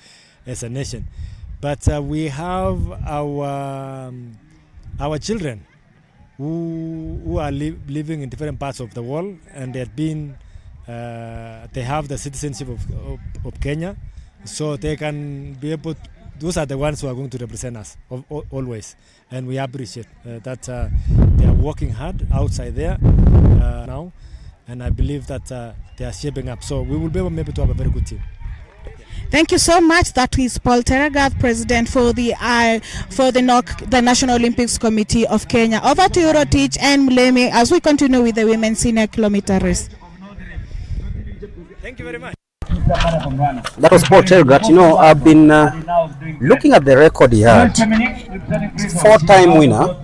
as a nation. But we have our children who are living in different parts of the world, and they have the citizenship of Kenya, so they can be able. Those are the ones who are going to represent us always, and we appreciate that they are working hard outside there now, and I believe that they are shaping up. So we will be able maybe to have a very good team. Thank you so much. That is Paul Teragath, President for the National Olympics Committee of Kenya. Over to you, Rotich and Mulemi, as we continue with the women's senior kilometer race. Thank you very much. That was Paul Teragath. You know, I've been looking at the record he had. 4-time winner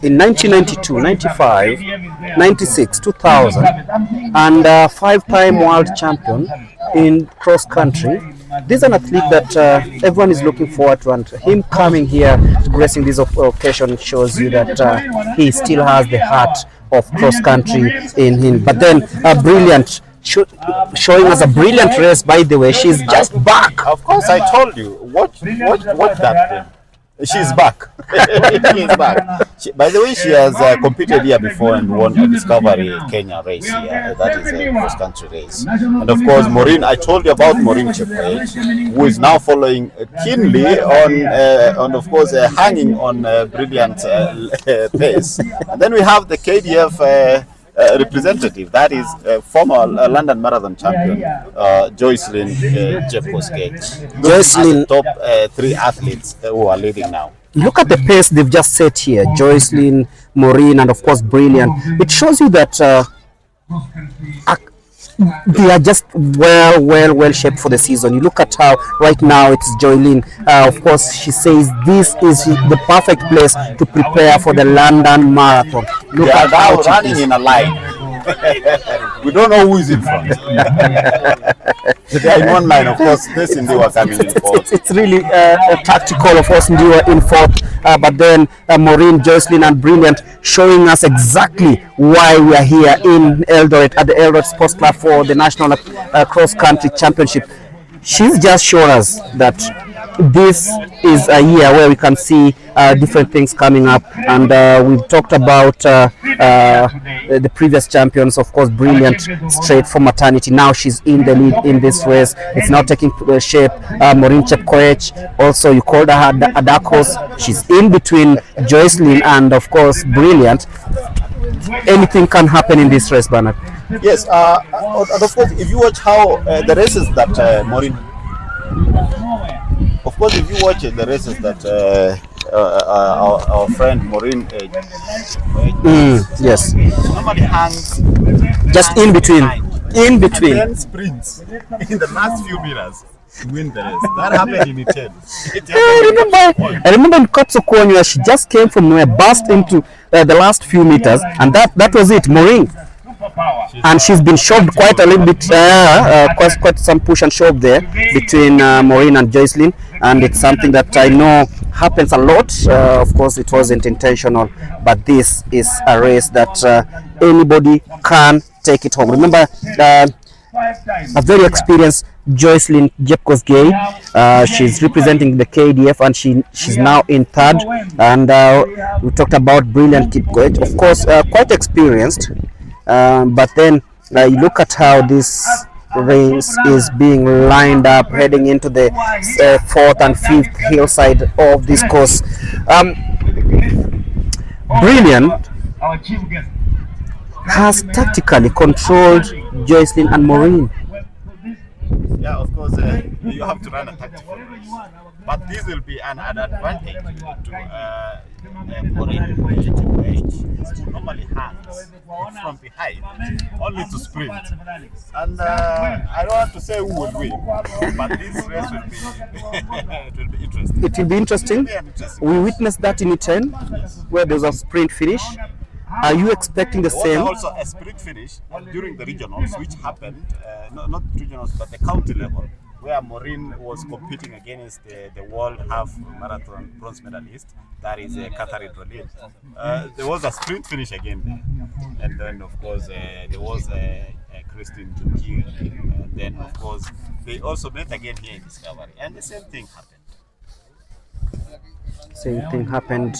in 1992, 95, 96, 2000, and 5-time world champion in cross country. This is an athlete that everyone is looking forward to, and him coming here gracing this occasion shows you that he still has the heart of cross country in him. But then brilliant, showing us a brilliant race. By the way, she's just back. Of course, I told you. Watch that thing. She's back. She's back. By the way, she has competed here before and won a Discovery Kenya race here. That is a cross-country race. And of course, Maureen, I told you about Maureen Chepkoech, who is now following keenly on of course, hanging on brilliant pace. And then we have the KDF representative, that is former London Marathon champion, Joycelyn Chepkoech. Joycelyn, top 3 athletes who are leading now. Look at the pace they've just set here. Joycelyn, Maureen, and of course Brilliant. It shows you that they are just well shaped for the season. You look at how right now it's Joycelyn. Of course, she says this is the perfect place to prepare for the London Marathon. Look at how running in a line. We don't know who is in front. They are in one line, of course. This Ndiwa coming in fourth. It's really tactical, of course. Ndiwa in fourth, but then Maureen, Joycelyn, and Brilliant showing us exactly why we are here in Eldoret at the Eldoret Sports Club for the National Cross Country Championship. She's just shown us that this is a year where we can see different things coming up, and we've talked about the previous champions, of course, Brilliant, straight for maternity. Now she's in the lead in this race. It's now taking shape. Maureen Chepkoech, also you called her a dark horse. She's in between Joycelyn and of course Brilliant. Anything can happen in this race, Bernard. Yes, and of course, if you watch how the races that Maureen, of course, if you watch the races that our friend Maureen, yes, normally hangs just in between, and then sprints in the last few meters to win the race. That happened in Italy. I remember in Kotsokonywa, she just came from nowhere, burst into the last few meters, and that was it. Maureen And she's been shoved quite a little bit, quite some push and shove there between Maureen and Jocelyn, and it's something that I know happens a lot. Of course, it wasn't intentional, but this is a race that anybody can take it home. Remember, a very experienced Jocelyn Jepkos-Gay. She's representing the KDF, and she's now in third. And we talked about brilliant Kipkoech, of course, quite experienced. But then you look at how this race is being lined up, heading into the fourth and fifth hillside of this course. Brilliant has tactically controlled Jocelyn and Maureen. Yeah, of course, you have to run a tactical race. But this will be an advantage to Maureen, who normally hangs from behind, only to sprint. And I don't want to say who will win, but this race will be, it will be interesting. It will be interesting. We witnessed that in E10, where there was a sprint finish. Are you expecting the same? Also a sprint finish during the regionals, which happened, not regionals, but the county level, where Maureen was competing against the world half marathon bronze medalist, that is Catherine Rodin. There was a sprint finish again there. And then, of course, there was Christine Juki. And then, of course, they also met again here in Discovery. And the same thing happened. Same thing happened,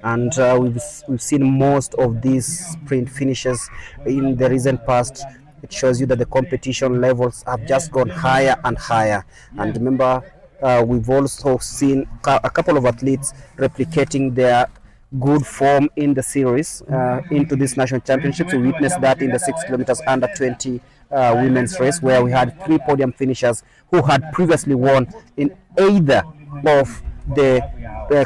and we've seen most of these sprint finishes in the recent past. It shows you that the competition levels have just gone higher and higher. And remember, we've also seen a couple of athletes replicating their good form in the series into this national championships. We witnessed that in the 6 kilometers under 20 women's race, where we had 3 podium finishers who had previously won in either of the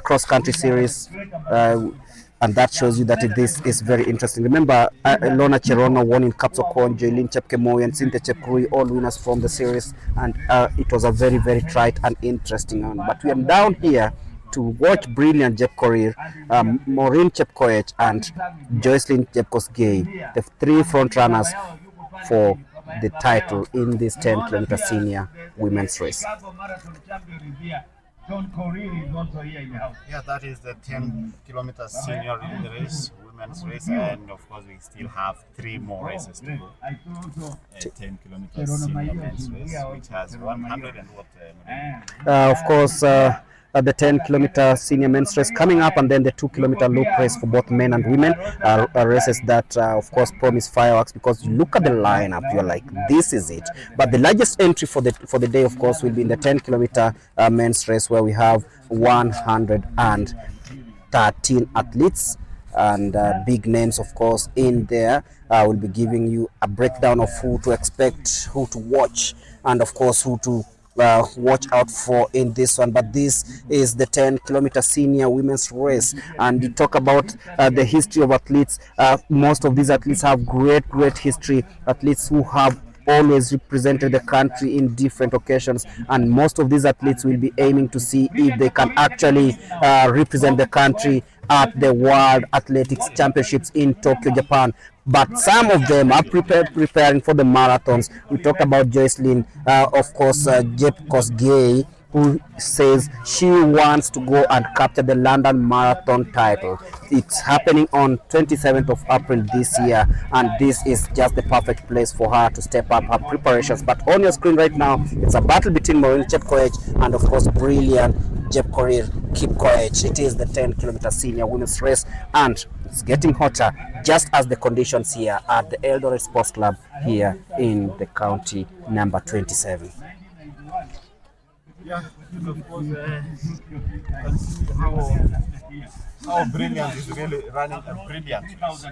cross-country series, and that shows you that this is very interesting. Remember, Lona Cherono won in Kapsokon, Jaylin Chepkemoi and Cynthia Chepkurui, all winners from the series, and it was a very, very trite and interesting one. But we are down here to watch brilliant Jep Korir, Maureen Chepkoech and Jocelyn Jepkos-Gay, the 3 front runners for the title in this 10-kilometer senior women's race. Yeah, that is the 10 kilometers senior race, women's race, and of course we still have 3 more races to go. 10 kilometers senior men's race, which has 100 and what? Of course, the 10-kilometer senior men's race coming up, and then the 2-kilometer loop race for both men and women are races that of course promise fireworks, because you look at the lineup, you're like, this is it. But the largest entry for the day, of course, will be in the 10-kilometer men's race, where we have 113 athletes and big names, of course, in there. We'll be giving you a breakdown of who to expect, who to watch, and of course who to watch out for in this one. But this is the 10-kilometer senior women's race, and you talk about the history of athletes. Most of these athletes have great history, athletes who have always represented the country in different occasions, and most of these athletes will be aiming to see if they can actually represent the country at the World Athletics Championships in Tokyo, Japan. But some of them are preparing for the marathons. We talked about Jocelyn, of course, Jepkos-Gay, who says she wants to go and capture the London Marathon title. It's happening on 27th of April this year, and this is just the perfect place for her to step up her preparations. But on your screen right now, it's a battle between Maureen Chepkoech and, of course, brilliant Jep Korir Kipkoech. It is the 10-kilometer senior women's race, and it's getting hotter, just as the conditions here at the Eldoret Sports Club here in the county number 27. Yeah, of course, how brilliant is really running a brilliant race.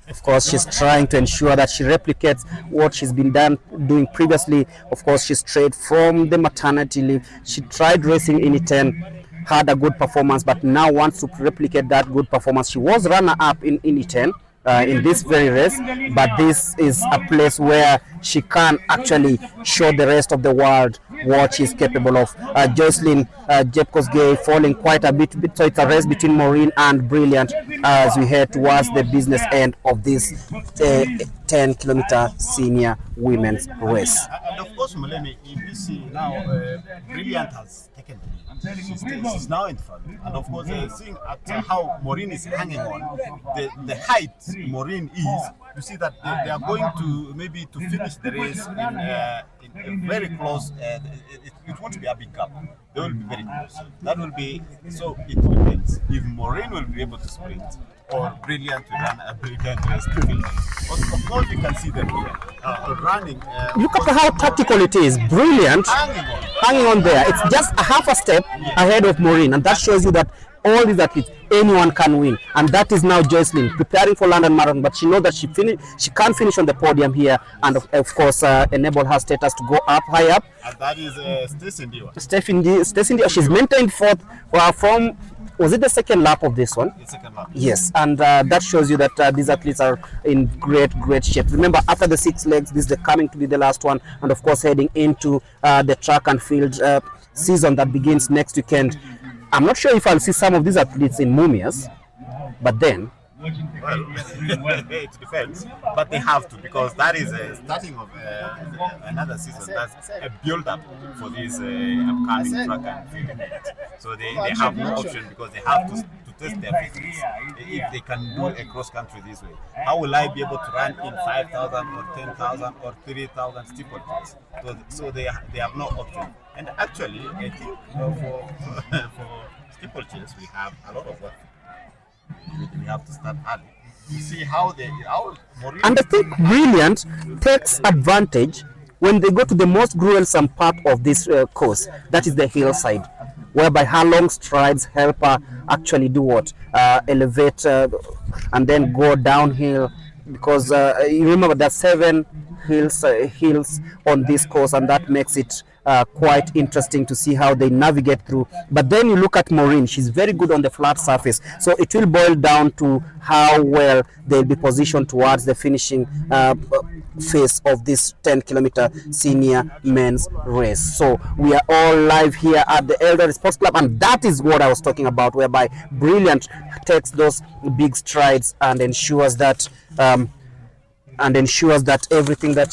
Of course, she's trying to ensure that she replicates what she's been doing previously. Of course, she's straight from the maternity leave. She tried racing in E10, had a good performance, but now wants to replicate that good performance. She was runner-up in E10 in this very race, but this is a place where she can actually show the rest of the world what she's capable of. Jocelyn Jepkos-Gay falling quite a bit, so it's a race between Maureen and Brilliant as we head towards the business end of this 10-kilometer senior women's race. And of course, Muleni, if you see now, Brilliant has taken the lead. She's now in front. And of course, seeing at how Maureen is hanging on, the height Maureen is, you see that they are going to maybe to finish the race in a very close, it won't be a big gap. They will be very close. That will be, so it depends if Maureen will be able to sprint or Brilliant to run a brilliant race to finish. But of course, you can see them here running. Look at how tactical it is. Brilliant. Hanging on there. It's just a half a step ahead of Maureen, and that shows you that all these athletes, anyone can win. And that is now Jocelyn preparing for London Marathon, but she knows that she can't finish on the podium here, and of course enable her status to go up, high up. And that is Stacey, she's maintained fourth from, was it the second lap of this one? The second lap. Yes, and that shows you that these athletes are in great shape. Remember, after the 6 legs, this is coming to be the last one, and of course heading into the track and field season that begins next weekend. I'm not sure if I'll see some of these athletes in Mumias, but then well, it depends, but they have to, because that is a starting of another season. That's a build-up for this upcoming track and field event. So they have no option, because they have to test their fitness if they can do a cross-country this way. How will I be able to run in 5,000 or 10,000 or 3,000 steeplechases? So they have no option. And actually, I think for steeplechase we have a lot of work. We have to start early to see how Maureen. And I think Brilliant takes advantage when they go to the most gruesome part of this course, that is the hillside, whereby her long strides help her actually do what? Elevate and then go downhill, because you remember there are 7 hills on this course, and that makes it quite interesting to see how they navigate through. But then you look at Maureen, she's very good on the flat surface, so it will boil down to how well they'll be positioned towards the finishing phase of this 10-kilometer senior men's race. So we are all live here at the Eldoret Sports Club, and that is what I was talking about, whereby Brilliant takes those big strides and ensures that everything that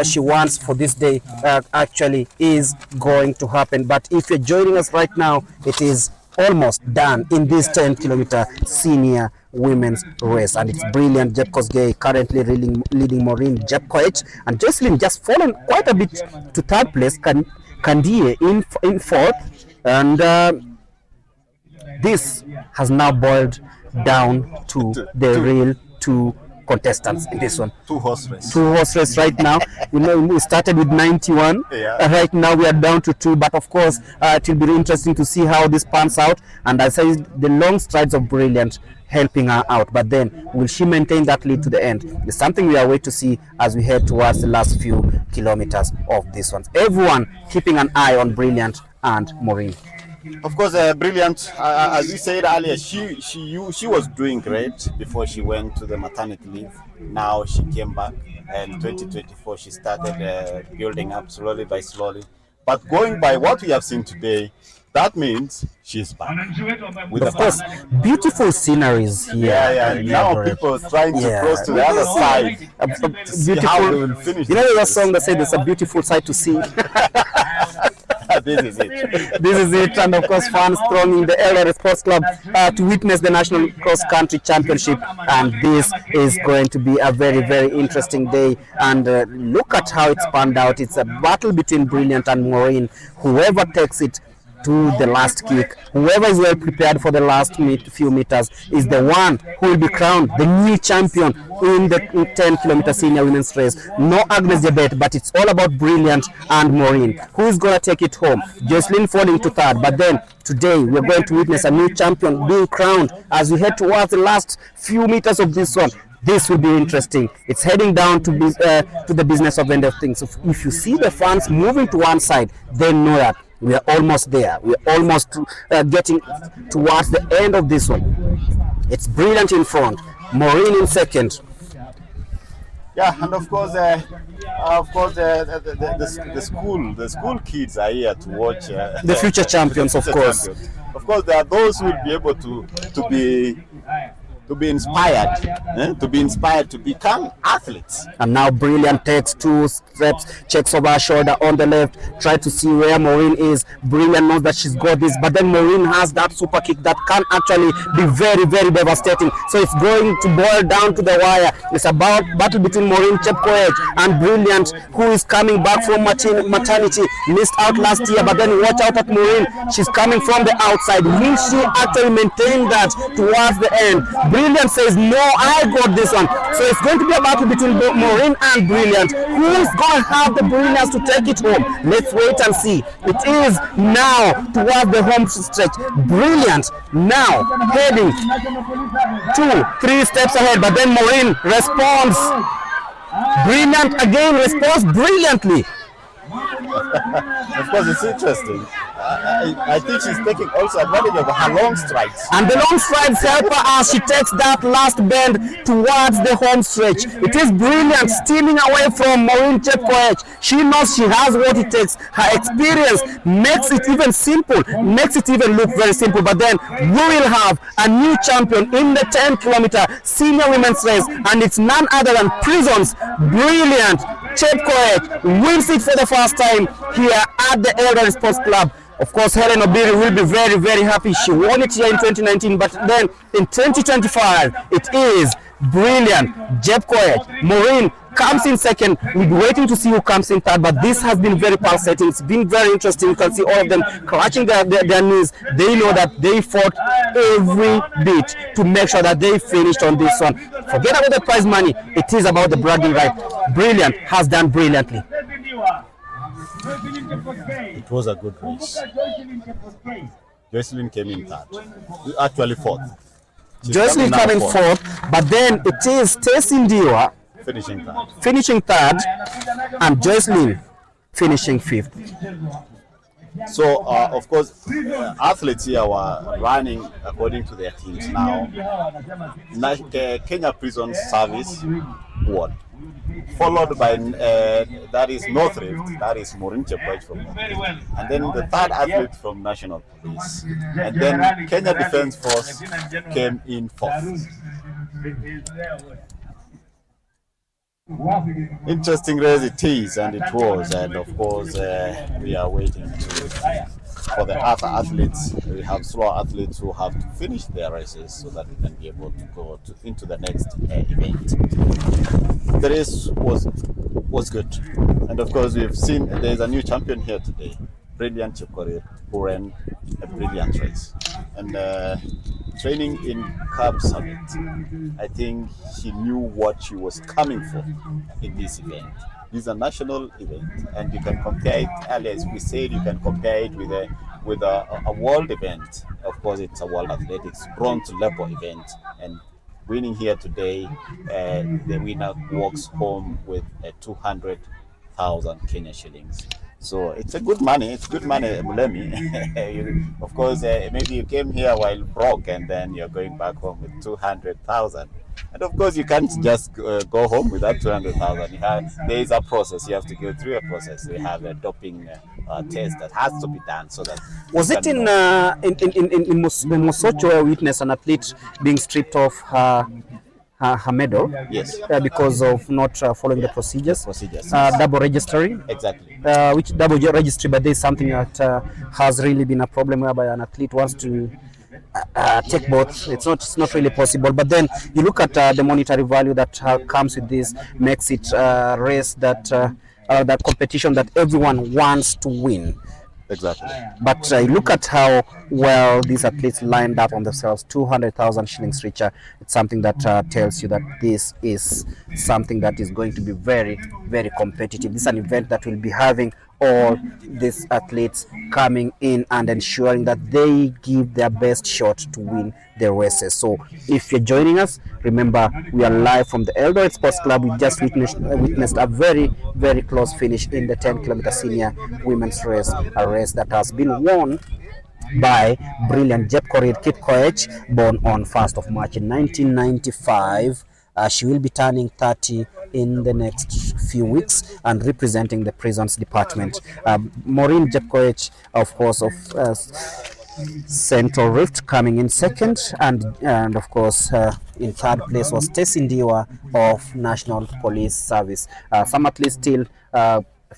she wants for this day actually is going to happen. But if you're joining us right now, it is almost done in this 10-kilometer senior women's race, and it's Brilliant Jepkosgei currently leading Maureen Jepkoech, and Jocelyn just fallen quite a bit to 3rd place, Kandie in 4th, and this has now boiled down to the real 2 contestants in this one. 2-horse race. 2-horse race right now. You know, we started with 91. Right now we are down to 2. But of course, it will be interesting to see how this pans out. And I say the long strides of Brilliant helping her out. But then, will she maintain that lead to the end? It's something we are waiting to see as we head towards the last few kilometers of this one. Everyone keeping an eye on Brilliant and Maureen. Of course, Brilliant, as we said earlier, she was doing great before she went to the maternity leave. Now she came back, and 2024 she started building up slowly by slowly. But going by what we have seen today, that means she's back. Of course, beautiful sceneries here. Yeah. Now people are trying to cross to the other side. Beautiful. You know the song that said it's a beautiful sight to see. This is it. This is it, and of course fans thronging the Eldoret Sports Club to witness the National Cross Country Championship, and this is going to be a very, very interesting day. And look at how it's panned out. It's a battle between Brilliant and Maureen. Whoever takes it to the last kick, whoever is well prepared for the last few meters, is the one who will be crowned the new champion in the 10-kilometer senior women's race. No Agnes debate, but it's all about Brilliant and Maureen. Who is going to take it home? Jocelyn falling to 3rd, but then today we're going to witness a new champion being crowned as we head towards the last few meters of this one. This will be interesting. It's heading down to the business of end of things. So if you see the fans moving to one side, then know that we are almost there. We are almost getting towards the end of this one. It's Brilliant in front, Maureen in 2nd. Yeah, and of course, the school kids are here to watch the future champions, of course. Of course, there are those who will be able to be to be inspired, to become athletes. And now Brilliant takes 2 steps, checks over her shoulder on the left, try to see where Maureen is. Brilliant knows that she's got this, but then Maureen has that super kick that can actually be very, very devastating. So it's going to boil down to the wire. It's about battle between Maureen Chepkoech and Brilliant, who is coming back from maternity, missed out last year, but then watch out at Maureen. She's coming from the outside. Will she actually maintain that towards the end? Brilliant says, no, I got this one. So it's going to be a battle between Maureen and Brilliant. Who is going to have the brilliance to take it home? Let's wait and see. It is now towards the home stretch. Brilliant now heading 2-3 steps ahead, but then Maureen responds. Brilliant again responds brilliantly. Of course, it's interesting. I think she's taking also advantage of her long strides. And the long strides help her as she takes that last bend towards the home stretch. It is Brilliant stealing away from Maureen Chepkoech. She knows she has what it takes. Her experience makes it even simple, makes it even look very simple. But then we will have a new champion in the 10-kilometer senior women's race, and it's none other than Prison's Brilliant Chepkoech wins it for the first time here at the Eldoret Sports Club. Of course, Helen Obiri will be very, very happy. She won it here in 2019, but then in 2025, it is Brilliant Chepkoech. Maureen comes in second. We'll be waiting to see who comes in third, but this has been very pulsating. It's been very interesting. You can see all of them clutching their knees. They know that they fought every bit to make sure that they finished on this one. Forget about the prize money. It is about the bragging right. Brilliant has done brilliantly. It was a good race. Jocelyn came in third. Actually fourth. Jocelyn coming fourth, but then it is Tessie Ndiwa finishing third, and Jocelyn finishing fifth. So, of course, athletes here were running according to their teams now. Kenya Prison Service won, followed by that is North Rift, that is Maureen Chepkoech from North Rift, and then the third athlete from National Police, and then Kenya Defence Force came in fourth. Interesting race it is, and it was, and of course we are waiting for the other athletes. We have slow athletes who have to finish their races so that we can be able to go into the next event. The race was good, and of course we've seen there is a new champion here today, Brilliant Chepkoech, who ran a brilliant race, and training in Cab Summit, I think she knew what she was coming for in this event. This is a national event, and you can compare it, earlier as we said, you can compare it with a world event. Of course, it's a World Athletics bronze level event, and winning here today, the winner walks home with 200,000 Kenya shillings. So it's a good money. It's good money, Mulemi. Of course, maybe you came here while broke, and then you're going back home with 200,000. And of course, you can't just go home with that 200,000. There is a process. You have to go through a process. We have a doping test that has to be done. So that was it in Mosocho where we witnessed an athlete being stripped of her medal? Yes. Because of not following the procedures. Double registering. Exactly. Which double registry, but there is something that has really been a problem whereby an athlete wants to take both. It's not really possible. But then you look at the monetary value that comes with this, makes it a race that competition that everyone wants to win. Exactly. But look at how well these athletes lined up on themselves. 200,000 shillings richer. It's something that tells you that this is something that is going to be very, very competitive. This is an event that will be having all these athletes coming in and ensuring that they give their best shot to win the races. So if you're joining us, remember we are live from the Eldoret Sports Club. We just witnessed a very, very close finish in the 10-kilometer senior women's race, a race that has been won by Brilliant Chepkoech, born on 1st of March in 1995. She will be turning 30 in the next few weeks and representing the prisons department. Maureen Chepkoech, of course, Central Rift coming in second, and of course in third place was Tessie Ndiwa of National Police Service. Some athletes still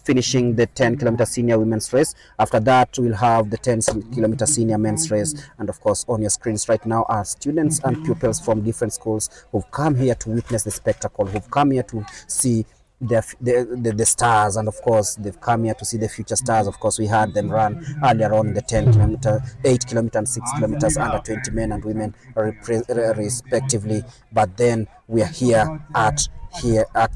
finishing the 10-kilometer senior women's race. After that, we'll have the 10-kilometer senior men's race. And of course, on your screens right now are students and pupils from different schools who've come here to witness the spectacle, who've come here to see the stars, and of course they've come here to see the future stars. Of course, we had them run earlier on in the 10-kilometer, 8-kilometer and 6 kilometers under 20 men and women respectively. But then we are here at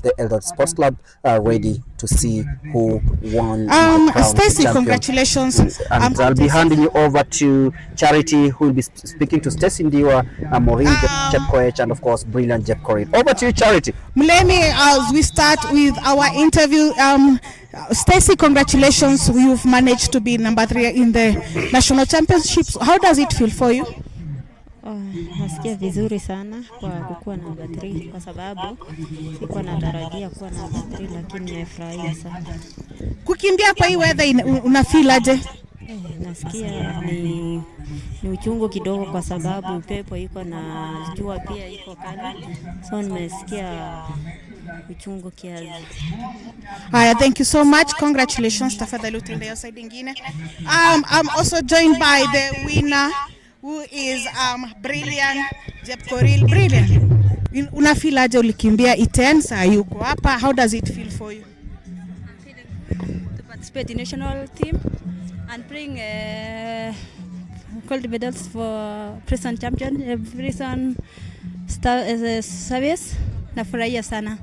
the Eldoret Sports Club, ready to see who won the crown. Stacey, congratulations. And I'll be handing you over to Charity, who will be speaking to Stacey Ndiwa, Maureen Chepkoech, and of course Brilliant Jepkorir. Over to you, Charity. Mlemi, as we start with our interview, Stacey, congratulations. You've managed to be number 3 in the national championships. How does it feel for you? Nasikia vizuri sana kwa kukuwa namba 3 kwa sababu sikuwa natarajia kuwa namba 3, lakini nimefurahia sana. Kukimbia kwa hii weather una feel aje? Nasikia ni uchungu kidogo kwa sababu upepo iko na jua pia iko kali. So nimesikia uchungu kiasi. Haya, thank you so much. Congratulations. Tafadhali utende hiyo side nyingine. I'm also joined by the winner, who is Brilliant Jepkorir. Brilliant, una feel aje ulikimbia Iten, saa yuko hapa? How does it feel for you? I'm feeling to participate in national team and bring gold medals for prison champion, prison service. Nafurahia sana.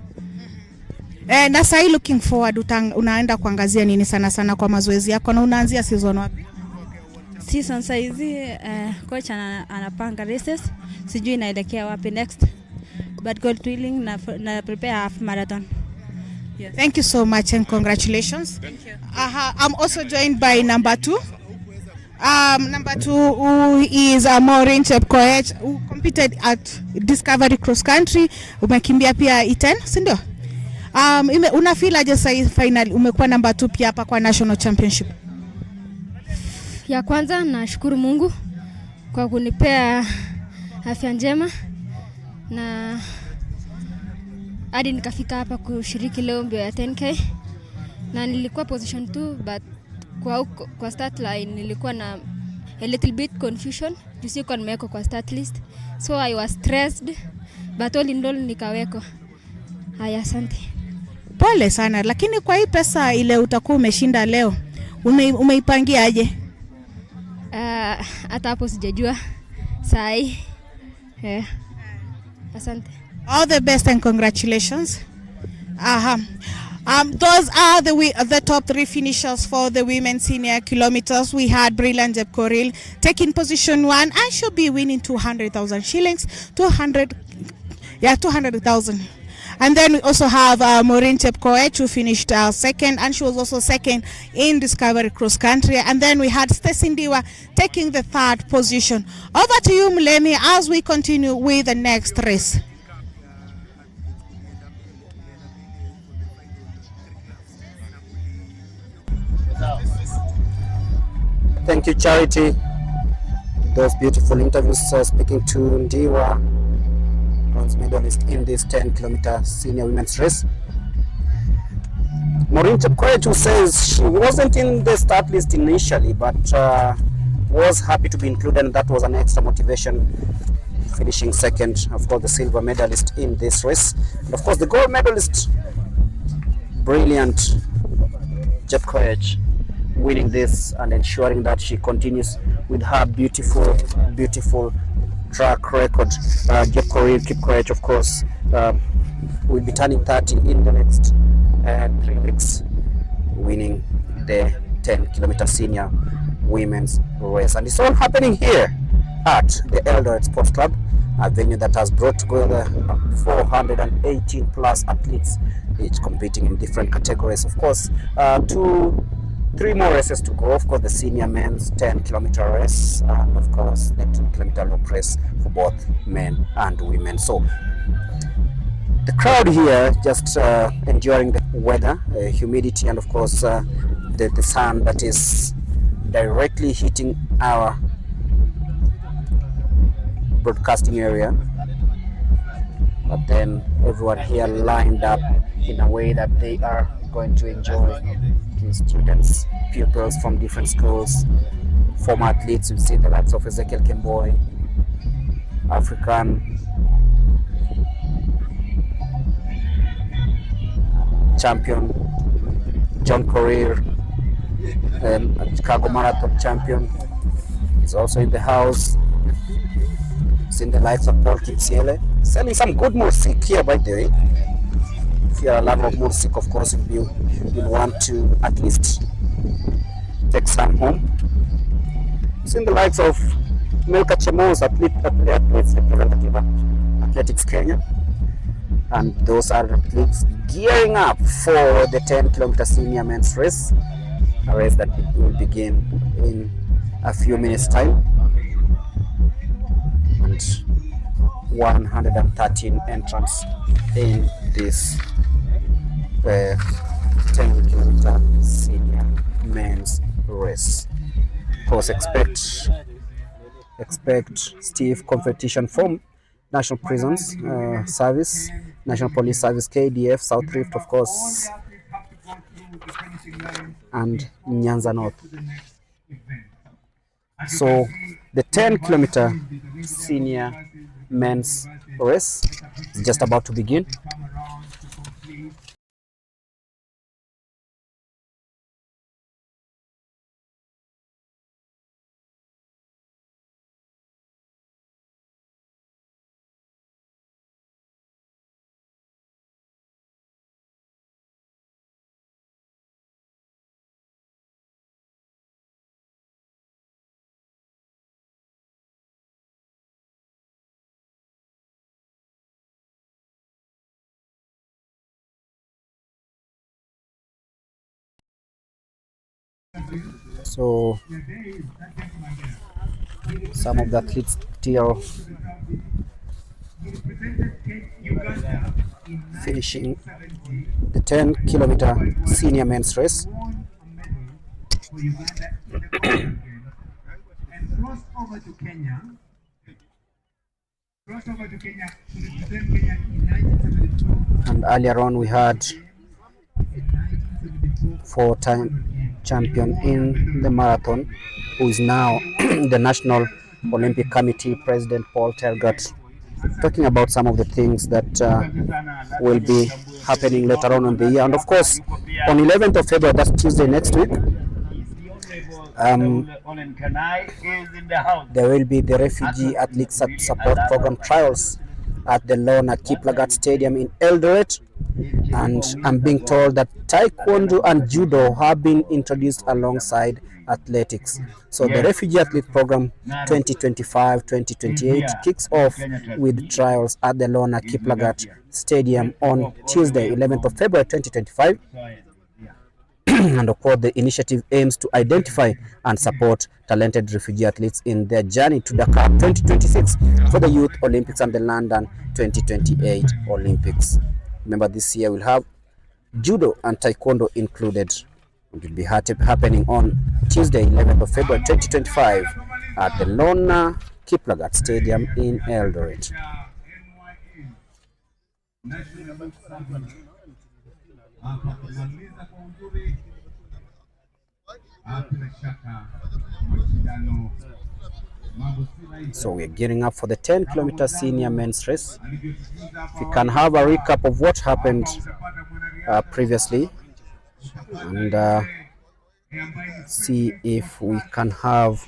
Na sasa looking forward, unaenda kuangazia nini sana kwa mazoezi yako, na unaanzia season wapi? Season saizi coach anapanga races, sijui inaelekea wapi next, but goal twirling na prepare half marathon. Yes. Thank you so much and congratulations. Thank you. I'm also joined by number 2. Number 2, who is Maureen Chepkoech, who competed at Discovery Cross Country. Umekimbia pia Iten, si ndio? Una feel aje sasa final umekuwa number 2 pia hapa kwa national championship? Ya kwanza nashukuru Mungu kwa kunipea afya njema na hadi nikafika hapa kushiriki leo mbio ya 10K, na nilikuwa position 2, but kwa start line nilikuwa na a little bit confusion, sikuwa nimewekwa kwa start list, so I was stressed, but all in all nikawekwa. Haya, asante. Pole sana, lakini kwa hii pesa ile utakuwa umeshinda leo, umeipangia aje? Hata hapo sijajua sai. Asante. All the best and congratulations. Those are the top 3 finishers for the women's senior kilometers. We had Brilliant Jepkorir taking position 1, and she'll be winning 200,000 shillings. 200,000. And then we also have Maureen Chepkoech, who finished second, and she was also second in Discovery Cross Country. And then we had Stacey Ndiwa taking the 3rd position. Over to you, Mlemi, as we continue with the next race. Thank you, Charity. Those beautiful interviews speaking to Ndiwa, bronze medalist in this 10-kilometer senior women's race. Maureen Chepkoech, who says she wasn't in the start list initially, but was happy to be included, and that was an extra motivation, finishing second. Of course, the silver medalist in this race, and of course the gold medalist, Brilliant Jepkorir, winning this and ensuring that she continues with her beautiful track record. Jepkorir, of course, will be turning 30 in the next 3 weeks, winning the 10-kilometer senior women's race. And it's all happening here at the Eldoret Sports Club, a venue that has brought together 418 plus athletes, each competing in different categories. Of course, 3 more races to go. Of course, the senior men's 10-kilometer race, and of course the 2-kilometer loop race for both men and women. So the crowd here just enduring the weather, humidity, and of course the sun that is directly hitting our broadcasting area. But then everyone here lined up in a way that they are going to enjoy. The students, pupils from different schools, former athletes. We've seen the likes of Ezekiel Kemboy, African champion John Korir, Chicago Marathon champion, is also in the house. Seen the likes of Paul Kipsiele selling some good mursik here, by the way. If you're a lover of mursik, of course, you'll want to at least take some home. Seen the likes of Milka Chemos, athletes representative at Athletics Kenya, and those are athletes gearing up for the 10-kilometer senior men's race, a race that will begin in a few minutes' time. And 113 entrants in this 10-kilometer senior men's race. Of course, expect stiff competition from National Prisons Service, National Police Service, KDF, South Rift, of course, and Nyanza North. So the 10-kilometer senior men's race is just about to begin. So some of the athletes still finishing the 10-kilometer senior men's race. And earlier on we had 4-time champion in the marathon, who is now the National Olympic Committee President, Paul Tergat, talking about some of the things that will be happening later on in the year. And of course, on 11th of February, that's Tuesday next week, there will be the Refugee Athlete Support Program trials at the Lona Kiplagat Stadium in Eldoret. And I'm being told that Taekwondo and Judo have been introduced alongside athletics. So the Refugee Athlete Program 2025-2028 kicks off with trials at the Lona Kiplagat Stadium on Tuesday, 11th of February 2025. And of course, the initiative aims to identify and support talented refugee athletes in their journey to Dakar 2026 for the Youth Olympics and the London 2028 Olympics. Remember, this year we'll have Judo and Taekwondo included. It will be happening on Tuesday, 11th of February 2025 at the Lona Kiplagat Stadium in Eldoret. So we're gearing up for the 10-kilometer senior men's race. We can have a recap of what happened previously and see if we can have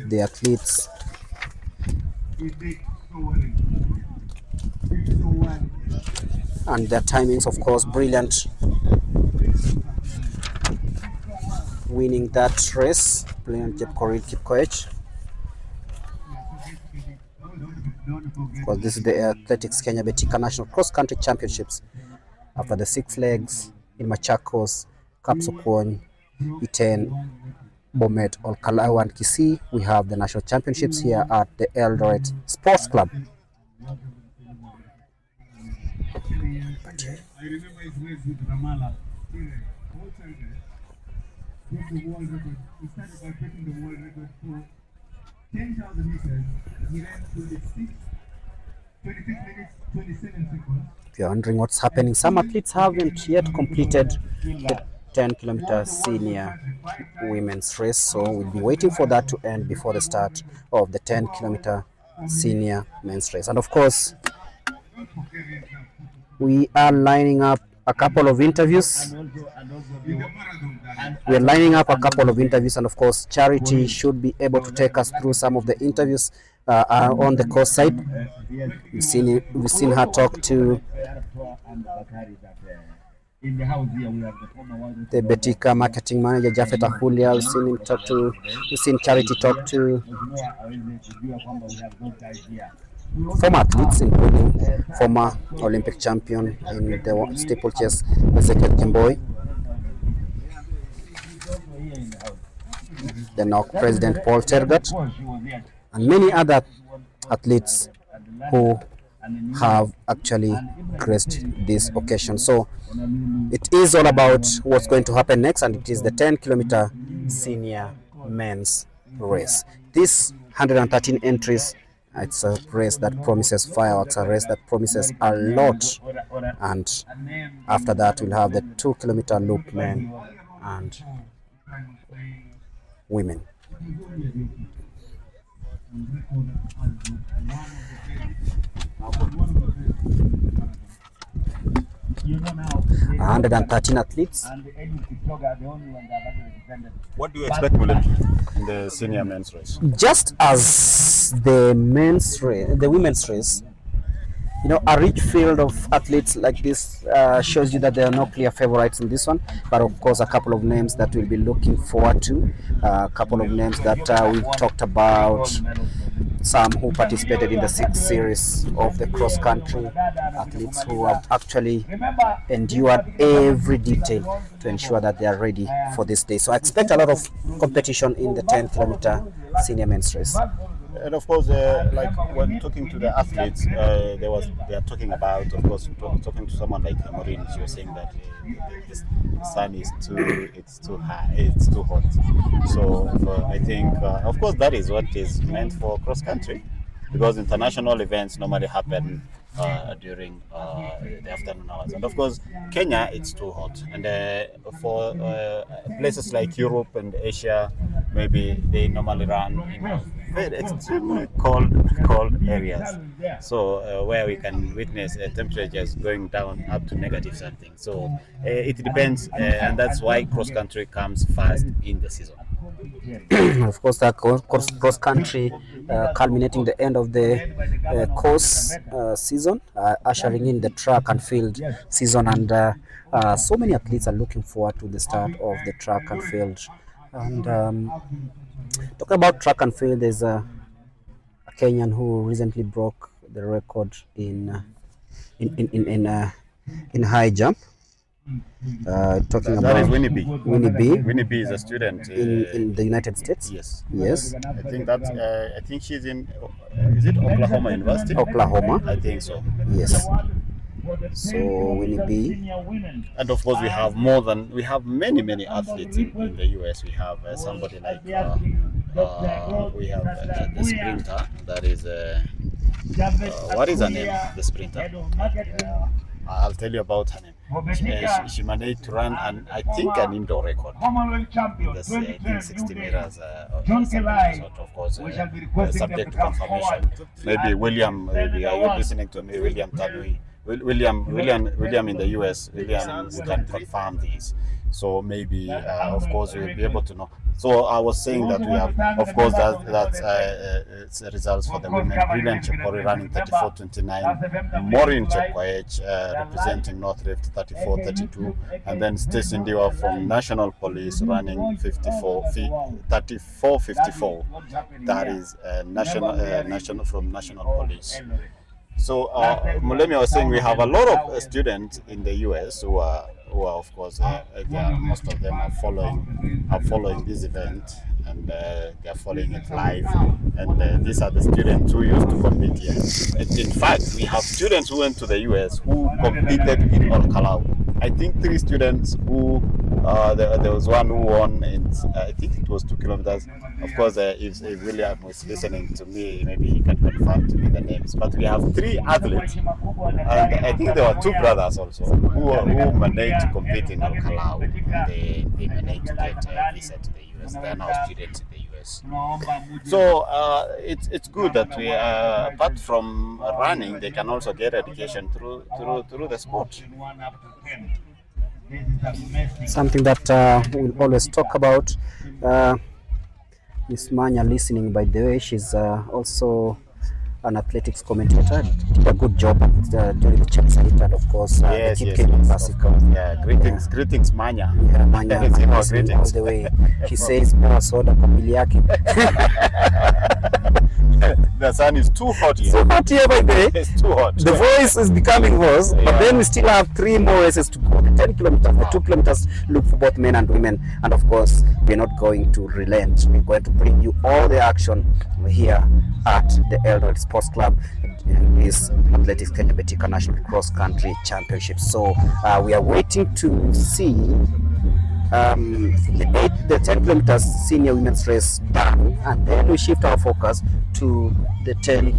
the athletes and their timings, of course, brilliant. Winning that race, brilliant Jepkorir Kipkoech. Of course, this is the Athletics Kenya Betika National Cross Country Championships. After the 6 legs in Machakos, Kapsokon, Iten, Bomet, Olkalau and Kisii, we have the national championships here at the Eldoret Sports Club. broke the world record. He started by breaking the world record for 10,000 meters. He ran 26 minutes, 27 seconds. If you're wondering what's happening, some athletes haven't yet completed the 10-kilometer senior women's race, so we'll be waiting for that to end before the start of the 10-kilometer senior men's race. And of course, we are lining up a couple of interviews. We are lining up a couple of interviews, and of course, Charity should be able to take us through some of the interviews on the course side. We've seen her talk to the Betika marketing manager Jafet Ahulia. We've seen Charity talk to former athletes, including former Olympic champion in the steeplechase Ezekiel Kimboi, the NOC president Paul Tergat, and many other athletes who have actually graced this occasion. So it is all about what's going to happen next, and it is the 10-kilometer senior men's race. This 113 entries, it's a race that promises fireworks, a race that promises a lot. And after that, we'll have the 2-kilometer loop men and women. 113 athletes. What do you expect, Mulet, in the senior men's race? Just as the women's race, you know, a rich field of athletes like this shows you that there are no clear favorites in this one, but of course a couple of names that we'll be looking forward to, a couple of names that we've talked about, some who participated in the 6th series of the cross-country, athletes who have actually endured every detail to ensure that they are ready for this day. So I expect a lot of competition in the 10-kilometer senior men's race. And of course, like when talking to the athletes, they are talking about, of course, talking to someone like Maureen, she was saying that the sun is too high, it's too hot. So I think, of course, that is what is meant for cross country, because international events normally happen during the afternoon hours. And of course, Kenya, it's too hot. And for places like Europe and Asia, maybe they normally run in very extremely cold areas. So where we can witness temperatures going down up to negative something. So it depends, and that's why cross country comes first in the season. Of course, that cross country culminating the end of the course season, ushering in the track and field season, and so many athletes are looking forward to the start of the track and field. And talking about track and field, there's a Kenyan who recently broke the record in high jump. Talking that about is Winnie B. Winnie B is a student in the United States. Yes. I think that's. I think she's in. Is it Oklahoma University? Oklahoma. I think so. Yes. So Winnie B. And of course, we have many athletes in the US. We have somebody like we have the sprinter. That is what is her name? The sprinter. I'll tell you about her name. She managed to run I think an indoor record in the 60 meters. Of course, subject to confirmation. Maybe William. Maybe are you listening to me, William Tanui? William in the US. William, you can confirm these. So maybe, of course, we'll be able to know. So I was saying that we have, of course, that's results for the women. Brilliant Chepkori running 34:29. Maureen Chepkoech representing North Rift 34:32, and then Stacey Ndiwa from National Police running 34:54. That is national from National Police. So Mulemi was saying we have a lot of students in the US who are of course most of them are following this event, and they are following it live, and these are the students who used to compete here. In fact, we have students who went to the US who competed in All Kalau. I think 3 students who There was one who won in, I think it was 2 kilometers. Of course, if William was listening to me, maybe he can confirm to me the names. But we have 3 athletes, and I think there were 2 brothers also who managed to compete in Al-Kalau. They managed to get a visa to the US. They are now students in the US. So it's good that we, apart from running, they can also get education through the sport. Something that we'll always talk about. Miss Manya listening, by the way, she's also an athletics commentator. Did a good job during the Champs Elite, and of course Yes, the yes, Kenyan yes, of course. Yeah, greetings Manya. Yeah, Manya, Yes, you know, listening all greetings. the way. She says more soda kwa mili yake. The sun is too hot here. So hot here, by the way. It's too hot. The voice is becoming hoarse, but then we still have 3 more races to go. The 10 kilometers, the 2 kilometers look for both men and women. And of course, we're not going to relent. We're going to bring you all the action here at the Eldoret Sports Club in this Athletics Kenyan Athletics National Cross Country Championship. So we are waiting to see the 10 kilometers senior women's race done, and then we shift our focus to the 10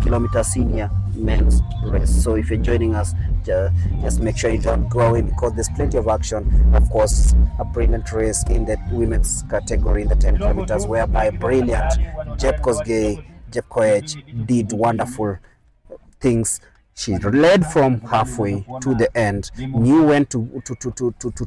kilometer senior men's race. So if you're joining us, just make sure you don't go away, because there's plenty of action. Of course, a brilliant race in the women's category in the 10 kilometers, whereby brilliant Jeb Koech did wonderful things. She led from halfway to the end, knew when to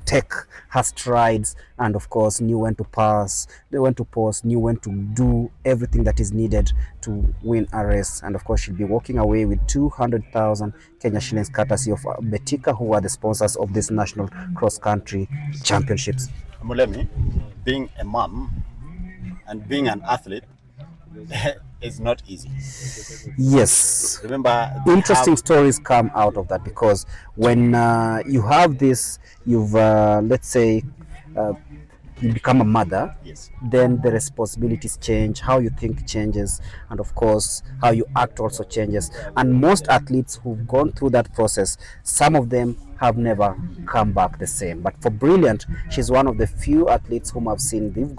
take her strides, and of course knew when to pass, when to pause, knew when to do everything that is needed to win a race. And of course she'll be walking away with 200,000 Kenya shillings courtesy of Betika, who are the sponsors of this national cross-country championships. Mulemi, being a mom and being an athlete is not easy. Yes. Remember, interesting stories come out of that, because when you have this, you've let's say you become a mother, yes, then the responsibilities change, how you think changes, and of course how you act also changes. And most athletes who've gone through that process, some of them have never come back the same. But for Brilliant, she's one of the few athletes whom I've seen, they've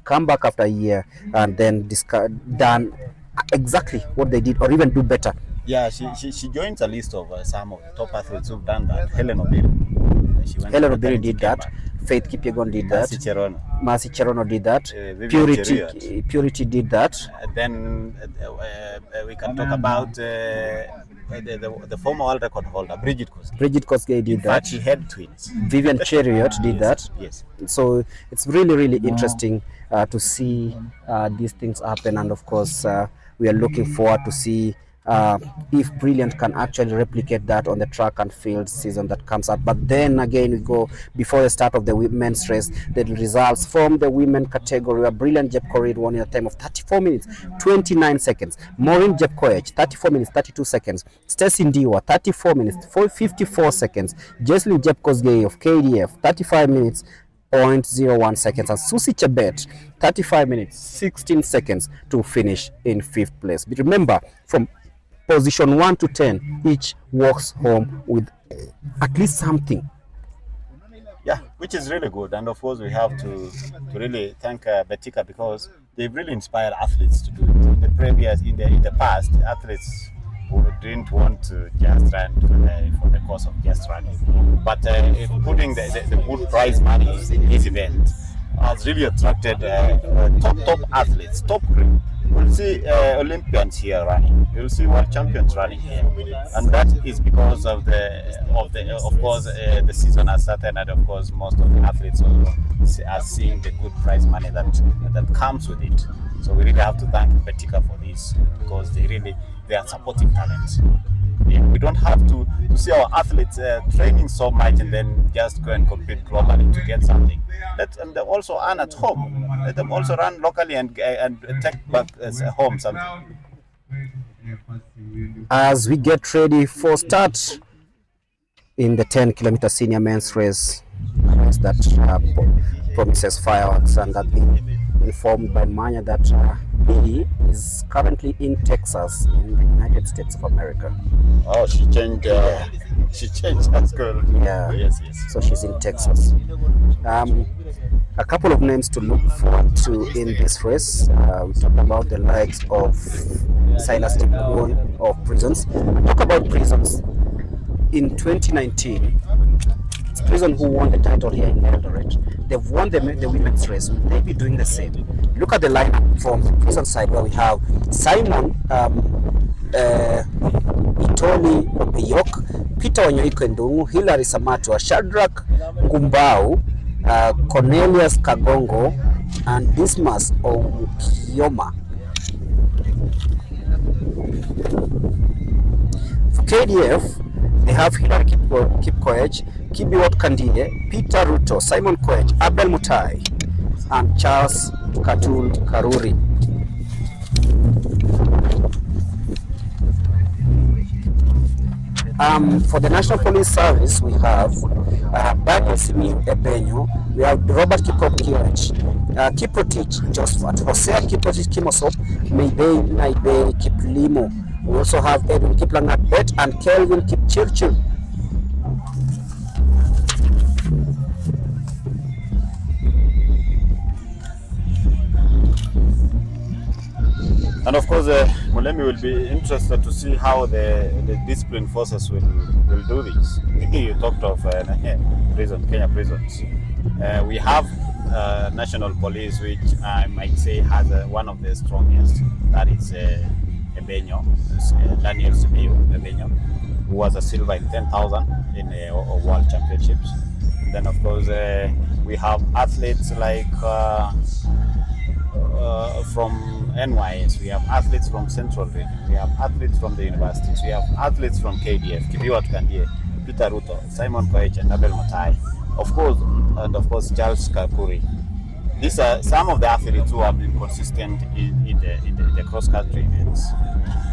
come back after a year and then done exactly what they did, or even do better. Yeah, she joins a list of some of the top athletes who've done that. Helen Obiri did that. Faith Kipyegon did that. Mercy Cherono did that. Purity did that. Then we can talk about the former world record holder, Bridget Kosgei did that. She had twins. Vivian Chariot did that. Yes. So it's really interesting to see these things happen, and of course we are looking forward to see if Brilliant can actually replicate that on the track and field season that comes up. But then again, we go before the start of the women's race, the results from the women category, where Brilliant Jepkoech won in a time of 34 minutes 29 seconds. Maureen Jepkoech 34 minutes 32 seconds. Stacy Ndiwa 34 minutes 54 seconds. Jesslyn Jepkosgei of KDF 35 minutes 0.01 seconds, and Susie Chebet 35 minutes 16 seconds to finish in 5th place. But remember, from position 1 to 10, each walks home with at least something. Yeah, which is really good. And of course we have to really thank Betika, because they've really inspired athletes to do it. In the past, athletes who didn't want to just run for the course of just running, but putting the good prize money in this event has really attracted top athletes, top group. We'll see Olympians here running. You'll see world champions running here, and that is because of the season has started, and of course most of the athletes are seeing the good prize money that comes with it. So we really have to thank Betika for this, because they are supporting talent. Yeah, we don't have to see our athletes training so much and then just go and compete globally to get something. Let them also earn at home. Let them also run locally and take back home something. As we get ready for start in the 10-kilometer senior men's race that promises fireworks, and I've been informed by Manya that Billy is currently in Texas, in the United States of America. Oh, she changed she changed her school. Yeah. Yes. So she's in Texas. A couple of names to look forward to in this race. We talk about the likes of Silas Tipun of Prisons. Talk about Prisons. In 2019, it's Prison who won the title here in Eldoret. They've won the women's race. Will they be doing the same? Look at the lineup from the Prison side, where we have Simon Itoli Opeyok, Peter Wanyoiko Ndungu, Hilary Samatwa, Shadrach Ngumbau, Cornelius Kagongo, and Dismas Okioma. For KDF, they have Hilary Kipkoech, Kibiwot Kandide, Peter Ruto, Simon Koech, Abel Mutai, and Charles Katul Karuri. For the National Police Service, we have Daniel Simi Ebenyo, we have Robert Kiprotich, Kiprotich Josephat, Hosea Kiprotich Kimosop, Maybay Naibay Kiplimo. We also have Edwin Kiplangat Bet and Kelvin Kipchirchir. And of course, Mulemi will be interested to see how the discipline forces will do this. You talked of Kenya prisons. We have national police, which I might say has one of the strongest. That is Ebenyo, Daniel Simiyu Ebenyo, who was a silver in 10,000 in World Championships. And then, of course, we have athletes like from NYS, we have athletes from Central Region, we have athletes from the universities, we have athletes from KDF, Kibiwot Kandie, Peter Ruto, Simon Koech, and Abel Mutai, of course Charles Kakuri. These are some of the athletes who have been consistent in the cross-country events.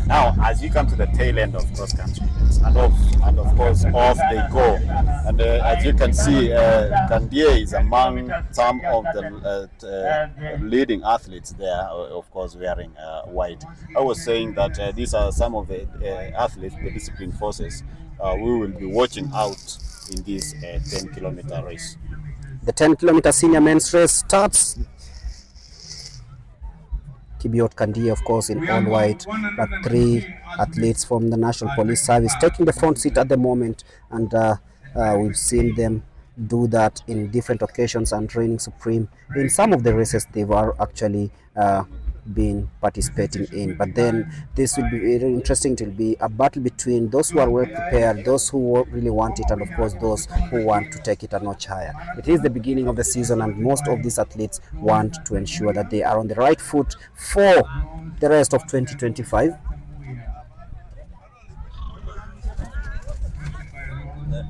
Now, as you come to the tail end of cross-country events, and of course off they go, and as you can see, Kandie is among some of the leading athletes there, of course wearing white. I was saying that these are some of the athletes, the discipline forces, we will be watching out in this 10-kilometer race. The 10-kilometer senior men's race starts. Kibiwot Kandie, of course, in all white, but 3 athletes from the National Police Service taking the front seat at the moment, and we've seen them do that in different occasions and reigning supreme in some of the races they've actually been participating in. But then this will be very interesting. It will be a battle between those who are well prepared, those who really want it, and of course those who want to take it a notch higher. It is the beginning of the season, and most of these athletes want to ensure that they are on the right foot for the rest of 2025.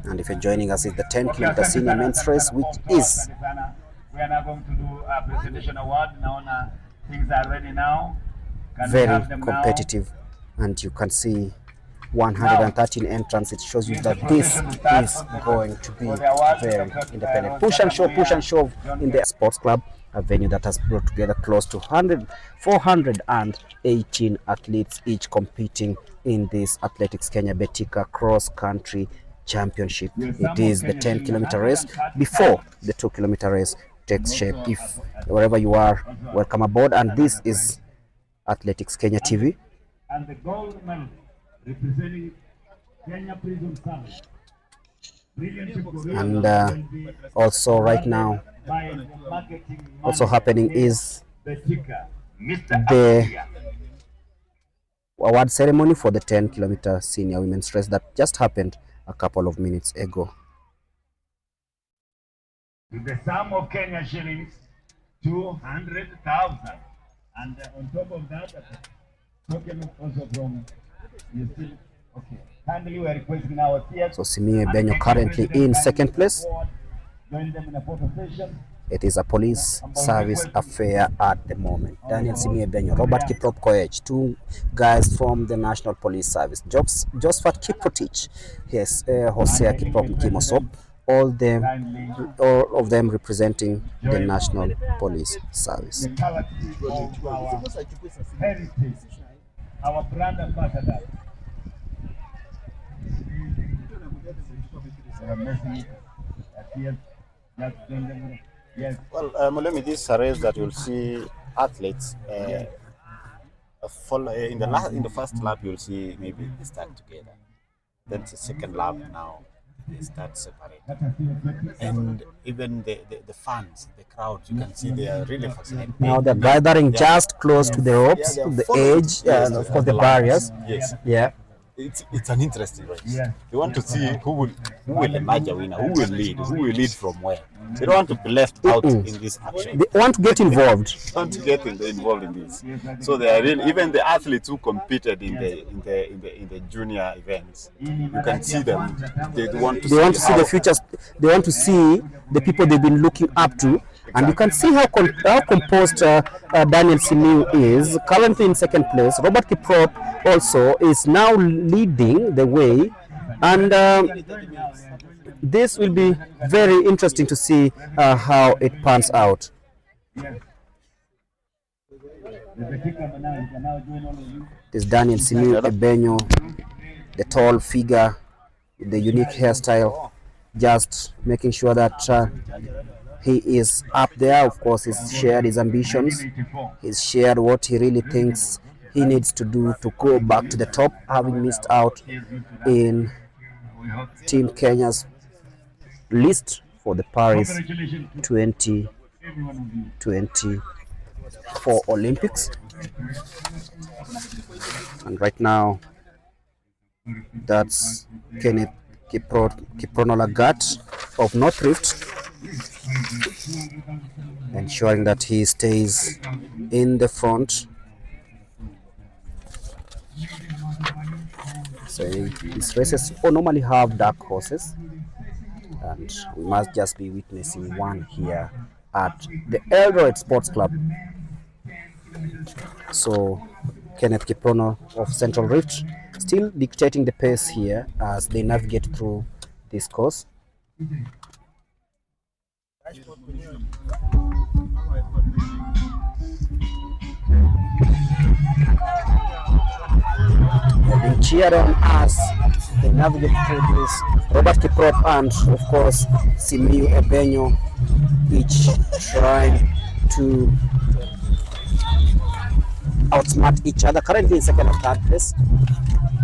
And if you're joining us, it's the 10-kilometer senior men's race, which is we are now going to do a presentation award. Now things are ready now. Very competitive, and you can see 113 entrants. It shows you that this is going to be very independent. Push and shove in the sports club, a venue that has brought together close to 418 athletes, each competing in this Athletics Kenya Betika cross-country championship. It is the 10-kilometer race before the 2-kilometer race takes shape. If wherever you are, welcome aboard, and this is Athletics Kenya TV. And the gold medal representing Kenya Prison Service. And also right now, also happening is the award ceremony for the 10-kilometer senior women's race that just happened a couple of minutes ago. The sum of Kenya shillings, 200,000, and on top of that, token also from you see. Okay, kindly we are requesting our theater. So Simiyu Ebenyo currently in second place. Join them in a photo session. It is a police service affair at the moment. Daniel Simiyu Ebenyo, Robert Kiprop Koech, 2 guys from the National Police Service. Josephat Kiprotich, yes, Hosea Kiprop Kimosop, all of them representing the National Police Service. The quality of our heritage, our brand ambassador. Well, Mulemi, this is a race that you'll see athletes follow in the first lap. You'll see maybe they start together. Then the second lap now they start separated. And even the fans, the crowds, you can see they are really fascinated. Now they're gathering just close to the ropes, the edge, and of course the barriers. Yes. Yeah. It's an interesting race. They want to see who will emerge a winner, who will lead from where. They don't want to be left out in this action. They want to get involved. They want to get involved in this. So they are really, even the athletes who competed in the junior events, you can see them. They want to see the futures. They want to see the people they've been looking up to. And you can see how composed Daniel Simiu is. Currently in second place. Robert Kiprop also is now leading the way. And this will be very interesting to see how it pans out. This Daniel Simiu Ebenyo, the tall figure, the unique hairstyle, just making sure that he is up there. Of course, he's shared his ambitions. He's shared what he really thinks he needs to do to go back to the top, having missed out in Team Kenya's list for the Paris 2024 Olympics. And right now, that's Kenneth Kiprono Lagat of North Rift, ensuring that he stays in the front. So these races normally have dark horses, and we must just be witnessing one here at the Eldoret Sports Club. So Kenneth Kiprono of Central Rift still dictating the pace here as they navigate through this course. They've been cheered on as they navigate through this. Robert Kiprop and of course Simiu Ebenyo, each trying to outsmart each other, currently in second or third place.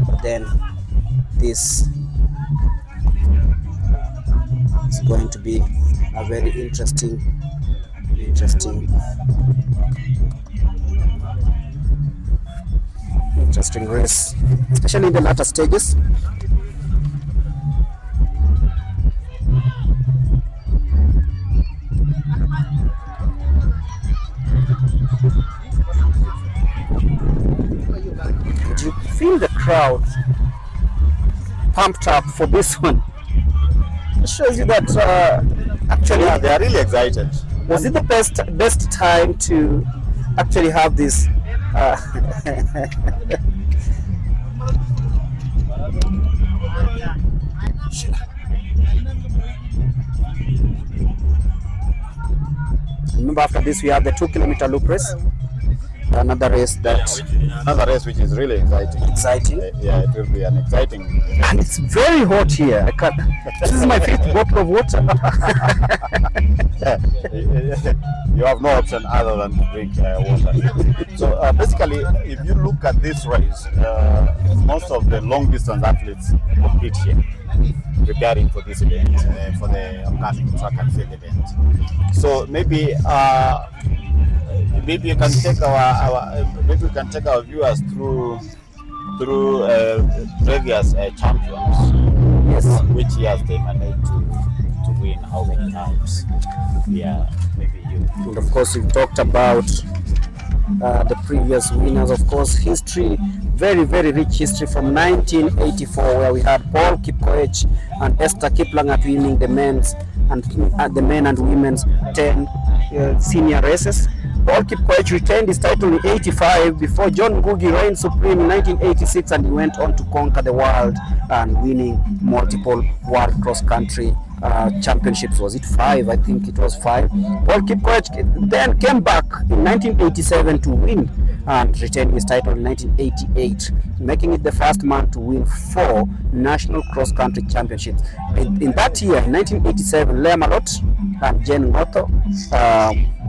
But then this is going to be a very interesting race, especially in the latter stages. Do you feel the crowd pumped up for this one? It shows you that actually they are really excited. Was it the best time to actually have this? Remember, after this we have the 2-kilometer loop race. Another race which is really exciting. Yeah, it will be an exciting event. And it's very hot here. This is my 5th bottle of water. You have no option other than to drink water. So basically, if you look at this race, most of the long distance athletes compete here, preparing for this event, for the upcoming track and field event. So maybe you can take our viewers through previous champions. Yes. Which years they managed to win, how many times. Yeah, maybe you. And of course, we've talked about the previous winners. Of course, history, very, very rich history from 1984, where we had Paul Kipkoech and Esther Kiplangat winning the men and women's 10 senior races. Paul Kipkoech retained his title in 85 before John Ngugi reigned supreme in 1986, and he went on to conquer the world and winning multiple world cross-country championships. Was it 5? I think it was 5. Paul Kipkoech then came back in 1987 to win and retained his title in 1988, making it the first man to win 4 national cross-country championships. In that year, in 1987, Lea Malot and Jane Ngotho,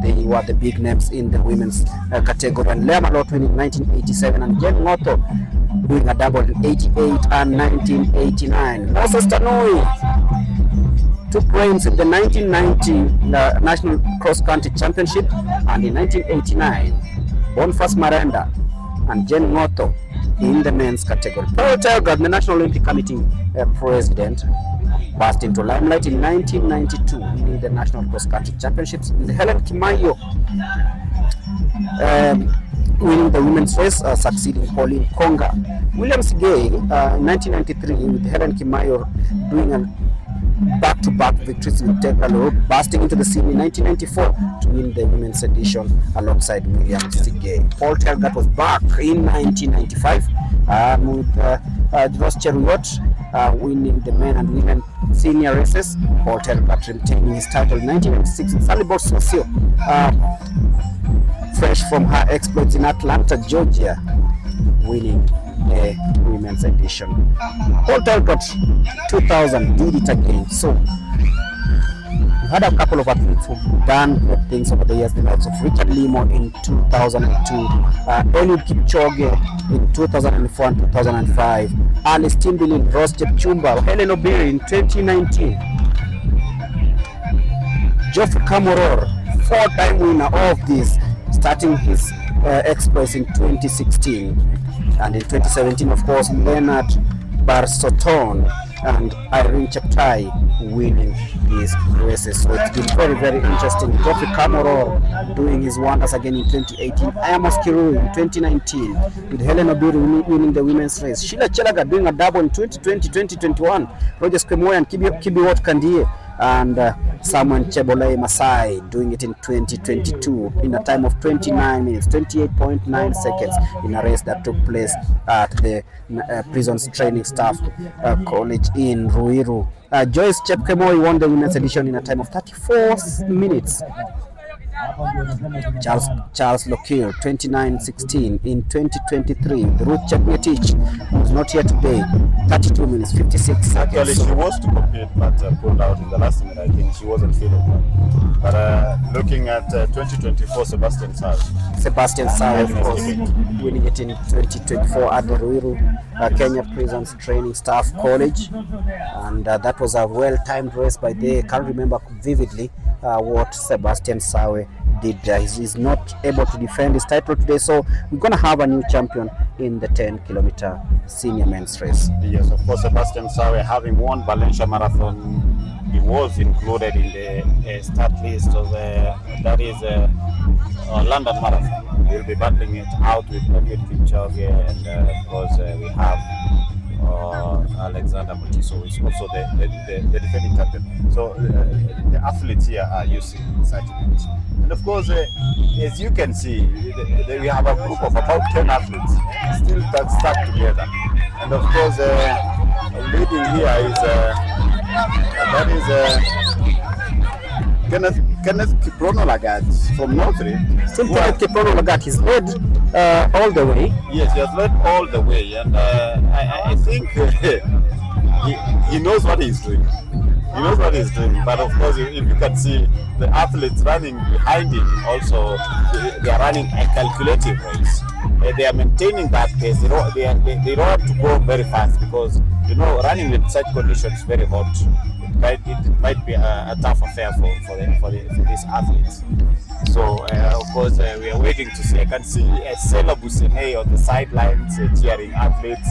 they were the big names in the women's category, and Lea Malot winning in 1987 and Jane Ngotho doing a double in 88 and 1989. Moses Tanui took reins in the 1990 National Cross Country Championship, and in 1989, Boniface Marenda and Jane Ngotho in the men's category. Paul Telgard, the National Olympic Committee president, burst into limelight in 1992, winning the National Cross Country Championships. In the Helen Kimayo winning the women's race, succeeding Pauline Konga. William Sigei in 1993 with Helen Kimayo doing a back-to-back victories with Tegra Loro, bursting into the scene in 1994 to win the women's edition alongside William Sigei. Paul Telgard was back in 1995 with Ross Cheruiyot winning the men and women senior races. Paul Telgard retaining his title in 1996 in Sally Sosio, fresh from her exploits in Atlanta, Georgia, winning the women's edition. Paul Telgard 2000 did it again. So we've had a couple of athletes who've done great things over the years, the likes of Richard Limo in 2002, Eliud Kipchoge in 2004 and 2005, Alice Timbilin, Ross Chepchumba, Helen Obiri in 2019, Geoffrey Kamworor, 4-time winner of this, starting his exploits in 2016, and in 2017, of course, Leonard Barsoton and Irene Cheptai winning these races. So it's been very, very interesting. Geoffrey Kamworor doing his wonders again in 2018. Amos Kirui in 2019 with Helen Obiri winning the women's race. Sheila Chelaga doing a double in 2020, 2021. Rogers Kwemoya and Kibiwot Kandie and Samuel Chebolei Masai doing it in 2022 in a time of 29 minutes, 28.9 seconds in a race that took place at the Prisons Training Staff College in Ruiru. Joyce Chepkemoi won the women's edition in a time of 34 minutes. Charles Lockyer 29:16 in 2023. Ruth Chepngetich, who's not here today, 32 minutes 56 seconds. Actually, she was to compete but pulled out in the last minute. I think she wasn't feeling well. But looking at 2024, Sebastian Sawe, of course, winning it in 2024 at the Ruiru Kenya Prisons Training Staff College, and that was a well-timed race by the. I can't remember vividly what Sebastian Sawe did. He's not able to defend his title today, so we're going to have a new champion in the 10-kilometer senior men's race. Yes, of course, Sebastian Sawe, having won Valencia Marathon, he was included in the start list of London Marathon. We'll be battling it out with Eliud Kipchoge, and of course we have Alexander Mutiso, who is also the defending champion. So the athletes here are using such events. And of course, as you can see, we have a group of about 10 athletes still stuck together. And of course, leading here is Kenneth Kiprono Lagat from Northridge. Still Kenneth Kiprono Lagat, he's led all the way. Yes, he has led all the way, and I think he knows what he's doing. He knows what he's doing, but of course, if you can see the athletes running behind him, also they are running a calculative race. They are maintaining that pace. They don't have to go very fast because running in such conditions very hot. It might be a tough affair for these athletes. So of course we are waiting to see. I can see Sela Busene on the sidelines cheering athletes.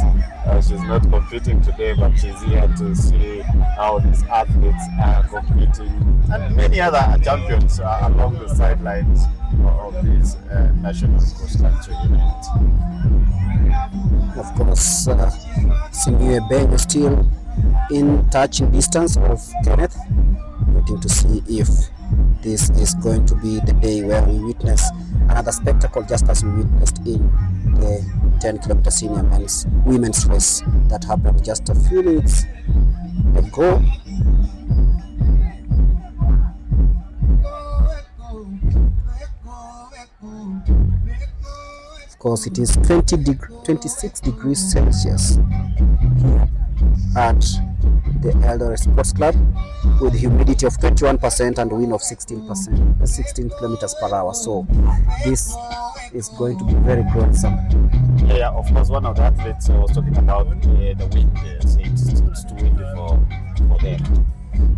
She's not competing today, but she's here to see how these athletes are competing, and many other champions along the sidelines of this national cross-country event. Of course, Simiyu Beng is still in touching distance of Kenneth, waiting to see if this is going to be the day where we witness another spectacle, just as we witnessed in the 10-kilometer senior women's race that happened just a few minutes ago. Of course, it is 26 degrees Celsius here at the Eldoret Sports Club, with humidity of 21% and wind of 16%, 16 kilometers per hour. So this is going to be very gruesome. Yeah, of course, one of the athletes was talking about the wind. Saying it's too windy for them.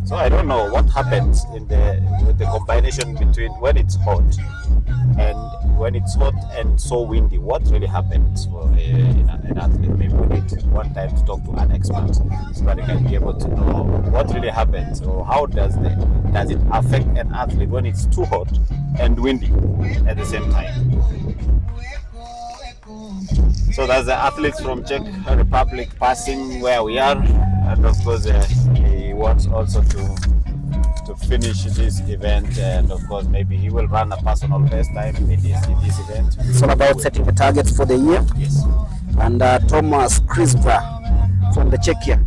So I don't know what happens with the combination between when it's hot and so windy. What really happens for an athlete? Maybe we need one time to talk to an expert so that they can be able to know what really happens, or how does it affect an athlete when it's too hot and windy at the same time. So that's the athletes from Czech Republic passing where we are, and of course he wants also to finish this event, and of course maybe he will run a personal best time in this event. It's all about setting the targets for the year. Yes. And Thomas Krizba from the Czechia,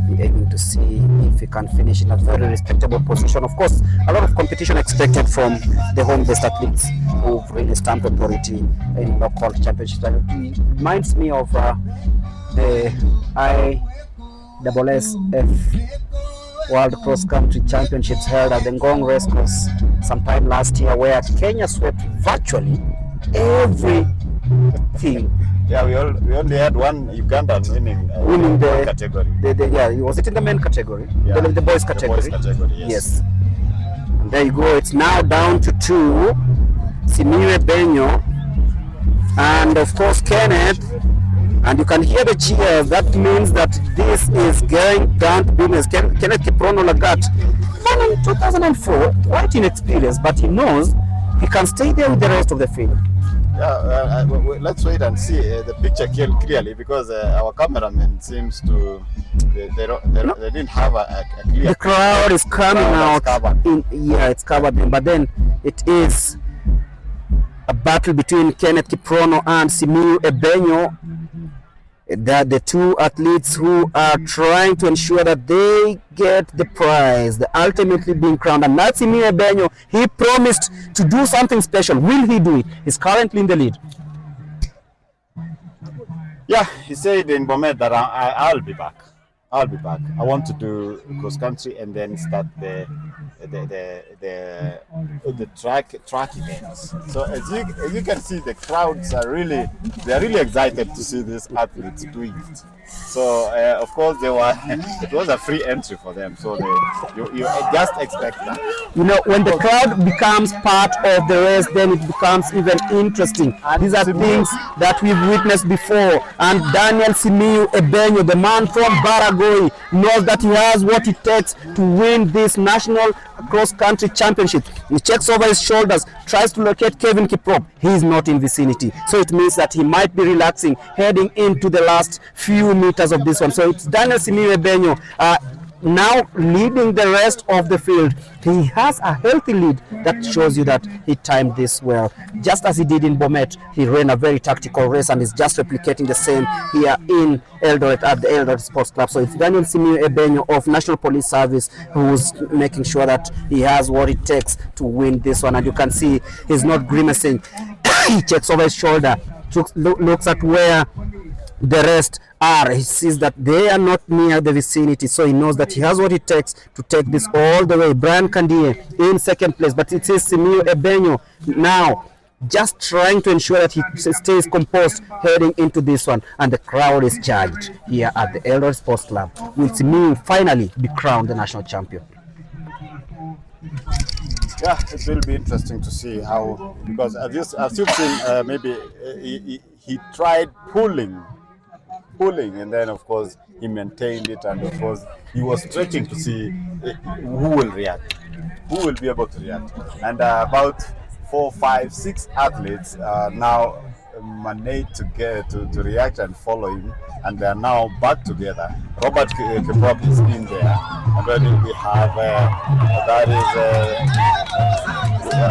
be aiming to see if he can finish in a very respectable position. Of course, a lot of competition expected from the home-based athletes who've really stamped authority in local championships. And it reminds me of the ISSF World Cross Country Championships held at the Ngong Racecourse sometime last year, where Kenya swept virtually everything. Yeah, we only had one Ugandan winning the category. Was it in the men category? Yeah, the boys category. The boys category, yes. And there you go. It's now down to 2. Simiwe Benyo and of course Kenneth. And you can hear the cheers. That means that this is going down to business. Kenneth Kiprono Lagat, born in 2004, quite inexperienced, but he knows he can stay there with the rest of the field. Yeah, let's wait and see the picture clearly, because our cameraman seems to they didn't have a clear. The crowd is coming out. It's covered, but then it is a battle between Kenneth Kiprono and Simiu Ebenyo. They're the two athletes who are trying to ensure that they get the prize, the ultimately being crowned. And that's Simiu Ebenyo. He promised to do something special. Will he do it? He's currently in the lead. Yeah, he said in Bomet that I'll be back. I'll be back. I want to do cross country and then start the track events. So as you can see, the crowds are really excited to see these athletes doing it. So of course it was a free entry for them. So you just expect that. You know, when the crowd becomes part of the race, then it becomes even interesting. These are things that we've witnessed before. And Daniel Simiu Ebenyo, the man from Baragoi, knows that he has what it takes to win this national cross-country championship. He checks over his shoulders, tries to locate Kevin Kiprop. He is not in vicinity. So it means that he might be relaxing, heading into the last few meters of this one. So it's Daniel Simiu Ebenyo now leading the rest of the field. He has a healthy lead that shows you that he timed this well. Just as he did in Bomet, he ran a very tactical race and is just replicating the same here in Eldoret at the Eldoret Sports Club. So it's Daniel Simiu Ebenyo of National Police Service who's making sure that he has what it takes to win this one. And you can see he's not grimacing. He checks over his shoulder, looks at where the rest are. He sees that they are not near the vicinity, so he knows that he has what it takes to take this all the way. Brian Kandie in second place, but it is Simiu Ebenyo now just trying to ensure that he stays composed heading into this one. And the crowd is charged here at the Eldoret Sports Club. Will Simiu finally be crowned the national champion? Yeah, it will be interesting to see how, because as you've seen, maybe he tried pulling, and then of course he maintained it, and of course he was stretching to see who will react, who will be able to react. And about 4, 5, 6 athletes now managed to get to react and follow him, and they are now back together. Robert Kiprop is in there, and then we have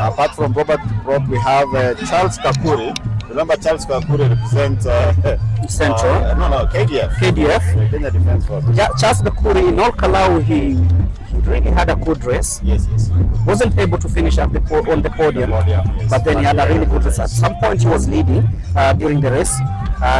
apart from Robert Kiprop, we have Charles Kakuri, Remember, Charles Kakure represents Central. No, KDF. KDF. Kenya Defense Force. Yeah, Charles Kakure in all Kalau, he really had a good race. Yes. Wasn't able to finish on the podium, Yes. but then he had a really good race. At some point, he was leading during the race.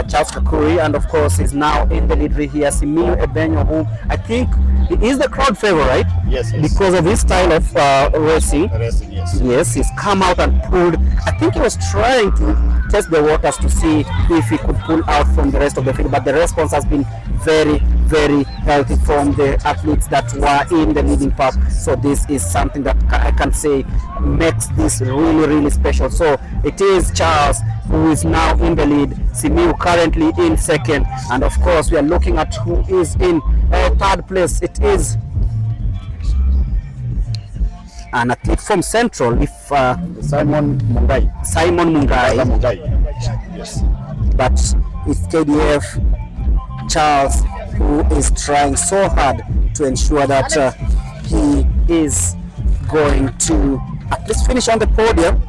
Charles Kakuri, and of course is now in the lead here. Simiyu Ebenyo, who I think he is the crowd favorite, Yes. because of his style of racing. Yes. Yes, he's come out and pulled. I think he was trying to test the waters to see if he could pull out from the rest of the field, but the response has been very, very healthy from the athletes that were in the leading pack. So this is something that I can say makes this really, really special. So it is Charles who is now in the lead, Simiyu currently in second, and of course we are looking at who is in third place. It is an athlete from Central, if Simon Mungai. Simon Mungai. Yes. But it's KDF Charles who is trying so hard to ensure that he is going to at least finish on the podium.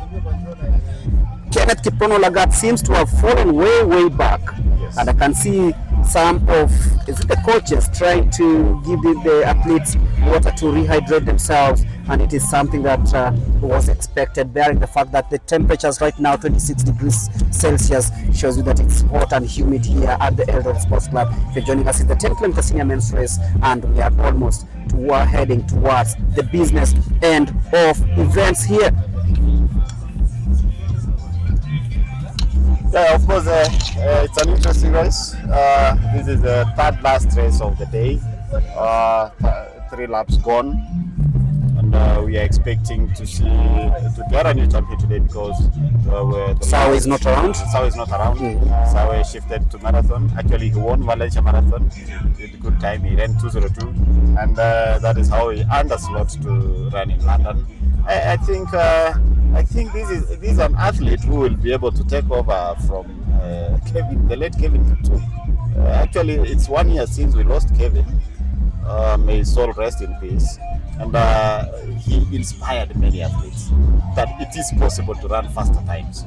Kenneth Kiprono Lagat seems to have fallen way back. Yes. And I can see some of the coaches trying to give the athletes water to rehydrate themselves, and it is something that was expected, bearing the fact that the temperatures right now 26 degrees Celsius shows you that it's hot and humid here at the Eldoret Sports Club. If you're joining us, it's the 10 kilometer senior men's race, and we are almost heading towards the business end of events here. Yeah, of course, it's an interesting race. This is the third last race of the day. 3 laps gone, and we are expecting to get a new champion today because Sawa is not around. Sawa is not around. Sawa shifted to marathon. Actually, he won Valencia Marathon with a good time. He ran 2:02, and that is how he earned a slot to run in London. I think this is an athlete who will be able to take over from Kevin, the late Kevin Kiptum. Actually, it's 1 year since we lost Kevin. May his soul rest in peace. And he inspired many athletes that it is possible to run faster times.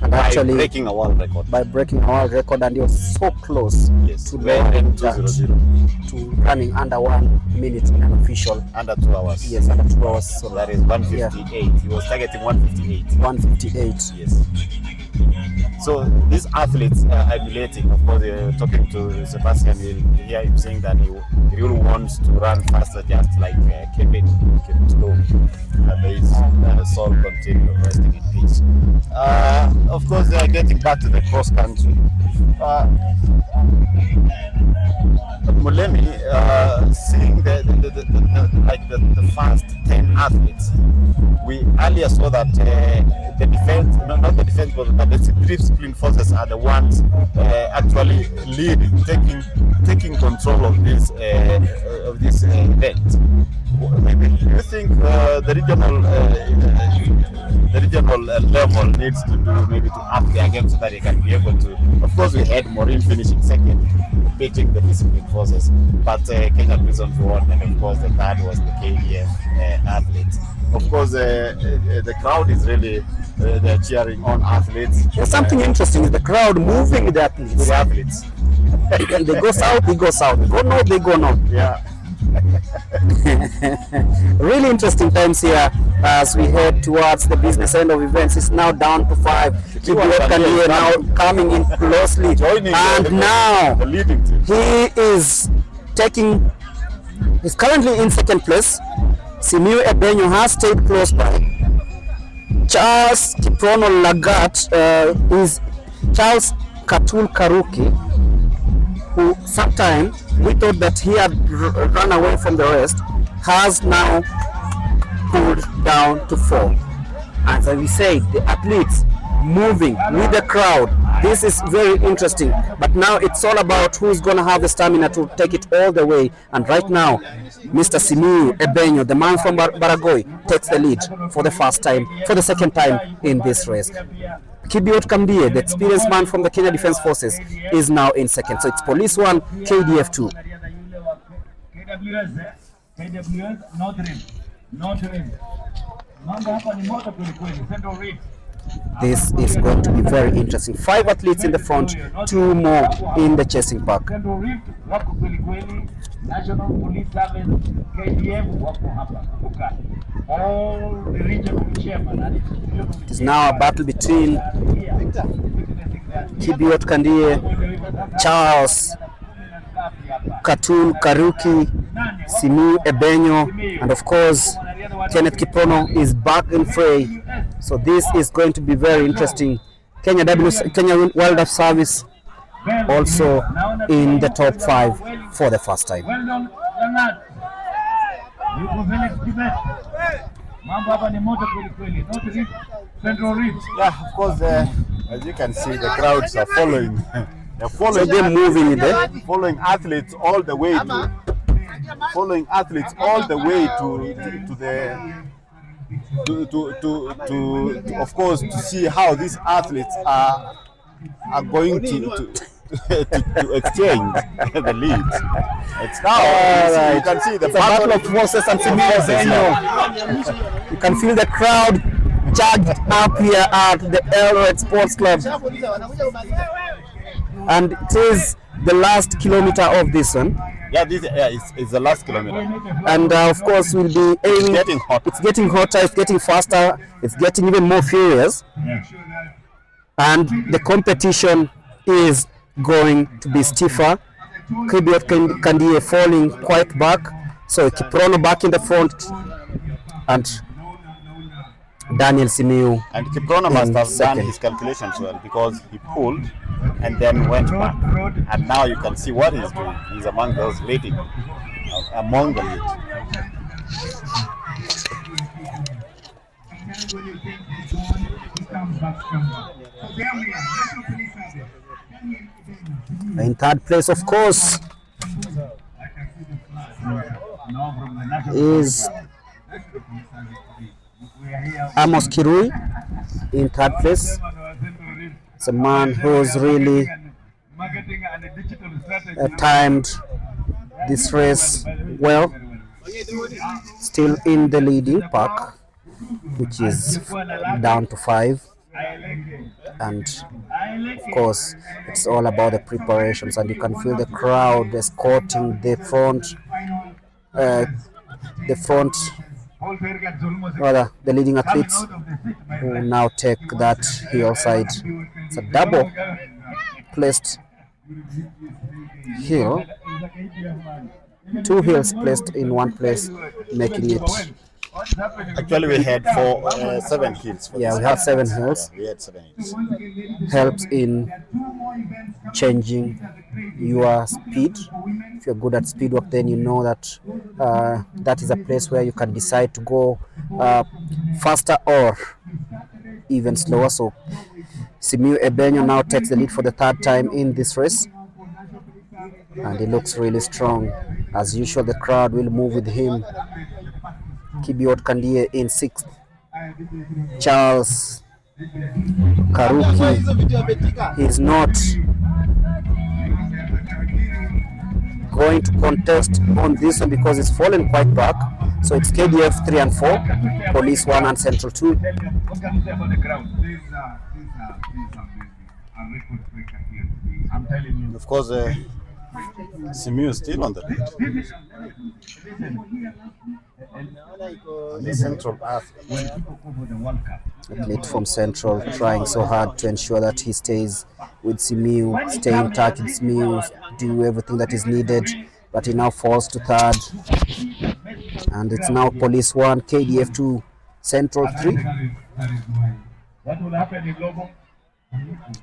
And actually, breaking a world record. By breaking a world record, and you're so close Yes, to running to running under 1 minute in an official. Under 2 hours. Yes, under 2 hours. So that is 158. He was targeting 158. 158. Yes. So these athletes are emulating. Of course, talking to Sebastian, you'll hear him saying that he really wants to run faster, just like Kevin Kiptum. May his soul continue resting in peace. Of course, they are getting back to the cross country. Mulemi, seeing the first 10 athletes, we earlier saw that the defense, not the defense, but the discipline forces are the ones actually leading, taking control of this event. Do you think the regional level needs to do maybe to up their game so that they can be able to? Of course, we had Maureen finishing second, beating the discipline forces, but Kenyan Prisons won, and of course the third was the KDF athletes. Of course, the crowd is really they're cheering on athletes. There's something interesting is the crowd moving with the athletes. With the athletes. They go south, they go south. They go north, they go north. Yeah. Really interesting times here as we head towards the business end of events. It's now down to 5. Kibwe now coming in closely, and now the leading team. He is currently in second place. Simiyu Ebenyo has stayed close by. Charles Kiprono Lagat is Charles Katul Karuki, who sometime we thought that he had run away from the rest, has now pulled down to 4. As we say, the athletes moving with the crowd. This is very interesting, but now it's all about who's going to have the stamina to take it all the way. And right now, Mr. Simiyu Ebenyo, the man from Baragoi, takes the lead for the second time in this race. Kibiot Kamdie, the experienced man from the Kenya Defense Forces, is now in second. So it's Police 1, KDF 2. KWS, North Rim. Mambo hapa ni moto kweli kweli. Central Rim. This is going to be very interesting. 5 athletes in the front, 2 more in the chasing pack. Central Rift wako kweli kweli, National Police Service, KDF wako hapa. Kumbuka, all the regional chairman. It is now a battle between Kibiot Kandie, Charles Katul Karuki, Simiu Ebenyo, and of course Kenneth Kiprono is back in fray. So this is going to be very interesting. Kenya Wildlife Service also in the top 5 for the first time. Well done, Langat. Yuko Felix Kibet. Mambo hapa ni moto kweli kweli. Not Rift, Central Rift. Yeah, of course, as you can see, the crowds are following. They're following. So they're moving there. Following athletes all the way to. Following athletes all the way to the. To of course to see how these athletes are going to exchange the lead. It's now you can see the battle of forces and you can feel the crowd charged up here at the Eldoret Sports Club, and it is the last kilometer of this one. Yeah, it's the last kilometer. And of course we'll be aiming. It's getting hotter, it's getting faster, it's getting even more furious. And the competition is going to be stiffer. Kibiot Kandie falling quite back. So Kiprono back in the front. And Daniel Simiu. And Kiprono must have done his calculations well, because he pulled and then went back. And now you can see what he's doing. He's among those leading, among the lead. In third place, of course, is Amos Kirui in third place. It's a man who's really timed this race well. Still in the leading pack, which is down to 5. And of course, it's all about the preparations, and you can feel the crowd escorting the front, the leading athletes, who now take that hillside. It's a double placed hill, 2 hills placed in one place, making it. Actually, we had 7 hills. Yeah, we have 7 hills. We had 7 hills. Helps in changing your speed. If you're good at speed work, then you know that that is a place where you can decide to go faster or even slower. So Simiu Ebenyo now takes the lead for the 3rd time in this race, and he looks really strong. As usual, the crowd will move with him. Kibiot Kandie in 6th. Charles Karuki is not going to contest on this one because it's fallen quite back. So it's KDF 3 and 4, Police 1 and Central 2. Of course, Simiu is still on the lead. The Central athlete from Central trying so hard to ensure that he stays with Simiu, stay in touch with Simiu, do everything that is needed, but he now falls to 3rd. And it's now Police 1, KDF 2, Central 3. What will happen in Lobo?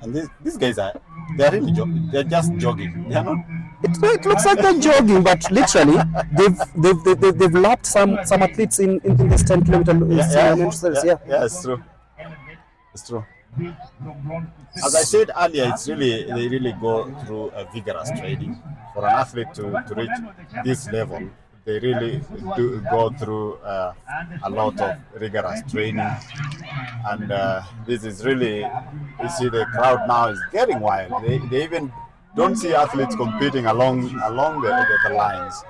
And these guys they're really jogging. They're just jogging. They're not. It looks like they're jogging, but literally they've lapped some athletes in this 10 kilometer. Yeah, it's true. It's true. As I said earlier, they really go through a vigorous training. For an athlete to reach this level, they really do go through a lot of rigorous training. And this is really, you see the crowd now is getting wild. They even don't see athletes competing along the lines.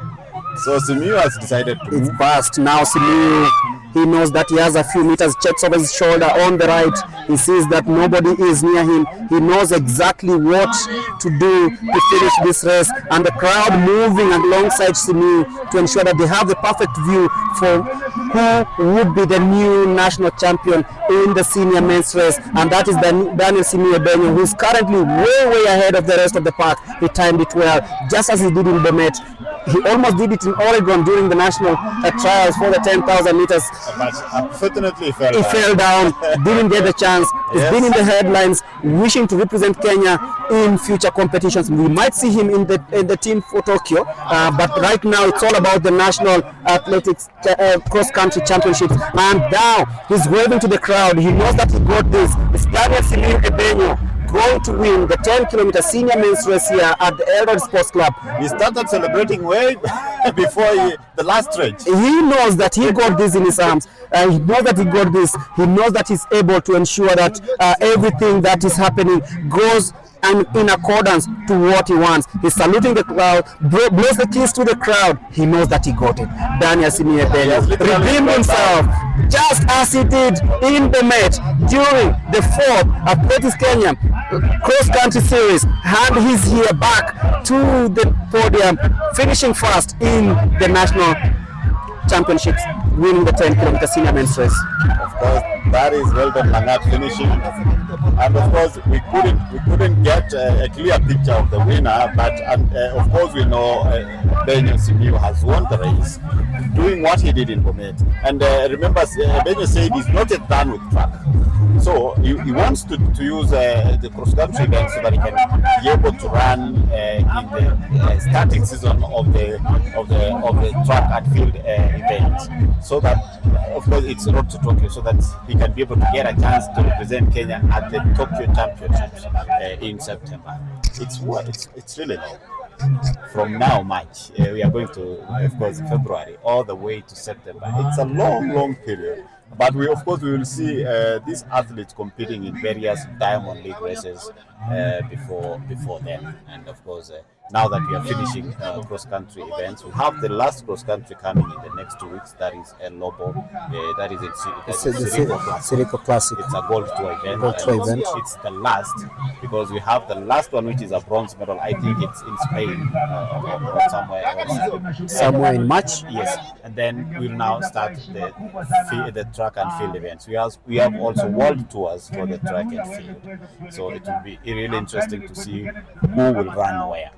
So Simiu has decided to It's past now. Simiu, He knows that he has a few meters, checks over his shoulder on the right. He sees that nobody is near him. He knows exactly what to do to finish this race, and the crowd moving alongside Simiyu to ensure that they have the perfect view for who would be the new national champion in the senior men's race, and that is Daniel Simiyu Benyo, who is currently way ahead of the rest of the pack. He timed it well, just as he did in Bomet. He almost did it in Oregon during the national trials for the 10,000 meters. But unfortunately, he fell down, didn't get the chance. He's been in the headlines, wishing to represent Kenya in future competitions. We might see him in the team for Tokyo, but right now it's all about the National Athletics cross-country championships. And now he's waving to the crowd. He knows that he got this. It's Daniel Simiyu Benyo going to win the 10-kilometer senior men's race here at the Eldoret Sports Club. He started celebrating way before the last race. He knows that he got this in his arms. He knows that he got this. He knows that he's able to ensure that everything that is happening goes and in accordance to what he wants. He's saluting the crowd, blows the keys to the crowd. He knows that he got it. Daniel Simiyu Benyo redeemed himself just as he did in the match during the 4th Athletics Kenya cross-country series, and he's here back to the podium, finishing first in the national championships, winning the 10-kilometer senior men's race. Of course, that is well done, Langat finishing. And of course, we couldn't get a clear picture of the winner, but of course we know Benyo Simiyu has won the race, doing what he did in Bomet. And remember, Benyo said he's not yet done with track. So he wants to use the cross-country event so that he can be able to run in the starting season of the track and field event. So that, of course, it's road to Tokyo, so that he can be able to get a chance to represent Kenya at the Tokyo Championships in September. It's really long. From now, March, we are going to, of course, February, all the way to September. It's a long period. But we will see these athletes competing in various Diamond League races before then. And of course, now that we are finishing cross-country events, we have the last cross-country coming in the next 2 weeks. That is El Lobo. That is in Sirico Classic. It's a Gold Tour event. It's the last, because we have the last one, which is a bronze medal. I think it's in Spain or somewhere. Somewhere in March. Yes, and then we'll now start the track and field events. We have also world tours for the track and field. So it will be really interesting to see who will run where.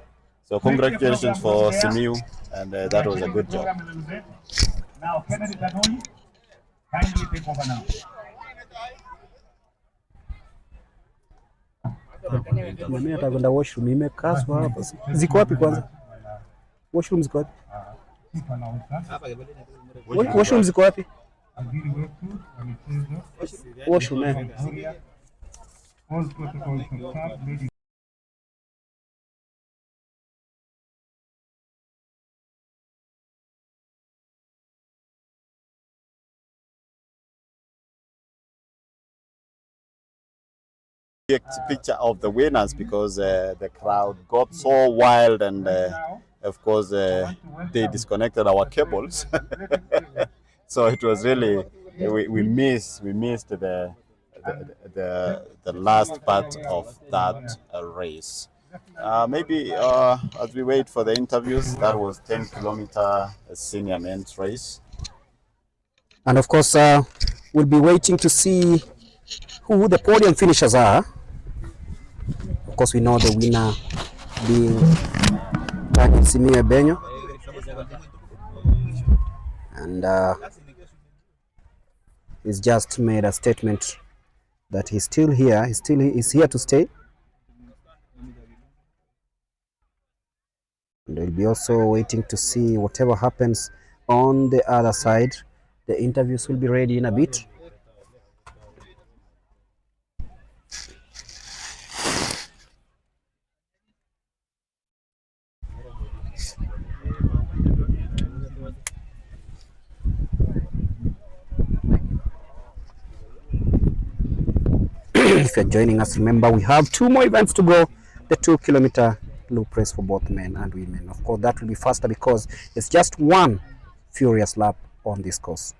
So congratulations for Simiyu, and that was a good job. Now, Kennedy Tanoi, kindly take over now. Mimi atakwenda washroom, imekaswa hapa. Ziko wapi kwanza? Washroom ziko wapi? Washroom ziko wapi? Washroom All protocols observed, ladies. Picture of the winners, because the crowd got so wild, and of course they disconnected our cables. So it was really, we missed the last part of that race. Maybe as we wait for the interviews, that was 10-kilometer senior men's race. And of course, we'll be waiting to see who the podium finishers are. Of course, we know the winner being Daniel Simiyu Benyo, and he's just made a statement that he's still here. He's here to stay. And we'll be also waiting to see whatever happens on the other side. The interviews will be ready in a bit. If you're joining us, remember we have 2 more events to go. The 2-kilometer loop race for both men and women. Of course, that will be faster because it's just one furious lap on this course.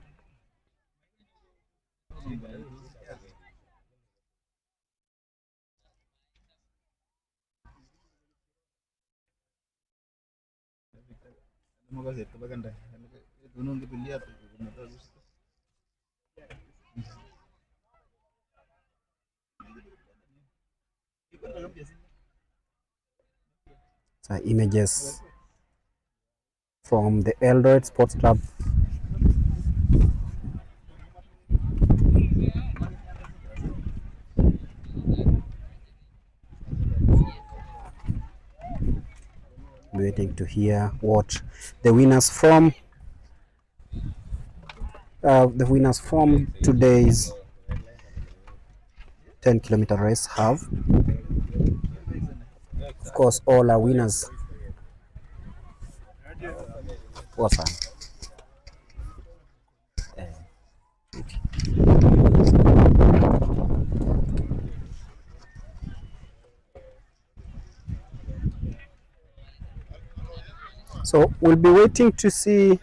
Images from the Eldoret Sports Club. Waiting to hear what the winners from today's 10-kilometer race have. Of course, all are winners. Awesome. So we'll be waiting to see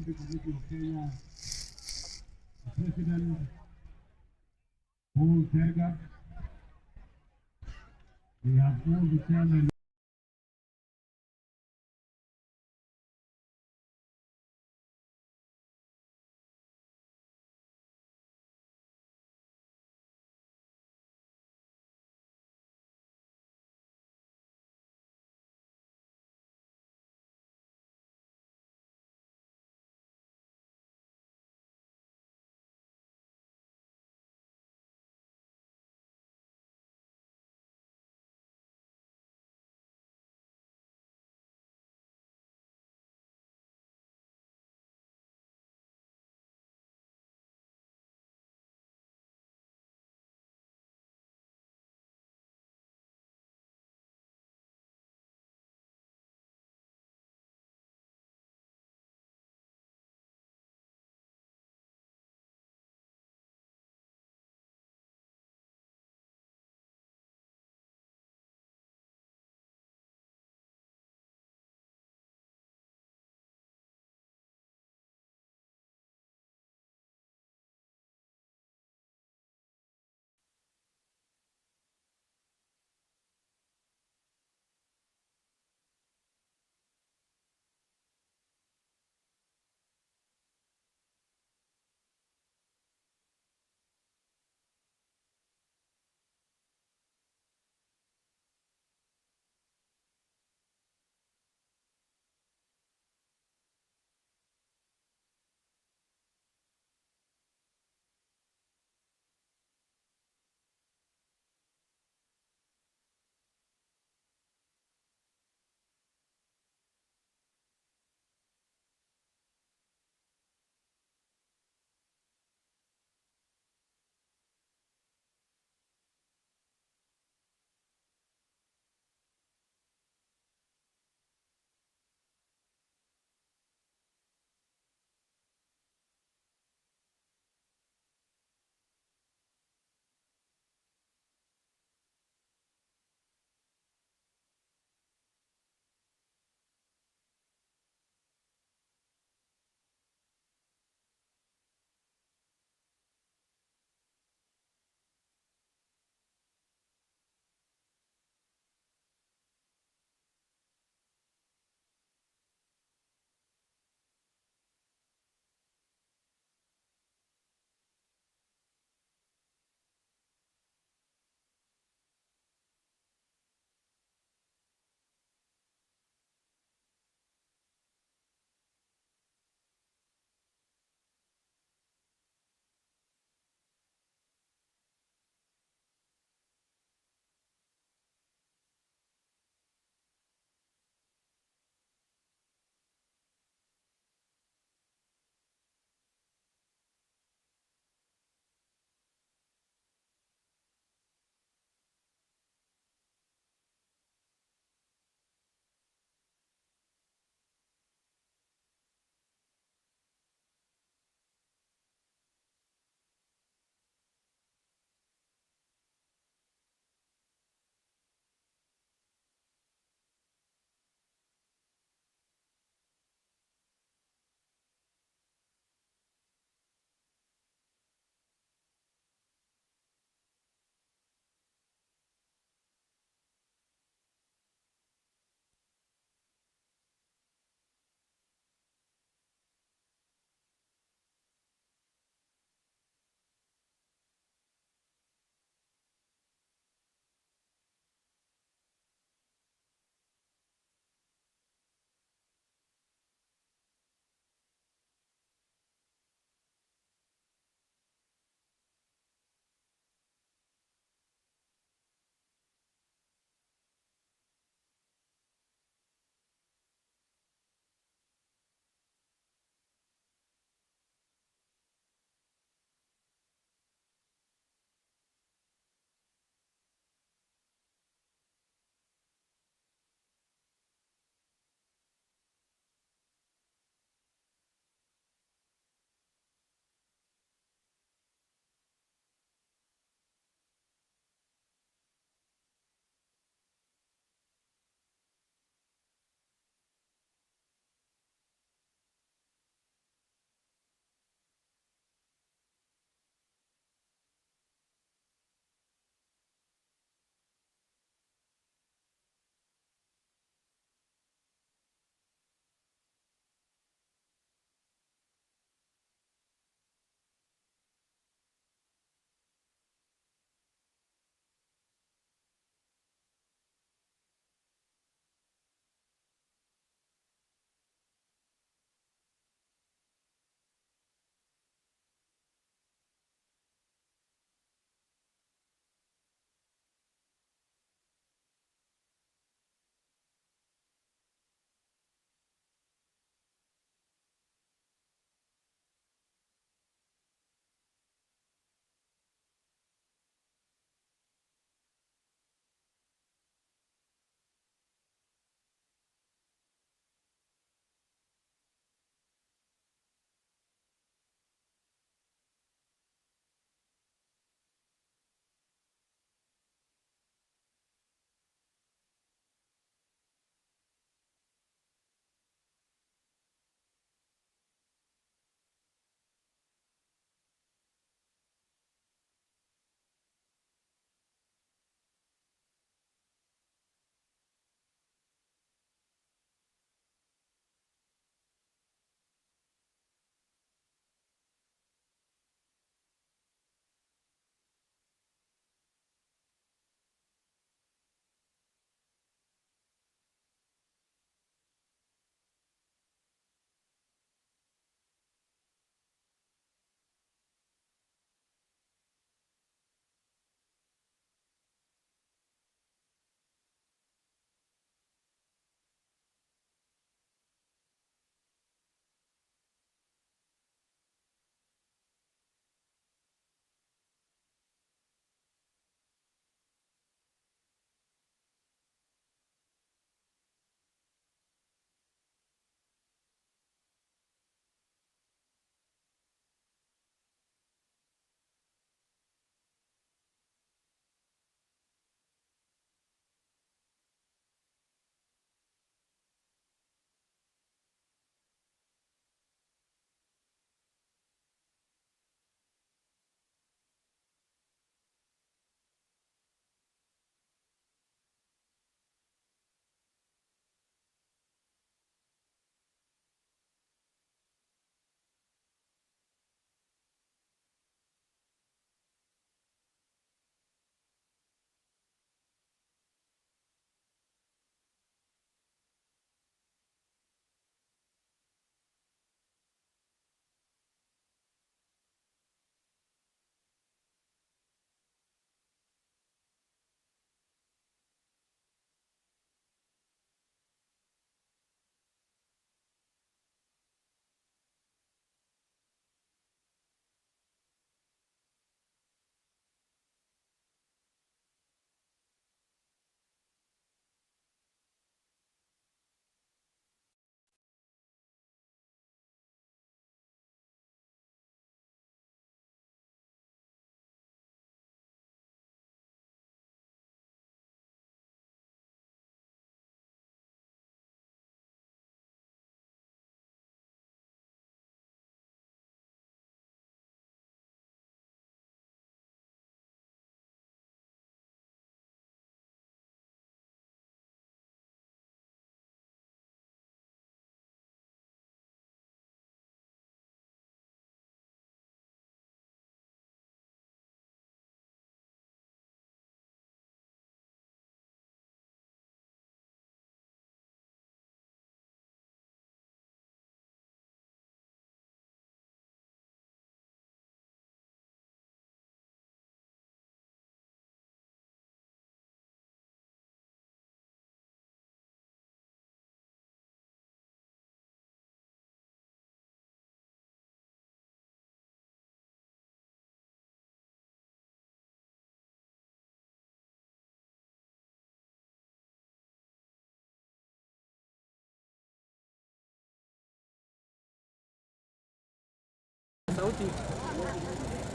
Olympic Committee of Kenya, President Paul Tergat. We have all the chairmen.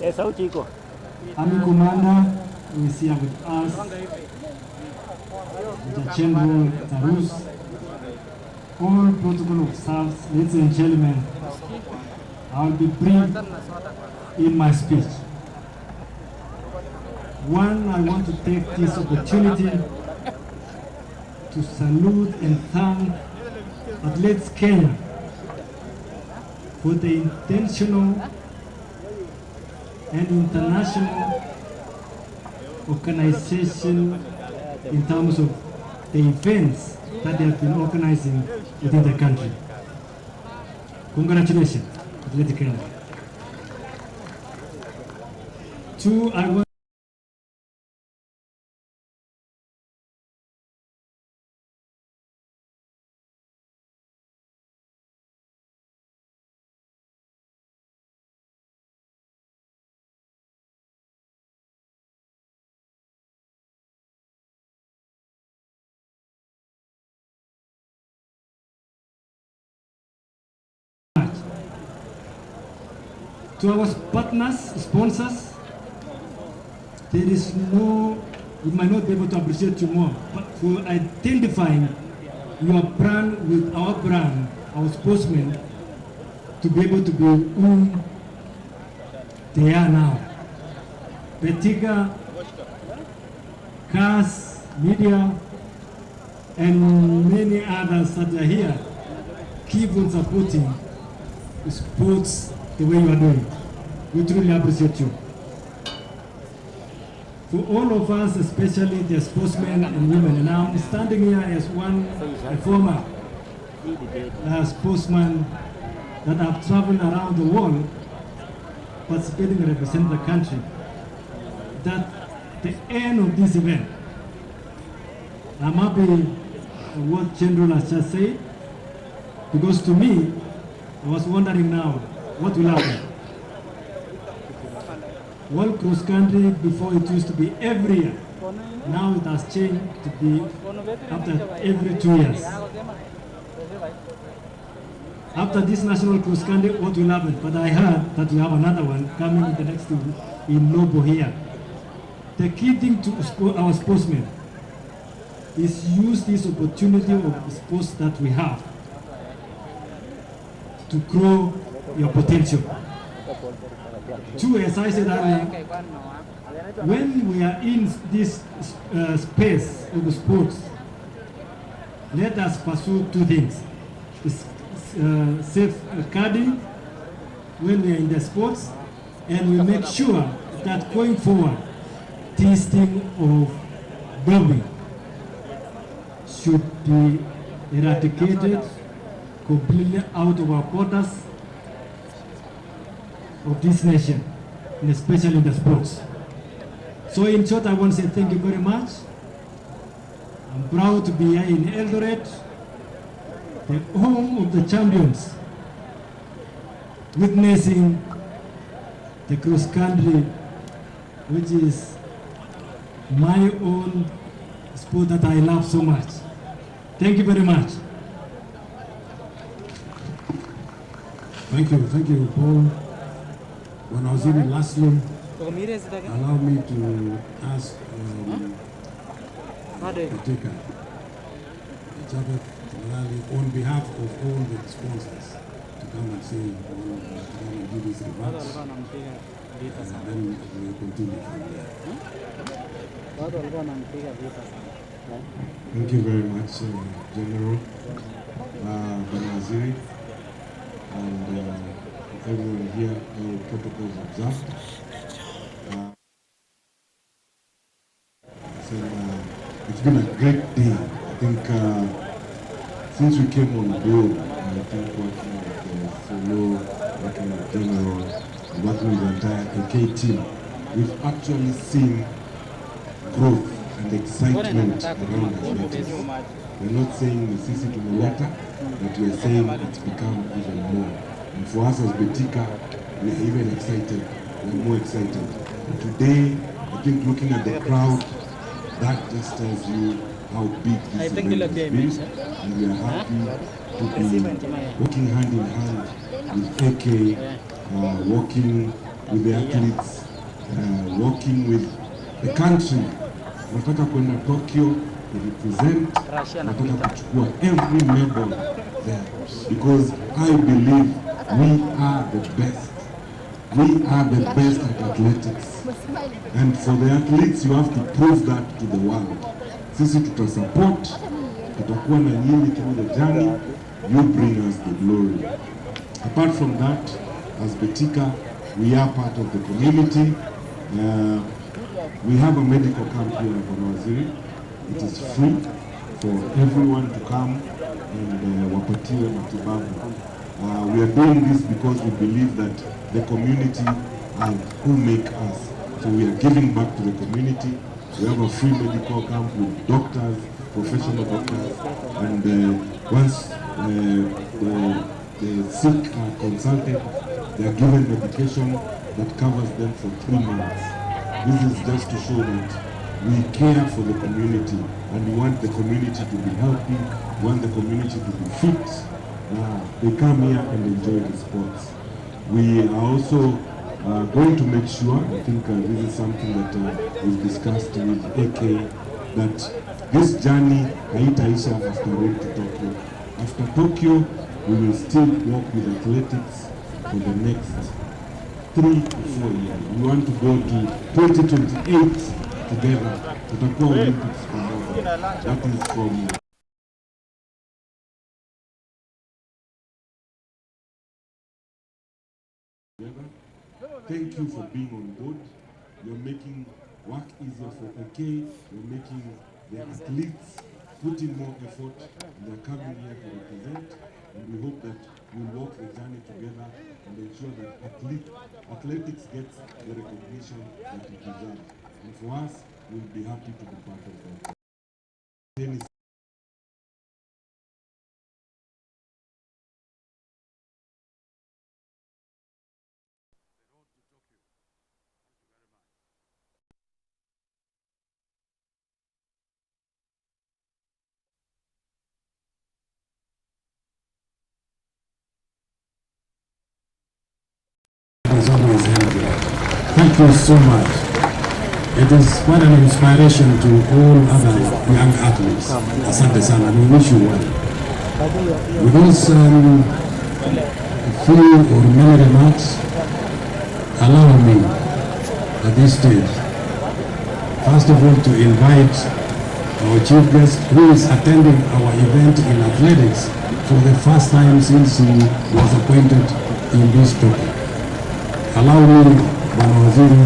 Army Commander who is here with us, Major General Tarus, all protocol officers, ladies and gentlemen, I will be brief in my speech. One, I want to take this opportunity to salute and thank Athletes Kenya for the intentional and international organization in terms of the events that they have been organizing within the country. Congratulations, Athletes Kenya. Two, I want to our partners, sponsors, there is no, we might not be able to appreciate you more, but for identifying your brand with our brand, our sportsmen, to be able to be who they are now. Betika, CAS, media, and many others that are here, keep on supporting sports the way you are doing. We truly appreciate you. For all of us, especially the sportsmen and women, and I'm standing here as a former sportsman that have traveled around the world, participating and representing the country, that the end of this event, I'm happy what General has just said, because to me, I was wondering now, what will happen? World cross country, before it used to be every year. Now it has changed to be after every 2 years. After this national cross country, what will happen? But I heard that we have another one coming in the next week in Lobo here. The key thing to our sportsmen is use this opportunity of sports that we have to grow your potential. Two, as I said earlier, when we are in this space of sports, let us pursue two things. Safeguarding when we are in the sports, and we make sure that going forward, this thing of doping should be eradicated completely out of our borders of this nation, and especially in the sports. So in short, I want to say thank you very much. I'm proud to be here in Eldoret, the home of the champions, witnessing the cross country, which is my own sport that I love so much. Thank you very much. Thank you, Paul. When I was in lastly, allow me to ask Betika, on behalf of all the sponsors, to come and say, to come and do this remarks, and then we'll continue from there. Thank you very much, General Banaziri, and everyone here, all protocols observed. So it's been a great day. I think since we came on board, I think working with Solo, working with General, working with the entire AK team, we've actually seen growth and excitement around athletics. We're not saying we see it in the water, but we're saying it's become even more. And for us as Betika, we're even excited, we're more excited. And today, I think looking at the crowd, that just tells you how big this event has been. And we are happy to be working hand in hand with AK, working with the athletes, working with the country. Nataka kwenda Tokyo to represent, nataka kuchukua every medal there, because I believe we are the best. We are the best at athletics. And for the athletes, you have to prove that to the world. Sisi tutasupport, tutakuwa na nyinyi through the journey, you bring us the glory. Apart from that, as Betika, we are part of the community. We have a medical camp here in Konowaziri. It is free for everyone to come and wapatiwe matibabu. We are doing this because we believe that the community are who make us. So we are giving back to the community. We have a free medical camp with doctors, professional doctors, and once the sick are consulted, they are given medication that covers them for 3 months. This is just to show that we care for the community, and we want the community to be healthy, we want the community to be fit. They come here and enjoy the sports. We are also going to make sure, I think this is something that we've discussed with AK, that this journey haitaisha after going to Tokyo. After Tokyo, we will still work with athletics for the next 3 to 4 years. We want to go to 2028 together. Tutakuwa Olympics together. That is from Thank you for being on board. You're making work easier for AK. You're making the athletes put in more effort. They're coming here to represent, and we hope that we'll walk the journey together and ensure that athletics gets the recognition that it deserves. And for us, we'll be happy to be part of that. Tennis. Thank you so much. It is quite an inspiration to all other young athletes. Asante sana, we wish you well. With those few or many remarks, allow me at this stage, first of all, to invite our chief guest who is attending our event in athletics for the first time since he was appointed in this topic. Allow me, Bwana Waziri,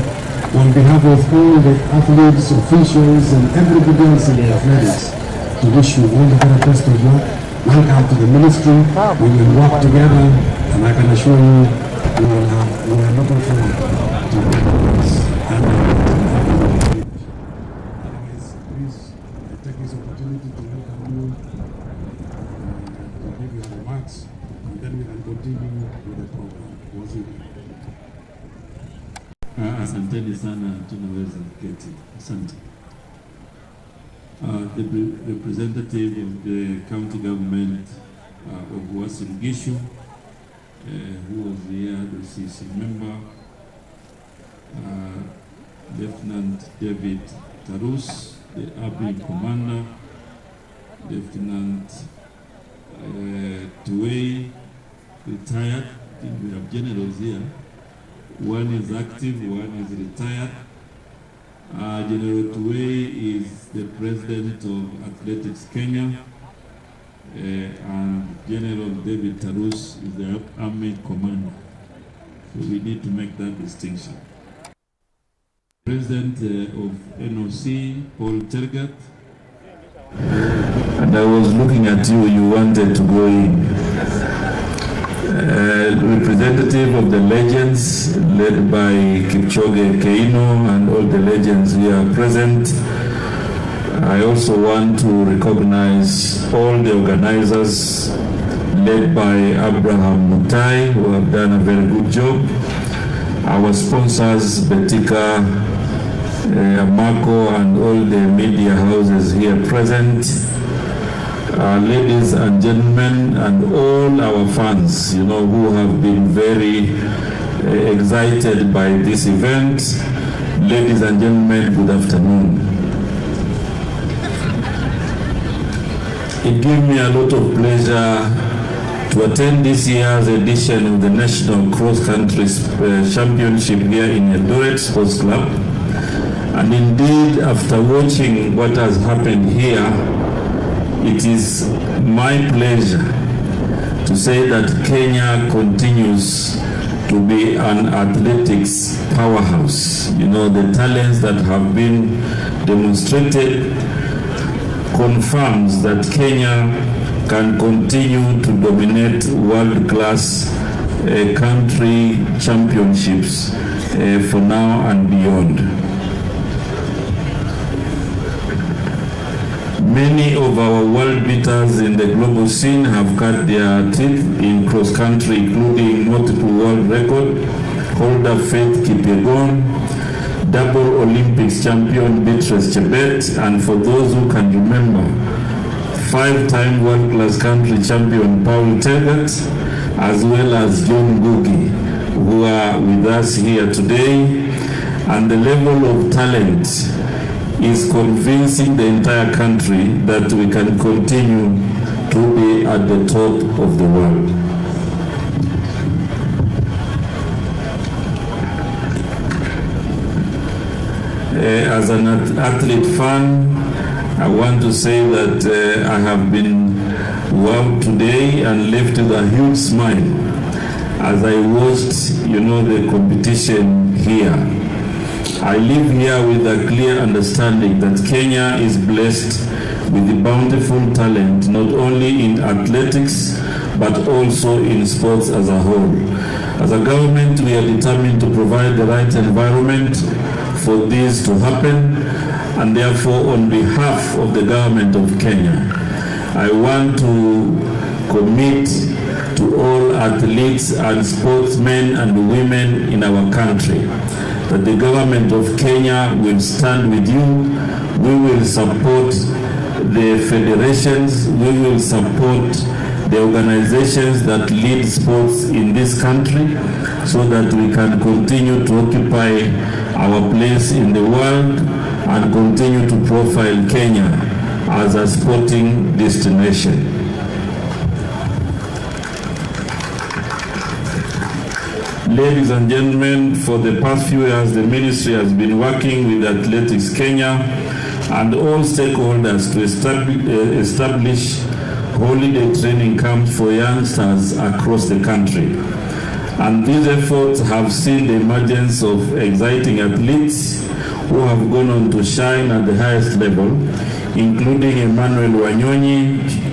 on behalf of all the athletes, officials, and everybody else in the athletics, to wish you all the very best of luck. Welcome to the ministry. We will work together, and I can assure you, we are looking forward to this. Otherwise, please take this opportunity to welcome you, to give your remarks, and then we can continue with the program. Waziri. Asanteni sana, tunaweza keti. Asante. The representative of the county government of Uasin Gishu, who was here, the CC member, Lieutenant David Tarus, the Army commander, Lieutenant Tuwei, retired. I think we have generals here. One is active, one is retired. General Tuwei is the president of Athletics Kenya, and General David Tarus is the Army commander. So we need to make that distinction. President of NOC, Paul Tergat. And I was looking at you, you wanted to go in. Representative of the legends led by Kipchoge Keino and all the legends here present. I also want to recognize all the organizers led by Abraham Mutai, who have done a very good job. Our sponsors, Betika, Amako, and all the media houses here present. Ladies and gentlemen, and all our fans, who have been very excited by this event. Ladies and gentlemen, good afternoon. It gives me a lot of pleasure to attend this year's edition of the National Cross Country Championship here in Eldoret Sports Club. And indeed, after watching what has happened here, it is my pleasure to say that Kenya continues to be an athletics powerhouse. You know, the talents that have been demonstrated confirms that Kenya can continue to dominate world-class country championships for now and beyond. Many of our world beaters in the global scene have cut their teeth in cross-country, including multiple world record holder Faith Kipyegon, double Olympics champion Beatrice Chebet, and for those who can remember, 5-time world-class country champion Paul Tegat, as well as John Gugi, who are with us here today. And the level of talent is convincing the entire country that we can continue to be at the top of the world. As an athlete fan, I want to say that I have been wowed today and left with a huge smile as I watched, the competition here. I live here with a clear understanding that Kenya is blessed with the bountiful talent, not only in athletics, but also in sports as a whole. As a government, we are determined to provide the right environment for this to happen, and therefore, on behalf of the government of Kenya, I want to commit to all athletes and sportsmen and women in our country that the government of Kenya will stand with you. We will support the federations, we will support the organizations that lead sports in this country so that we can continue to occupy our place in the world and continue to profile Kenya as a sporting destination. Ladies and gentlemen, for the past few years, the ministry has been working with Athletics Kenya and all stakeholders to establish holiday training camps for youngsters across the country. And these efforts have seen the emergence of exciting athletes who have gone on to shine at the highest level, including Emmanuel Wanyonyi,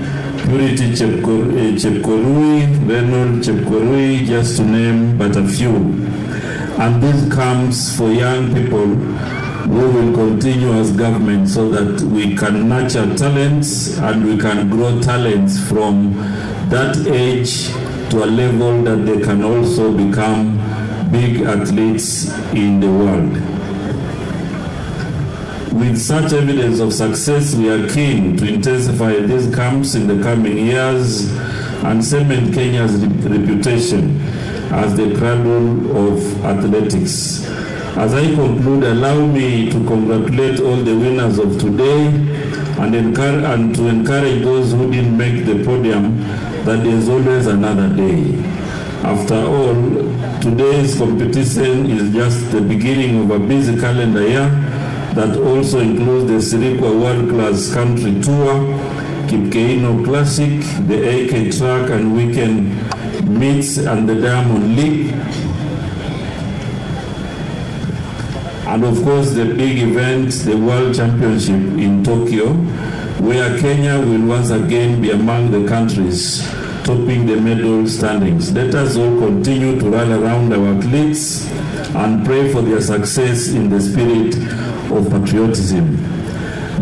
Purity Chepkorui, Reynold Chepkorui, just to name but a few. And this comes for young people. We will continue as government so that we can nurture talents and we can grow talents from that age to a level that they can also become big athletes in the world. With such evidence of success, we are keen to intensify these camps in the coming years and cement Kenya's reputation as the cradle of athletics. As I conclude, allow me to congratulate all the winners of today and to encourage those who didn't make the podium that there's always another day. After all, today's competition is just the beginning of a busy calendar year that also includes the Sirikwa World Class Country Tour, Kipkeino Classic, the AK Track and Weekend Meets and the Diamond League. And of course the big event, the World Championship in Tokyo, where Kenya will once again be among the countries topping the medal standings. Let us all continue to rally around our athletes and pray for their success in the spirit of patriotism.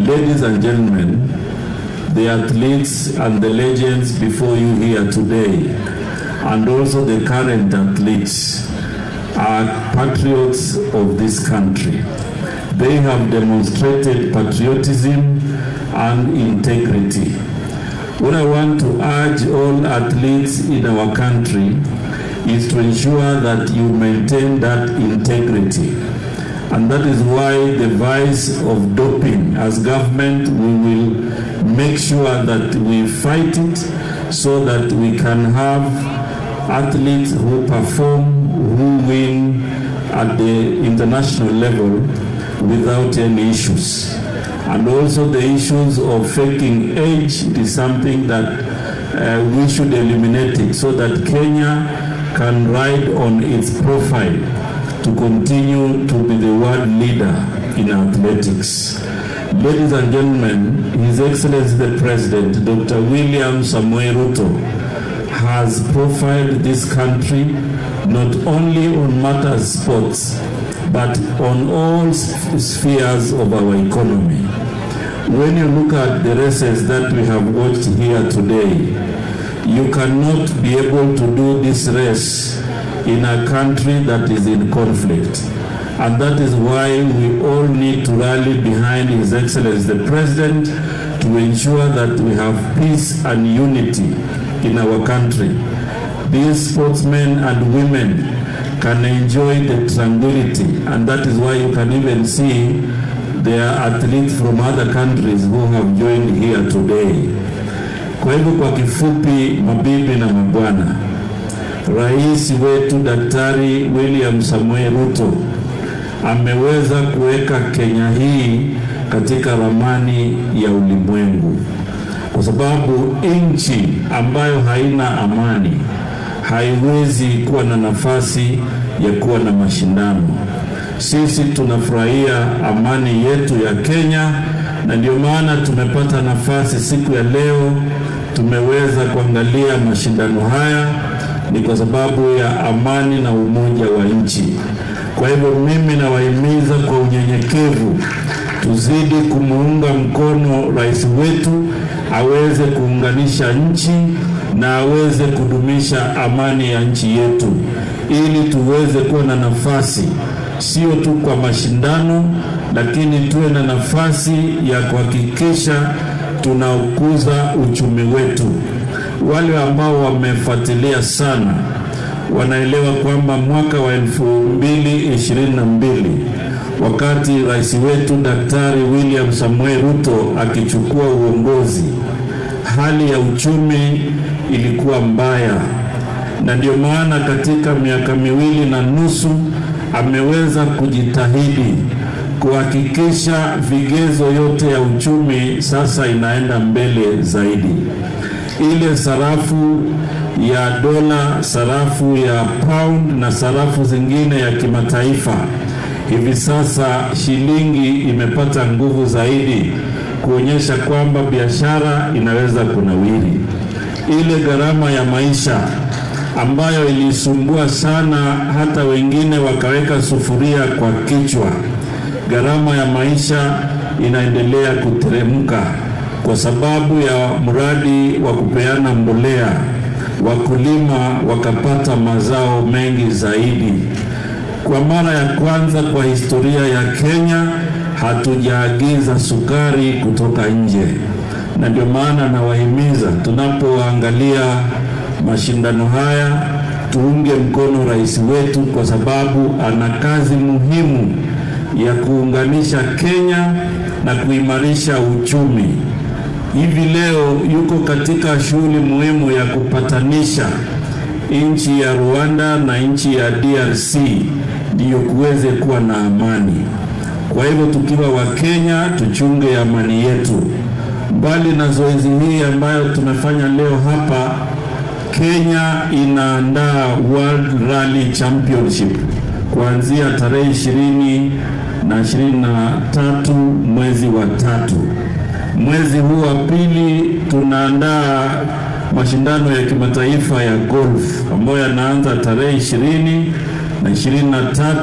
Ladies and gentlemen, the athletes and the legends before you here today, and also the current athletes, are patriots of this country. They have demonstrated patriotism and integrity. What I want to urge all athletes in our country is to ensure that you maintain that integrity And that is why the vice of doping, as government, we will make sure that we fight it so that we can have athletes who perform, who win at the international level without any issues. And also the issues of faking age is something that we should eliminate it so that Kenya can ride on its profile to continue to be the world leader in athletics. Ladies and gentlemen, His Excellency the President, Dr. William Samoei Ruto, has profiled this country not only on matters sports, but on all spheres of our economy. When you look at the races that we have watched here today, you cannot be able to do this race in a country that is in conflict. And that is why we all need to rally behind His Excellency the President to ensure that we have peace and unity in our country. These sportsmen and women can enjoy the tranquility, and that is why you can even see there are athletes from other countries who have joined here today. Kwa hivyo kwa kifupi, mabibi na mabwana, Rais wetu Daktari William Samoei Ruto ameweza kuweka Kenya hii katika ramani ya ulimwengu, kwa sababu nchi ambayo haina amani haiwezi kuwa na nafasi ya kuwa na mashindano. Sisi tunafurahia amani yetu ya Kenya, na ndio maana tumepata nafasi siku ya leo tumeweza kuangalia mashindano haya, ni kwa sababu ya amani na umoja wa nchi. Kwa hivyo mimi nawahimiza kwa unyenyekevu tuzidi kumuunga mkono rais wetu aweze kuunganisha nchi na aweze kudumisha amani ya nchi yetu, ili tuweze kuwa na nafasi sio tu kwa mashindano, lakini tuwe na nafasi ya kuhakikisha tunakuza uchumi wetu. Wale ambao wamefuatilia sana wanaelewa kwamba mwaka wa 2022 wakati rais wetu Daktari William Samoei Ruto akichukua uongozi, hali ya uchumi ilikuwa mbaya, na ndio maana katika miaka 2.5 ameweza kujitahidi kuhakikisha vigezo yote ya uchumi sasa inaenda mbele zaidi. Ile sarafu ya dola, sarafu ya pound na sarafu zingine ya kimataifa, hivi sasa shilingi imepata nguvu zaidi kuonyesha kwamba biashara inaweza kunawiri. Ile gharama ya maisha ambayo ilisumbua sana hata wengine wakaweka sufuria kwa kichwa, gharama ya maisha inaendelea kuteremka kwa sababu ya mradi wa kupeana mbolea, wakulima wakapata mazao mengi zaidi. Kwa mara ya kwanza kwa historia ya Kenya hatujaagiza sukari kutoka nje, na ndio maana nawahimiza tunapoangalia mashindano haya tuunge mkono rais wetu, kwa sababu ana kazi muhimu ya kuunganisha Kenya na kuimarisha uchumi. Hivi leo yuko katika shughuli muhimu ya kupatanisha nchi ya Rwanda na nchi ya DRC ndio kuweze kuwa na amani. Kwa hivyo tukiwa wa Kenya tuchunge amani yetu. Mbali na zoezi hii ambayo tumefanya leo hapa, Kenya inaandaa World Rally Championship kuanzia tarehe 20 na 23 mwezi wa 3. Mwezi huu wa pili tunaandaa mashindano ya kimataifa ya golf ambayo yanaanza tarehe 20 na 23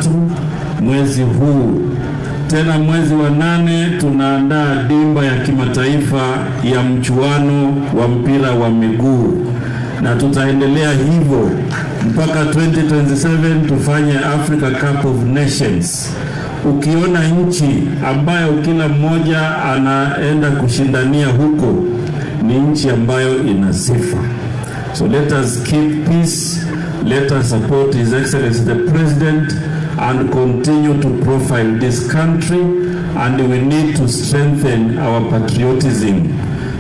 mwezi huu. Tena mwezi wa 8 tunaandaa dimba ya kimataifa ya mchuano wa mpira wa miguu, na tutaendelea hivyo mpaka 2027 tufanye Africa Cup of Nations. Ukiona nchi ambayo kila mmoja anaenda kushindania huko, ni nchi ambayo ina sifa. So let us keep peace, let us support His Excellency the President and continue to profile this country, and we need to strengthen our patriotism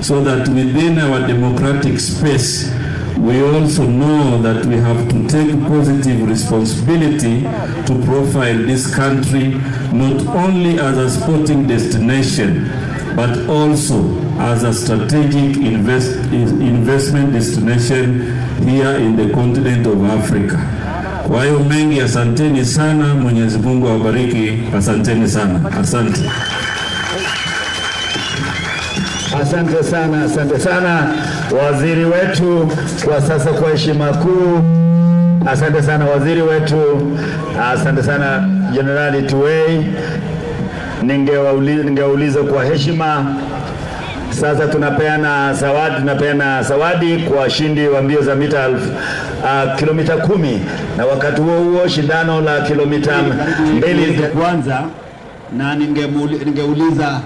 so that within our democratic space we also know that we have to take positive responsibility to profile this country not only as a sporting destination but also as a strategic investment destination here in the continent of Africa. Kwa hiyo mengi, asanteni sana, Mwenyezi Mungu awabariki, asanteni sana, asante. Asante sana waziri wetu kwa sasa, kwa heshima kuu. Asante sana waziri wetu, asante sana Generali Tuwei. Ningeuliza kwa heshima sasa, tunapeana zawadi kwa washindi wa mbio za mita kilomita 10, na wakati huo shindano la kilomita 2 kwanza, na ningeuliza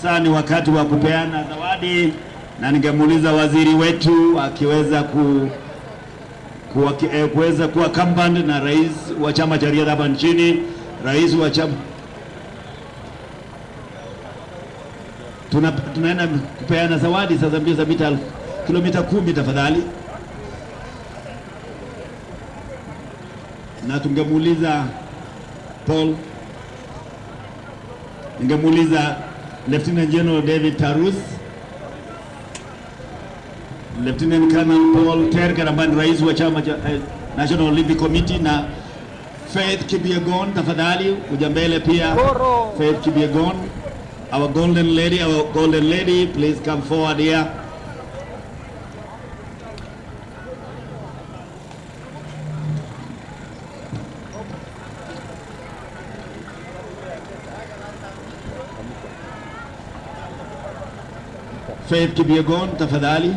sasa ni wakati wa kupeana zawadi, na ningemuuliza waziri wetu akiweza kuweza kuwa accompanied na rais wa chama cha riadha hapa nchini, rais wa chama. Tunaenda kupeana zawadi sasa, mbio za mita kilomita 10 tafadhali, na tungemuuliza Paul, ningemuuliza Lieutenant General David Tarus, Lieutenant Colonel Paul Terger ambaye ni rais wa chama cha National Olympic Committee, na Faith Kipyegon, tafadhali kuja mbele pia. Faith Kipyegon, our golden lady, please come forward here. Faith Kipyegon, tafadhali.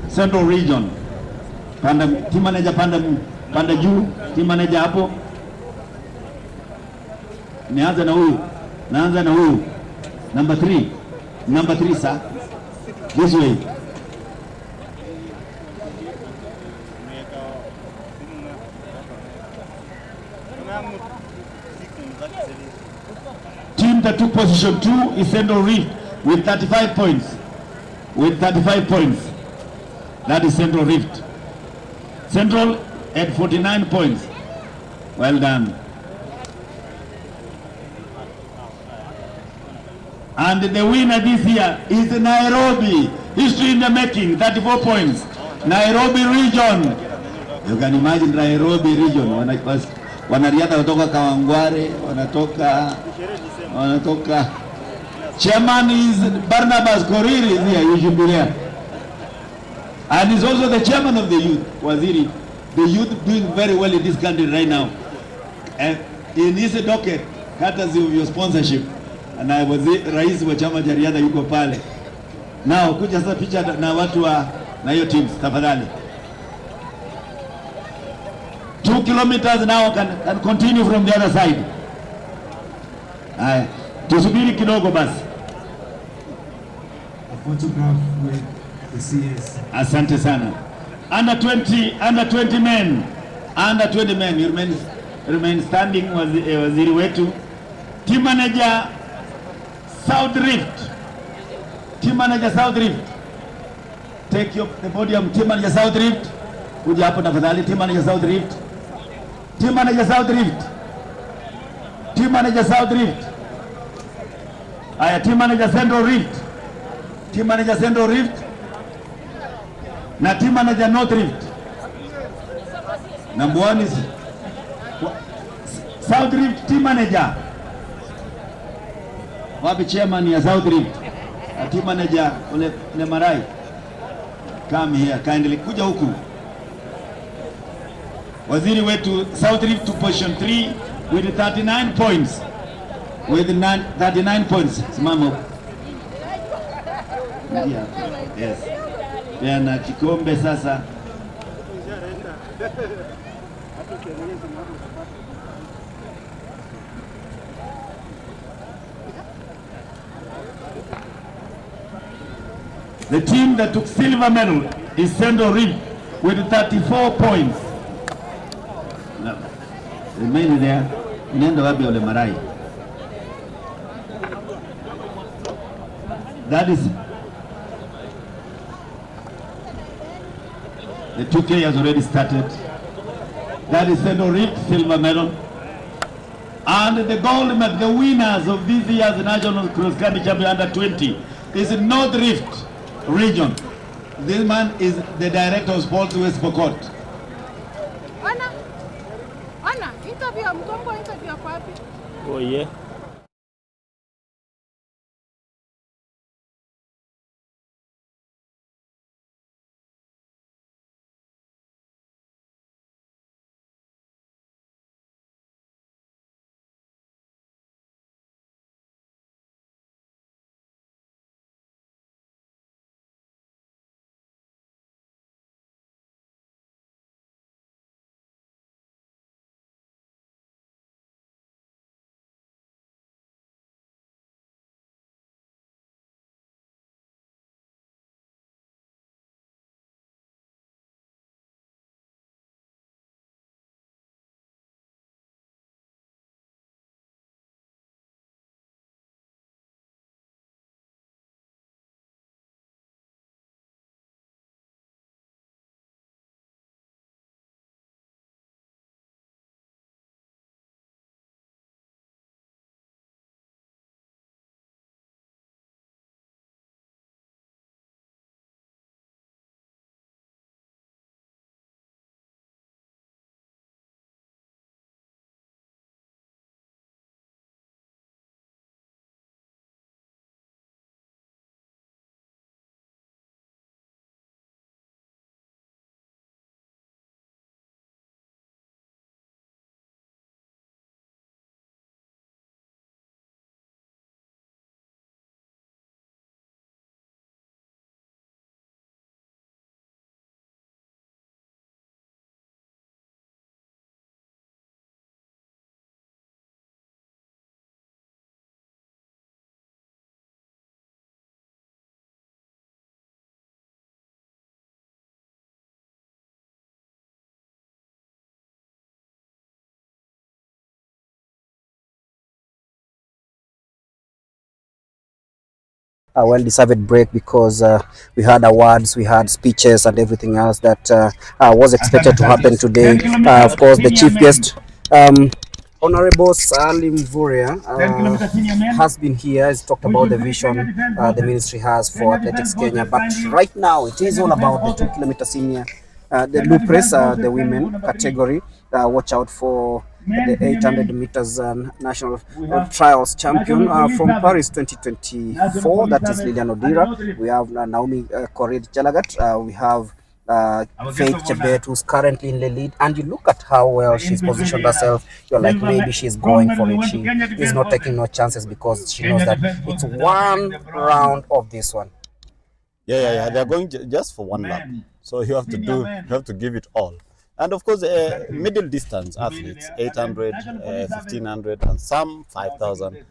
Central region. Panda team manager, panda juu, team manager hapo. Naanza na huyu. Number 3 sir. This way. Team that took position 2 is Central Rift with 35 points. That is Central Rift. Central at 49 points. Well done. And the winner this year is Nairobi. History in the making, 34 points. Nairobi region. You can imagine Nairobi region. Wanariadha kutoka Kawangware, wanatoka. Chairman is Barnabas Koriri is here, you should be there. And he's also the chairman of the youth, Waziri. The youth doing very well in this country right now. And in his docket, courtesy of your sponsorship. And I was rais wa chama cha riadha yuko pale. Now kuja sasa picha na watu na hiyo teams tafadhali. 2 kilometers now can continue from the other side. Haya, tusubiri kidogo basi. A photograph with the CS. Asante sana. Under 20 men. Under 20 men, you remain standing, waziri wetu. Team manager South Rift. Team manager South Rift. Take the podium. Team manager South Rift. Kuja hapo tafadhali. Team manager South Rift. Team manager South Rift. Team manager South Rift. Aya, team manager Central Rift. Team manager Central Rift. Na team manager North Rift. Number 1 is South Rift team manager. Wapi chairman ya South Rift? Team manager Ole Marai. Come here kindly. Kuja huku. Waziri wetu South Rift to position 3 with 39 points. With 39 points. Simama huku. Yes. Yana kikombe sasa. The team that took silver medal is Central Rift with 34 points. No. Remain there. Inaenda wapi Ole Marai? That is the 2K has already started. That is Central Rift silver medal. And the gold medal, the winners of this year's National Cross Country Champion under 20 is North Rift region. This man is the director of sports West Pokot. Interview kwa wapi? Oh yeah. a well-deserved break because we had awards, we had speeches and everything else that was expected to happen today. Of course, the chief guest, Honorable Salim Vuria, has been here, has talked about the vision the ministry has for Athletics Kenya. But right now, it is all about the 2-kilometer senior, the loop race, the women category. Watch out for the 800 meters national trials champion from Paris 2024. That is Lilian Odira. We have Naomi Korir Jalagat. We have Faith Chebet, who's currently in the lead, and you look at how well she's positioned herself. You're like, maybe she's going for it. She is not taking no chances because she knows that it's one round of this one. Yeah. They're going just for one lap, so you have to give it all. And of course, middle distance athletes, 800, 1500, and some 5000.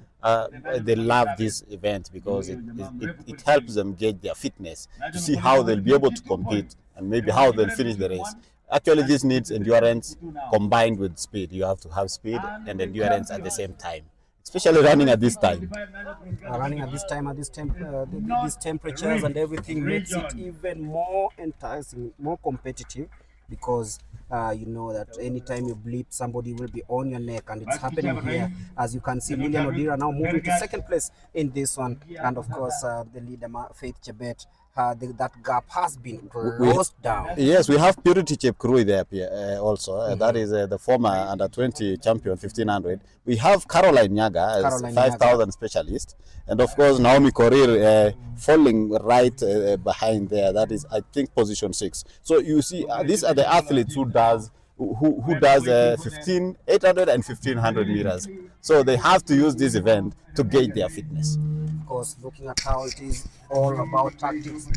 They love this event because it helps them gauge their fitness to see how they'll be able to compete and maybe how they'll finish the race. Actually, this needs endurance combined with speed. You have to have speed and endurance at the same time, especially running at this time. Running at this time, at these temperatures and everything makes it even more enticing, more competitive, because you know that anytime you bleep, somebody will be on your neck, and it's happening here. As you can see, Lilian Odira now moving to second place in this one, and of course the leader Faith Chebet. That gap has been closed down. Yes, we have Purity Chepkurui there also. That is the former under-20 champion 1500. We have Caroline Nyaga as 5,000 specialist, and of course Naomi Korir falling right behind there. That is, I think, position 6. So you see, these are the athletes who does 800 and 1500 meters. So they have to use this event to gauge their fitness. Of course, looking at how it is all about tactics.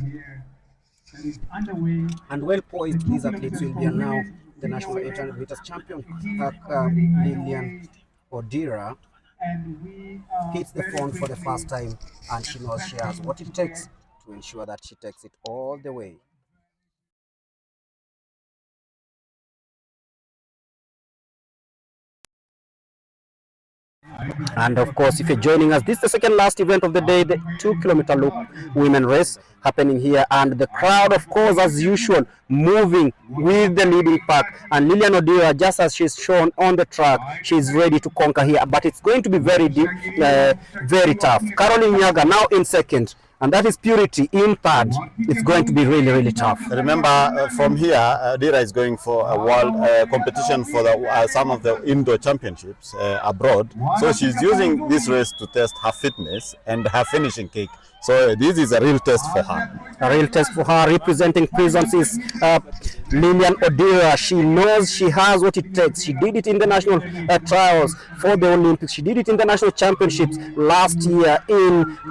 And well poised, these athletes will be now the national 800 meters champion. Lilian Odira hits the phone for the first time, and she knows she has what it takes to ensure that she takes it all the way. And of course, if you're joining us, this is the second last event of the day, the 2-kilometer loop women race happening here, and the crowd, of course, as usual, moving with the leading pack. And Lilian Odira, just as she's shown on the track, she's ready to conquer here, but it's going to be very deep, very tough. Caroline Nyaga now in second, and that is Purity in third. It's going to be really, really tough. Remember, from here, Odira is going for a world competition for some of the indoor championships abroad. So she's using this race to test her fitness and her finishing kick. So this is a real test for her. A real test for her. Representing Prisons is Lilian Odira. She knows she has what it takes. She did it in the national trials for the Olympics. She did it in the national championships last year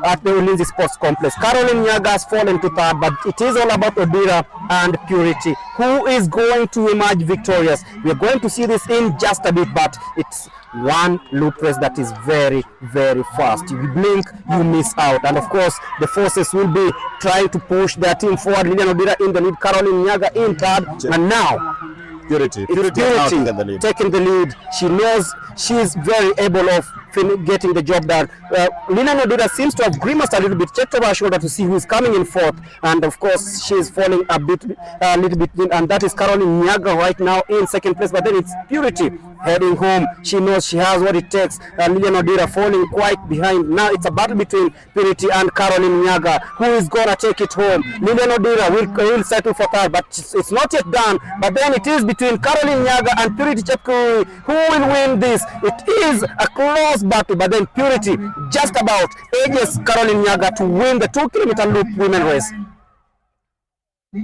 at the Ulinzi Sports Complex. Caroline Nyaga has fallen to third, but it is all about Odira and Purity. Who is going to emerge victorious? We are going to see this in just a bit, but it's one loop race that is very, very fast. If you blink, you miss out. And of course, the forces will be trying to push their team forward. Lilian Odira in the lead, Caroline Nyaga in third, and now Purity taking the lead. She knows she's very able of getting the job done. Lilian Odira seems to have grimaced a little bit, checked over her shoulder to see who is coming in fourth, and of course she is falling a little bit in, and that is Caroline Nyaga right now in second place. But then it's Purity heading home. She knows she has what it takes. Lilian Odira falling quite behind. Now it's a battle between Purity and Caroline Nyaga. Who is gonna take it home? Lilian Odira will settle for third, but it's not yet done. But then it is between Caroline Nyaga and Purity Chepkurui. Who will win this? It is a close battle, but then Purity just about edges Caroline Nyaga to win the 2-kilometer loop women race.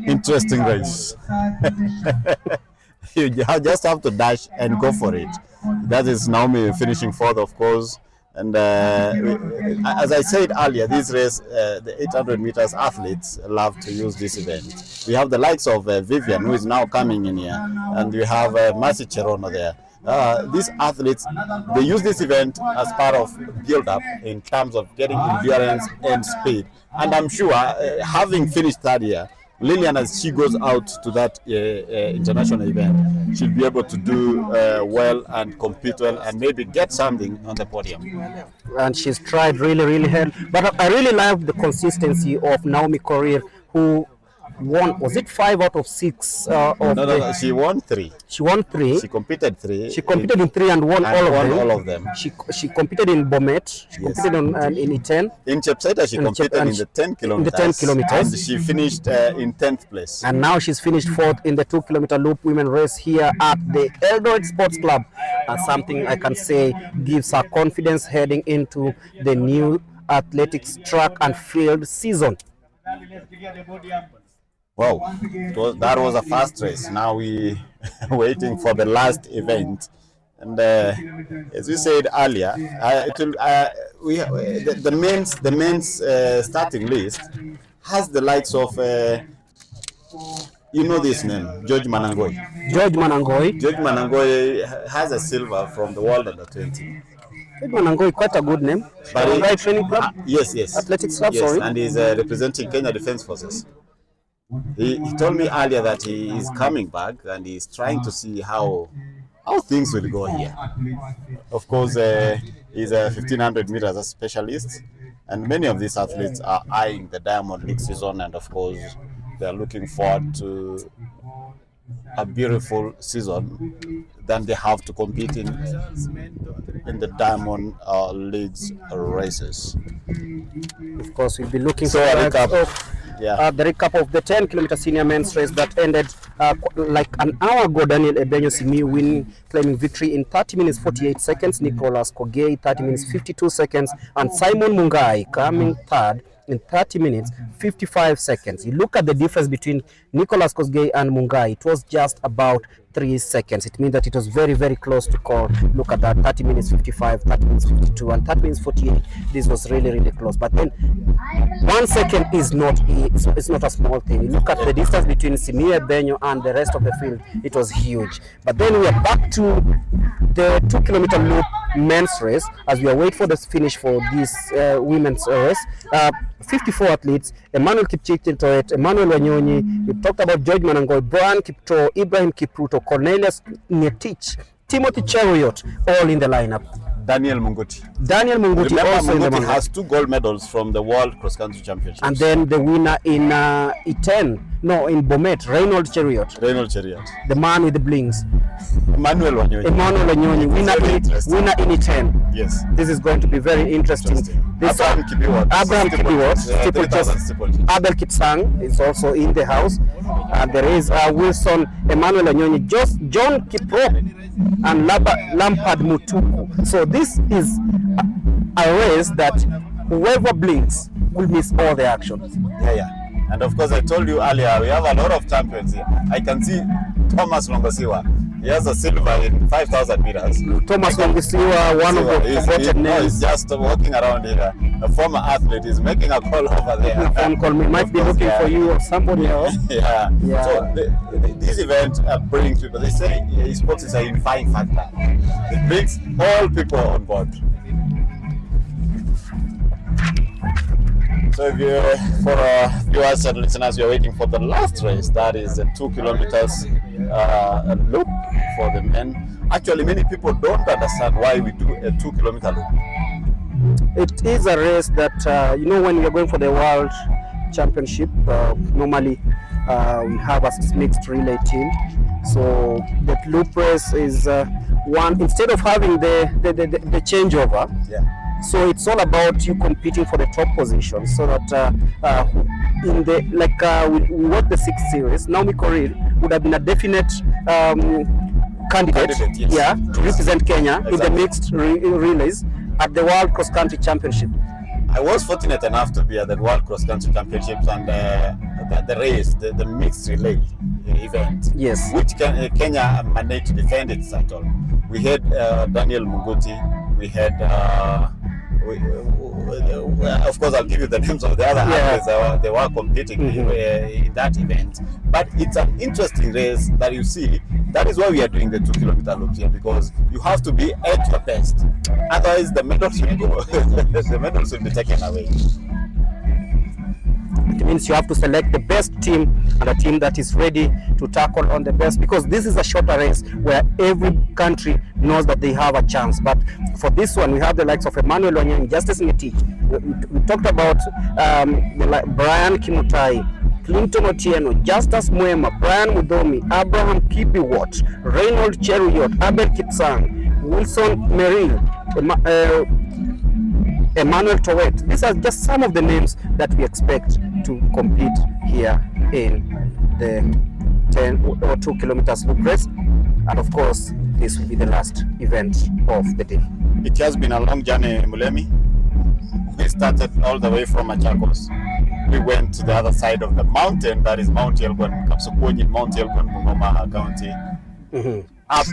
Interesting race. You just have to dash and go for it. That is Naomi finishing fourth, of course. And as I said earlier, this race, the 800 meters athletes love to use this event. We have the likes of Vivian, who is now coming in here, and we have Mercy Cherono there. These athletes, they use this event as part of build-up in terms of getting endurance and speed. And I'm sure, having finished third year, Lillian, as she goes out to that international event, she'll be able to do well and compete well and maybe get something on the podium. And she's tried really hard. But I really love the consistency of Naomi Korir, who won, was it 5 out of 6? No, she won 3. She won 3. She competed 3. She competed in 3 and won all of them. She competed in Bomet. She competed in Iten. In Chepsaita, she competed in the 10 kilometers. In the 10 kilometers. And she finished in 10th place. And now she's finished 4th in the 2-kilometer loop women race here at the Eldoret Sports Club. And something I can say gives her confidence heading into the new athletics track and field season. Wow, that was a fast race. Now we waiting for the last event, and as we said earlier, the men's starting list has the likes of you know this name, George Manangoi. George Manangoi has a silver from the World Under 20. George Manangoi, quite a good name. But right training club. Yes. Athletics club. Yes, sorry. And he's representing Kenya Defence Forces. He told me earlier that he is coming back and he's trying to see how things will go here. Of course, he's a 1500 meters a specialist, and many of these athletes are eyeing the Diamond League season, and of course, they are looking forward to a beautiful season. Then they have to compete in the Diamond League's races. Of course, we'll be looking for a recap. The recap of the 10-kilometer senior men's race that ended like an hour ago. Daniel Ebenyo Simiyu claiming victory in 30 minutes 48 seconds. Nicholas Kogei 30 minutes 52 seconds, and Simon Mungai coming third in 30 minutes 55 seconds. You look at the difference between Nicholas Kosgei and Mungai, it was just about 3 seconds. It means that it was very close to call. Look at that, 30 minutes 55, 30 minutes 52, and 30 minutes 48. This was really close. But then 1 second is not a small thing. You look at the distance between Simiyu Ebenyo and the rest of the field, it was huge. But then we are back to the 2-kilometer loop men's race as we await for the finish for this women's race. 54 athletes: Emmanuel Kipchirchir, Emmanuel Wanyonyi, we talked about George Manangoi, Brian Kipto, Ibrahim Kipruto, Cornelius Ngetich, Timothy Cheruiyot, all in the lineup. Daniel Munguti Remember, Munguti also in the lineup. has 2 gold medals from the World Cross Country Championships. And then the winner in in Bomet, Reynold Cheruiyot. The man with the blings. Emmanuel Wanyonyi, winner in Iten. Yes. This is going to be very interesting. Abraham Kibiwot, Abel Kipsang is also in the house. There is Wilson, Emmanuel Wanyonyi, John Kiprop, and Lampard Mutuku. So this is a race that whoever blinks will miss all the action. Yeah. And of course, I told you earlier, we have a lot of champions here. I can see Thomas Longosiwa. He has a silver in 5,000 meters. Thomas Longosiwa, one of the forgotten names. He's just walking around here. A former athlete is making a call over there. Phone call me. Might be looking for you or somebody else. Yeah. So this event brings people. They say sports is a unifying factor. It brings all people on board. So if you, for viewers and listeners, we are waiting for the last race. That is a 2 kilometers loop for the men. Actually, many people don't understand why we do a 2 kilometer loop. It is a race that, when we are going for the World Championship, normally we have a mixed relay team. So the loop race is one, instead of having the changeover. Yeah. So it's all about you competing for the top position, so that in the we work the 6th series. Naomi Korir would have been a definite candidate, yes. To represent Kenya in the mixed relays at the World Cross Country Championship. I was fortunate enough to be at the World Cross Country Championships and the race, the mixed relay event, yes, which Kenya managed to defend its title. We had Daniel Munguti, we had of course I'll give you the names of the other athletes they were competing in that event. But it's an interesting race that you see. That is why we are doing the 2 kilometer loop here, because you have to be at your best. Otherwise the medals will go. The medals will be taken away. It means you have to select the best team and a team that is ready to tackle on the best, because this is a shorter race where every country knows that they have a chance. But for this one, we have the likes of Emmanuel Wanyang, Justice Ngetich. We talked about Brian Kimutai, Clinton Otieno, Justus Mwema, Brian Mudomi, Abraham Kibiwot, Reynold Cheruyot, Abel Kipsang, Wilson Merrill, Emmanuel Towet. These are just some of the names that we expect to compete here in the 10 or 2 kilometers loop race. And of course, this will be the last event of the day. It has been a long journey, Mulemi. We started all the way from Machakos. We went to the other side of the mountain, that is Mount Elgon, Kapsukwony, Mount Elgon, Bungoma County, up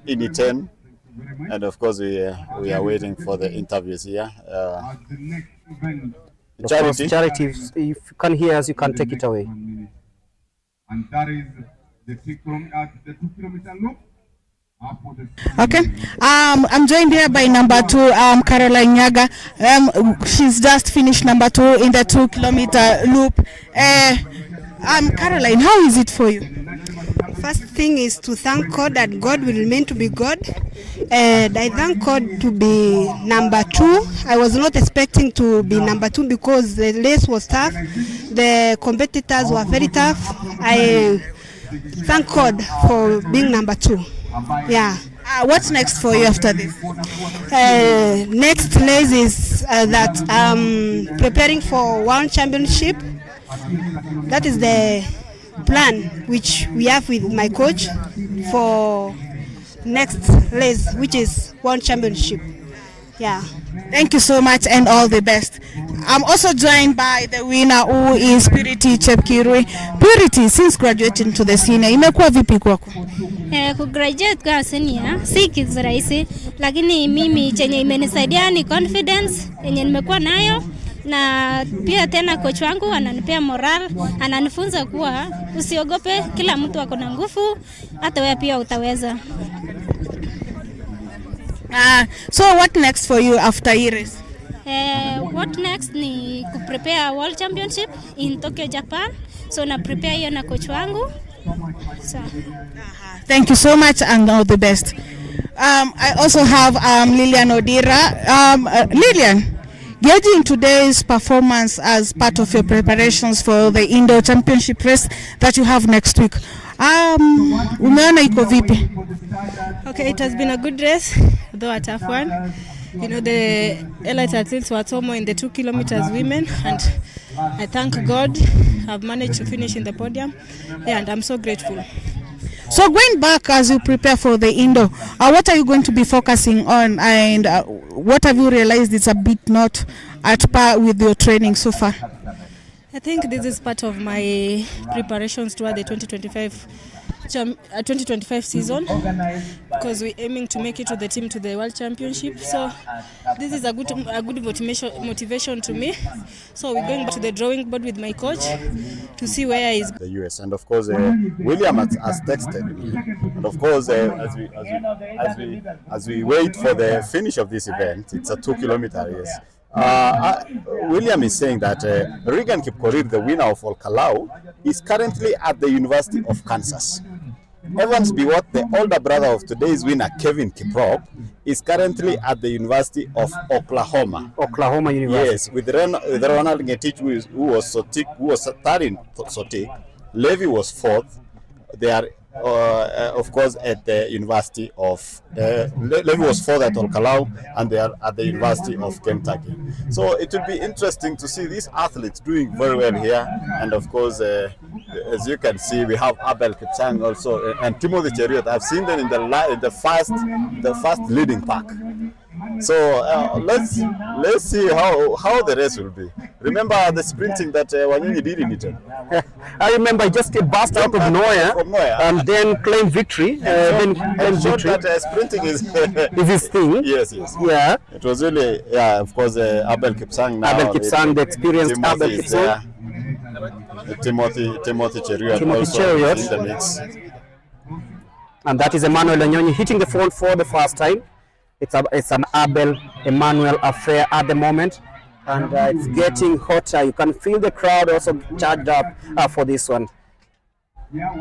in Iten. And of course, we are waiting for the interviews here. Charity, if you can hear us, you can take it away. And that is the 2 kilometer loop. Okay, I'm joined here by number 2, Caroline Nyaga. She's just finished number 2 in the 2 kilometer loop. Caroline, how is it for you? First thing is to thank God that God will remain to be God. And I thank God to be number 2. I was not expecting to be number 2 because the race was tough. The competitors were very tough. I thank God for being number 2. Yeah. What's next for you after this? Next race is that preparing for World Championship. That is the plan which we have with my coach for next race, which is World Championship. Yeah. Thank you so much and all the best. I'm also joined by the winner who is Purity Chepkirui. Purity, since graduating to the senior, imekuwa vipi kwako? Kugraduate kwa senior si kitu rahisi, lakini mimi chenye imenisaidia ni confidence yenye nimekuwa nayo, na pia tena coach wangu ananipea moral, ananifunza kuwa usiogope, kila mtu ako na nguvu, hata wewe pia utaweza. So what next for you after hii race? What next ni kuprepare World Championship in Tokyo, Japan. So na prepare hiyo na coach wangu. So. Thank you so much and all the best. I also have Lilian Odira. Lilian, gauging today's performance as part of your preparations for the Indo Championship race that you have next week. Umeona iko vipi? Okay, it has been a good race, though a tough one. You know, the elite athletes were tomo in the 2 kilometers women, and I thank God I've managed to finish in the podium, and I'm so grateful. So going back as you prepare for the Indo, what are you going to be focusing on, and what have you realized is a bit not at par with your training so far? I think this is part of my preparations toward the 2025 season, because we're aiming to make it to the team to the World Championship. So this is a good motivation to me. So we're going back to the drawing board with my coach to see where is the US. And of course, William has texted me. And of course, as we wait for the finish of this event, it's a 2 kilometer race. William is saying that Regan Kipkorir, the winner of Olkalau, is currently at the University of Kansas. Evans Biwot, the older brother of today's winner, Kevin Kiprop, is currently at the University of Oklahoma. Oklahoma University. Yes, with Ronald Ngetich, who was third in Sotik. Levy was 4th. They are, of course, at the University of Levy was 4th at Olkalau, and they are at the University of Kentucky. So it will be interesting to see these athletes doing very well here. And of course, as you can see, we have Abel Kipsang also and Timothy Cheriot. I've seen them in the first leading pack. So let's see how the race will be. Remember the sprinting that Wanyonyi did in Italy? I remember I just burst out of nowhere and then claimed victory. That sprinting is his thing. Yes. Yeah. It was really, of course, Abel Kipsang now. Abel Kipsang, the experienced Abel Kipsang. Timothy Cheriot also in the mix. And that is Emmanuel Wanyonyi hitting the front for the first time. It's an Abel Emmanuel affair at the moment. and it's getting hotter. You can feel the crowd also charged up for this one. Yeah,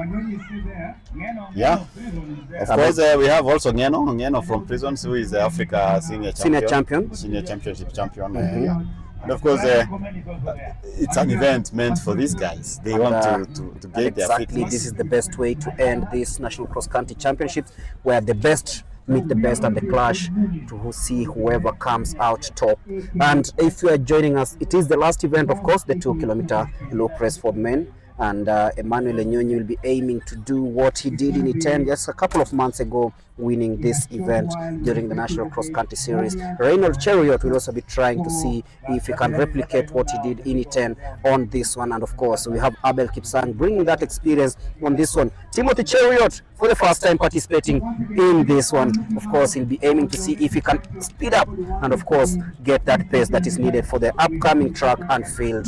of course we have also Ngeno from Prisons, who is the Africa senior championship champion. Yeah. And of course, it's an event meant for these guys. They want to get their fitness. This is the best way to end this National Cross Country Championships, where the best meet the best and the clash to see whoever comes out top. And if you are joining us, it is the last event, of course, the 2 kilometer loop race for men. And Emmanuel Enyonyi will be aiming to do what he did in E10 just a couple of months ago, winning this event during the National Cross Country Series. Reynold Cheriot will also be trying to see if he can replicate what he did in E10 on this one. And of course, we have Abel Kipsang bringing that experience on this one. Timothy Cheriot, for the first time participating in this one. Of course, he'll be aiming to see if he can speed up and of course get that pace that is needed for the upcoming track and field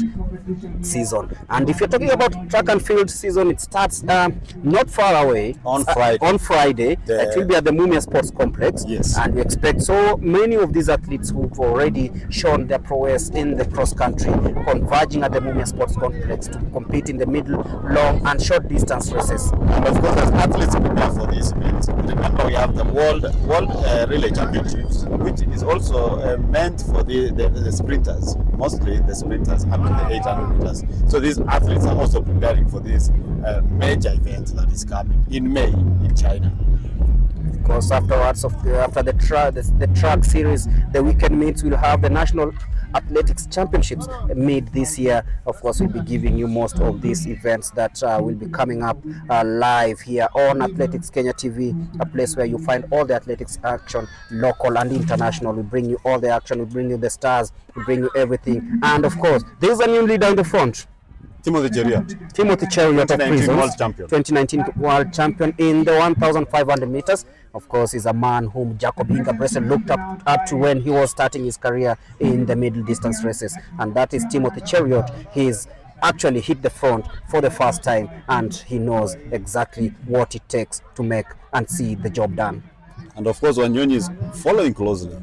season. And if you're talking about track and field season, it starts not far away on Friday. It will be at the Mumia Sports Complex. Yes. And we expect so many of these athletes who've already shown their prowess in the cross country converging at the Mumia Sports Complex to compete in the middle, long and short distance races. And of course, as athletes prepare for this event, remember we have the World Relay Championships, which is also meant for the sprinters, mostly the sprinters up to the 800 meters. So these athletes are also preparing for this major event that is coming in May in China. Of course, afterwards, after the track series, the weekend meets, we'll have the National Athletics Championships mid this year. Of course, we'll be giving you most of these events that will be coming up live here on Athletics Kenya TV, a place where you find all the athletics action, local and international. We bring you all the action, we bring you the stars, we bring you everything. And of course, there's a new leader in the front. Timothy Cheriot. Timothy Cheriot of Prisons, World Champion. 2019 World Champion in the 1,500 meters. Of course, is a man whom Jacob Inga-Bresen looked up to when he was starting his career in the middle distance races. And that is Timothy Cheriot. He's actually hit the front for the first time, and he knows exactly what it takes to make and see the job done. And of course, Wanyonyi is following closely.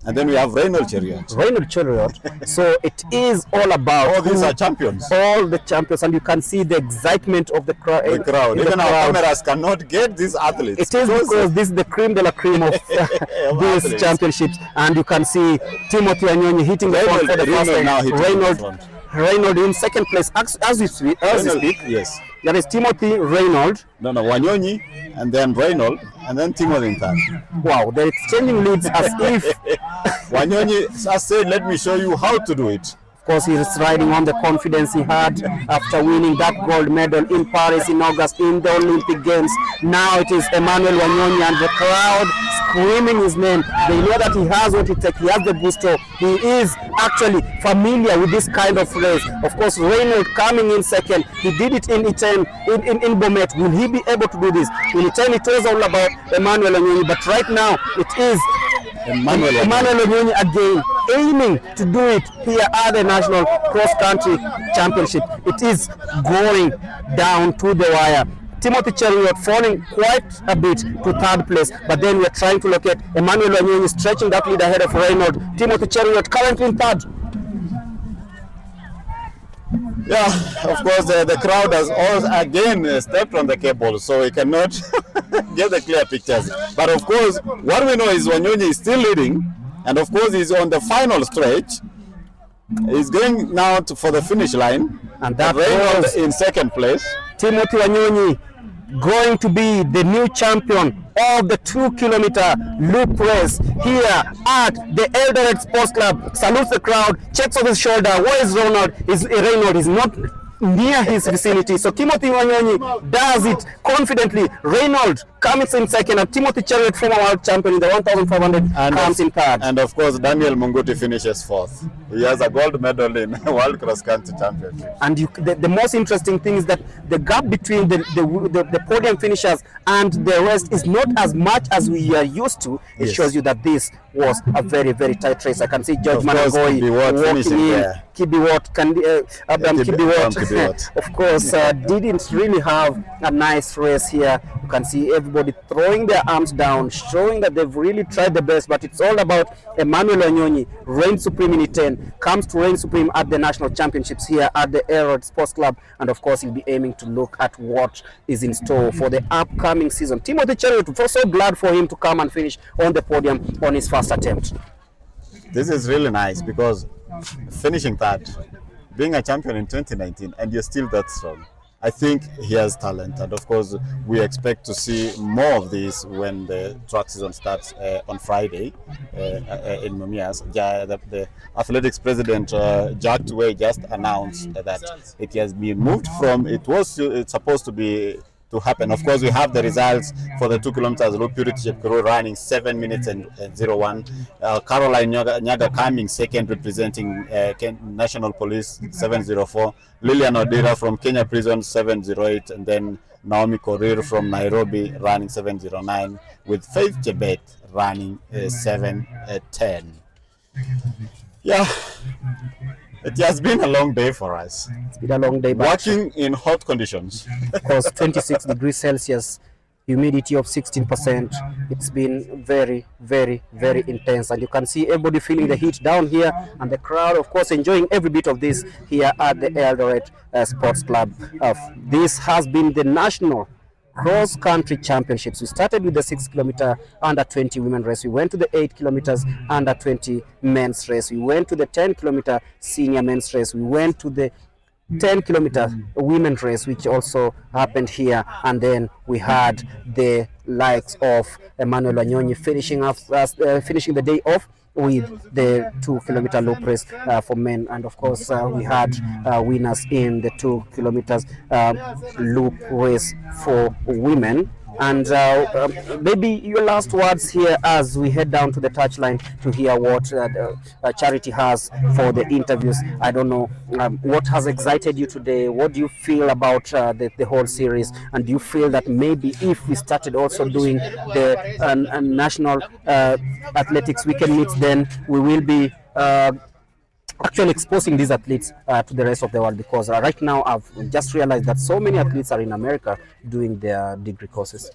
And then we have Reynold Cheriot. Reynold Cheriot. So it is all about all these are champions. All the champions, and you can see the excitement of the crowd. Even our cameras cannot get these athletes. It is because this is the cream de la cream of these championships, and you can see Timothy Wanyonyi hitting the front for the first time. Reynold in second place as we speak. Yes. That is Timothy, Reynold. No, Wanyonyi, and then Reynold, and then Timothy in third. Wow, they're exchanging leads as if Wanyonyi said, let me show you how to do it. Of course, he's riding on the confidence he had after winning that gold medal in Paris in August in the Olympic Games. Now it is Emmanuel Wanyonyi and the crowd screaming his name. They know that he has what it takes. He has the gusto. He is actually familiar with this kind of race. Of course, Reynold coming in second. He did it in E10 in Bomet. Will he be able to do this? In E10, it was all about Emmanuel Wanyonyi, but right now it is Emmanuel Wanyonyi again, aiming to do it here at the National Cross Country Championship. It is going down to the wire. Timothy Cheriot falling quite a bit to third place, but then we're trying to locate Emmanuel Wanyonyi stretching that lead ahead of Reynold. Timothy Cheriot currently in third. Yeah, of course, the crowd has also again stepped on the cable, so we cannot get the clear pictures. But of course, what we know is Wanyonyi is still leading, and of course, he's on the final stretch. He's going now for the finish line, and that Reynold in second place. Timothy Wanyonyi going to be the new champion of the 2 kilometer loop race here at the Eldoret Sports Club. Salutes the crowd, checks on his shoulder. Where is Reynold? Reynold is not near his vicinity. So Timothy Wanyonyi does it confidently. Reynold comes in second, and Timothy Cheriot, former world champion in the 1,500, comes in third. And of course, Daniel Munguti finishes fourth. He has a gold medal in World Cross Country Championship. And the most interesting thing is that the gap between the podium finishers and the rest is not as much as we are used to. It shows you that this was a very, very tight race. I can see George Managoi walking in. Abraham Kibiwot, of course, didn't really have a nice race here. You can see everybody everybody throwing their arms down, showing that they've really tried the best. But it's all about Emmanuel Wanyonyi, reign supreme in E10, comes to reign supreme at the national championships here at the Eldoret Sports Club, and of course he'll be aiming to look at what is in store for the upcoming season. Timothy Cheruiyot, we're so glad for him to come and finish on the podium on his first attempt. This is really nice because finishing third, being a champion in 2019, and you're still that strong. I think he has talent, and of course we expect to see more of this when the track season starts on Friday in Mumias. The athletics president Jack Tuwei just announced that it has been moved from it's supposed to be to happen. Of course, we have the results for the 2 kilometers. Low Purity Chepkirui running 7 minutes and 01. Caroline Nyaga coming second, representing National Police 704. Lillian Odira from Kenya Prison 708, and then Naomi Korir from Nairobi running 709, with Faith Chebet running 710. Yeah. It has been a long day for us. It's been a long day. Working in hot conditions. Of course, 26 degrees Celsius, humidity of 16%. It's been very, very, very intense. And you can see everybody feeling the heat down here, and the crowd, of course, enjoying every bit of this here at the Eldoret Sports Club. This has been the national cross-country championships. We started with the 6 kilometer under 20 women race. We went to the 8 kilometers under 20 men's race. We went to the 10 kilometer senior men's race. We went to the 10 kilometer women's race, which also happened here. And then we had the likes of Emmanuel Wanyonyi finishing the day off with the 2 kilometer loop race for men. And of course we had winners in the 2 kilometers loop race for women. And maybe your last words here as we head down to the touchline to hear what Charity has for the interviews. I don't know, what has excited you today? What do you feel about the whole series? And do you feel that maybe if we started also doing the national athletics weekend meets, then we will be actually exposing these athletes to the rest of the world? Because right now I've just realized that so many athletes are in America doing their degree courses.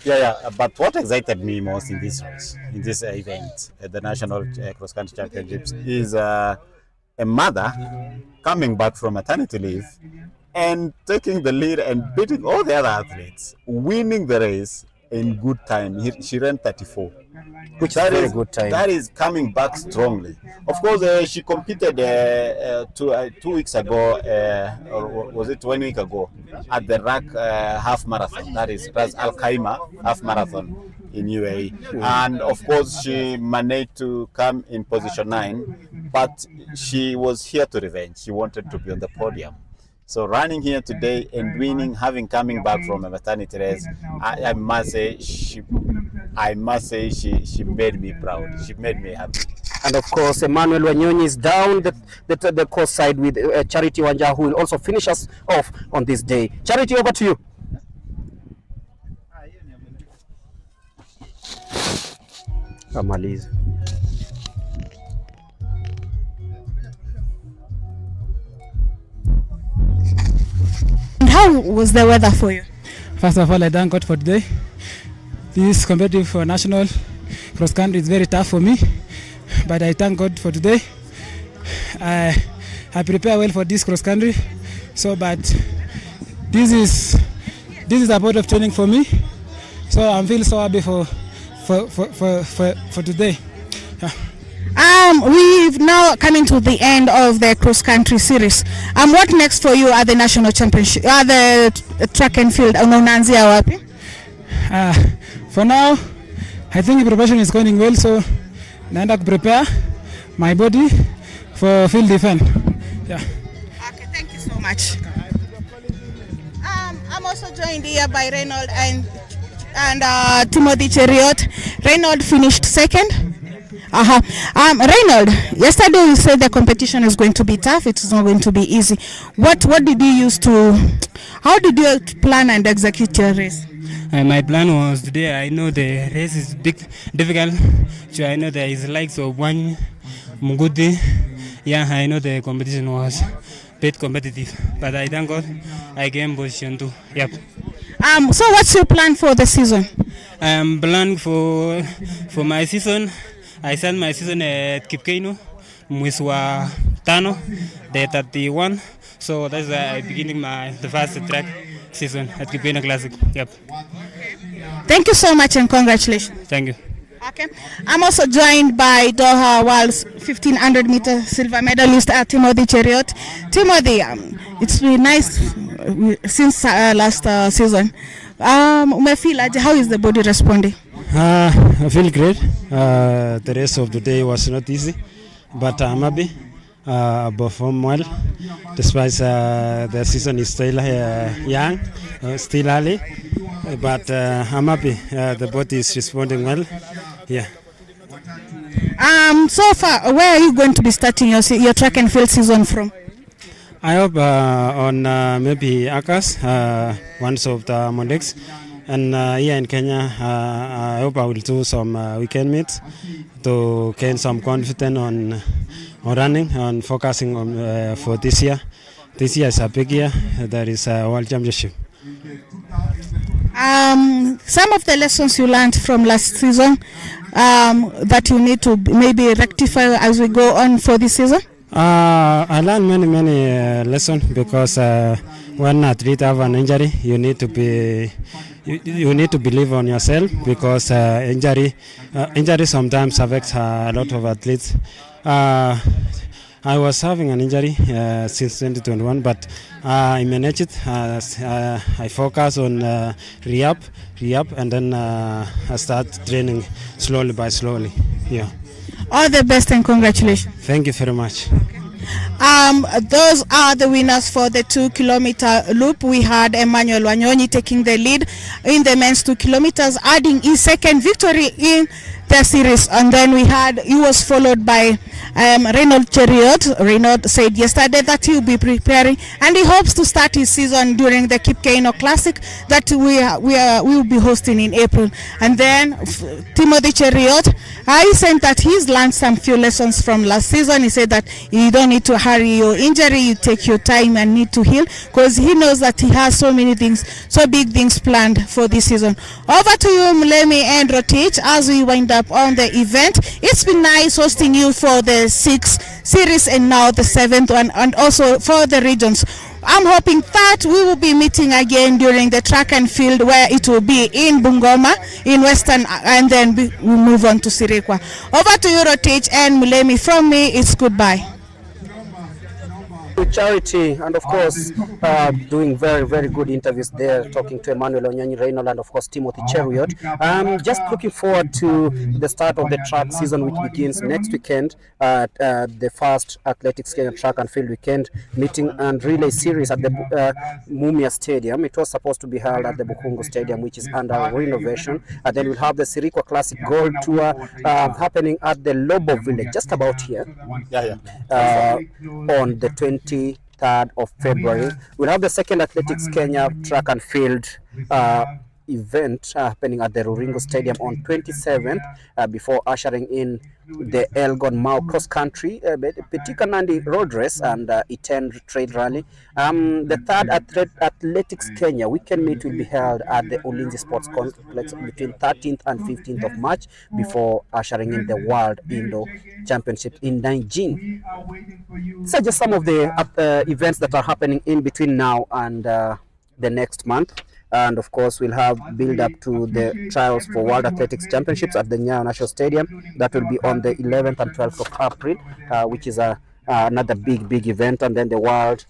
But what excited me most in this race, in this event, the National Cross Country Championships, is a mother coming back from maternity leave and taking the lead and beating all the other athletes, winning the race in good time. She ran 34, which is a very good time. That is coming back strongly. Of course, she competed 2 weeks ago, or was it 1 week ago, at the RAC half marathon. That is Ras Al Khaimah half marathon in UAE. And of course, she managed to come in position 9, but she was here to revenge. She wanted to be on the podium. So running here today and winning, coming back from a maternity race, I must say she made me proud. She made me happy. And of course, Emmanuel Wanyonyi is down the course side with Charity Wanja, who will also finish us off on this day. Charity, over to you. Kamaliza. And how was the weather for you? First of all, I thank God for today. This competitive for national cross country is very tough for me, but I thank God for today. I prepare well for this cross country, but this is a part of training for me. So I'm feeling so happy for today. Yeah. We've now coming to the end of the cross country series. What next for you at the national championship, at the track and field? Unaanzia wapi? For now, I think the preparation is going well, so naenda to prepare my body for field defense. Yeah. Okay, thank you so much. I'm also joined here by Reynold and Timothy Cheruiyot. Reynold finished second. Reynold, yesterday you said the competition is going to be tough. It's not going to be easy. What did you how did you plan and execute your race? My plan was today, I know the race is difficult. So I know there is likes of one Mugudi. Yeah, I know the competition was a bit competitive. But I thank God I came position 2. Yep. So what's your plan for the season? I'm planning for my season. I start my season at Kipkeino, mwezi wa tano, day 31. So that's why I'm beginning the first track season at Kipkeino Classic. Yep. Thank you so much and congratulations. Thank you. Okay. I'm also joined by Doha World's 1500 meter silver medalist Timothy Cheriot. Timothy, it's been nice since last season. How is the body responding? I feel great. The rest of the day was not easy, but I'm happy. Perform well, despite the season is still young, still early, but I'm happy. The body is responding well. Yeah. So far, where are you going to be starting your track and field season from? I hope on maybe Akas, one of the Mondex, and here in Kenya, I hope I will do some weekend meets to gain some confidence on running and focusing on for this year. This year is a big year. There is a World Championship. Some of the lessons you learned from last season that you need to maybe rectify as we go on for this season? I learned many lessons because when an athlete have an injury, you need to believe on yourself because injury sometimes affects a lot of athletes. I was having an injury since 2021, but I managed it. I focus on rehab, and then I start training slowly by slowly. Yeah. All the best and congratulations. Thank you very much. Those are the winners for the 2 kilometer loop. We had Emmanuel Wanyonyi taking the lead in the men's 2 kilometers, adding his second victory in the series. And then he was followed by Reynold Cheriot. Reynold said yesterday that he will be preparing and he hopes to start his season during the Kipkeino Classic that we will be hosting in April. And then Timothy Cheriot, he said that he's learned some few lessons from last season. He said that you don't need to hurry your injury, you take your time and need to heal because he knows that he has so many things, so big things planned for this season. Over to you, Mulemi and Rotich, as we wind up on the event. It's been nice hosting you for the 6th series and now the 7th one, and also for the regions. I'm hoping that we will be meeting again during the track and field, where it will be in Bungoma, in Western, and then we'll move on to Sirikwa. Over to you, Rotich and Mulemi. From me, it's goodbye. Charity, and of course doing very good interviews there, talking to Emmanuel Wanyonyi, Reynold, and of course Timothy Cheriot. Just looking forward to the start of the track season, which begins next weekend at the first Athletics Kenya Track and Field Weekend meeting and relay series at the Mumia Stadium. It was supposed to be held at the Bukungu Stadium, which is under renovation, and then we'll have the Sirikwa Classic Gold Tour happening at the Lobo Village, just about here. On the 23rd of February. We'll have the second Athletics Kenya Track and Field event happening at the Ruringo Stadium on 27th before ushering in the Elgon Mau Cross Country, Betika Nandi Road Race and E10 Trade Rally. The third Athletics Kenya weekend meet will be held at the Ulinzi Sports Complex between 13th and 15th of March before ushering in the World Indo Championship in Nanjing. These are just some of the events that are happening in between now and the next month. And of course, we'll have build up to the trials for World Athletics Championships at the Nyayo National Stadium. That will be on the 11th and 12th of April, which is another big event. And then the World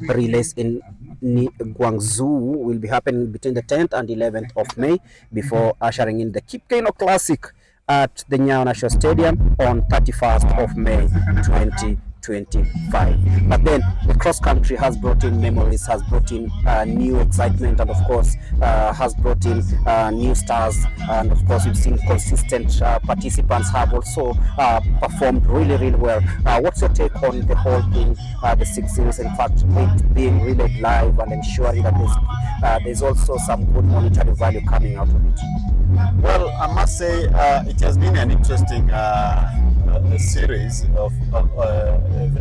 Relays in Guangzhou will be happening between the 10th and 11th of May before ushering in the Kipkeino Classic at the Nyayo National Stadium on 31st of May 2025. But then the cross country has brought in memories, has brought in new excitement, and of course has brought in new stars, and of course we've seen consistent participants have also performed really well. What's your take on the whole thing, the 6 series, in fact it being relayed live and ensuring that there's also some good monetary value coming out of it? Well, I must say it has been an interesting series of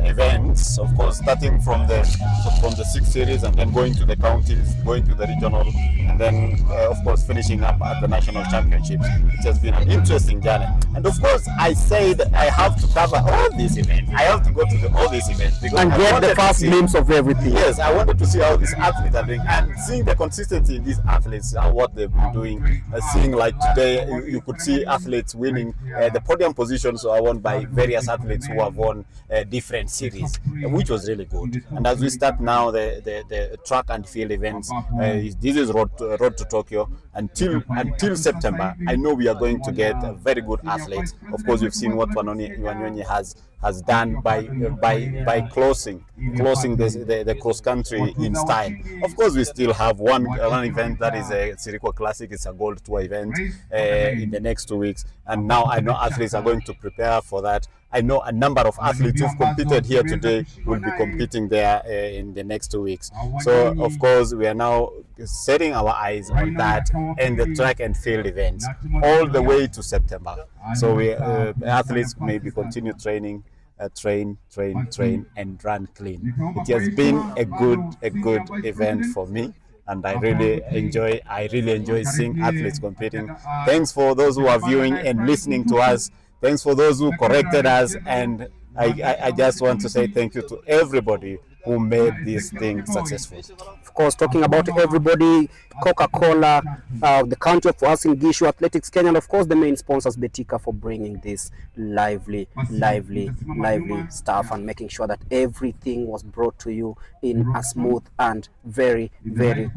events. Of course, starting from the 6 series and then going to the counties, going to the regional, and then of course finishing up at the national championships. It has been an interesting journey. And of course, I said I have to cover all these events. I have to go to all these events because and get the first glimpse of everything. Yes, I wanted to see how these athletes are doing and seeing the consistency in these athletes and what they've been doing. Seeing like today, you could see athletes winning. The podium positions are won by various athletes who have won different series, which was really good. And as we start now the track and field events, this is road to Tokyo. Until September, I know we are going to get very good athletes. Of course, we've seen what Wanyonyi has done by closing the cross country in style. Of course, we still have one event that is a Sirikwa Classic. It's a Gold Tour event in the next 2 weeks, and now I know athletes are going to prepare for that. I know a number of athletes who've competed here today will be competing there in the next 2 weeks. So of course we are now setting our eyes on that and the track and field events all the way to September. So we athletes maybe continue training. Train and run clean. It has been a good event for me, and I really enjoy seeing athletes competing. Thanks for those who are viewing and listening to us. Thanks for those who corrected us, and I just want to say thank you to everybody who made this thing successful. Of course, talking about everybody, Coca-Cola, the country of Uasin Gishu Athletics Kenya, and of course the main sponsors, Betika, for bringing this lively stuff and making sure that everything was brought to you in a smooth and very good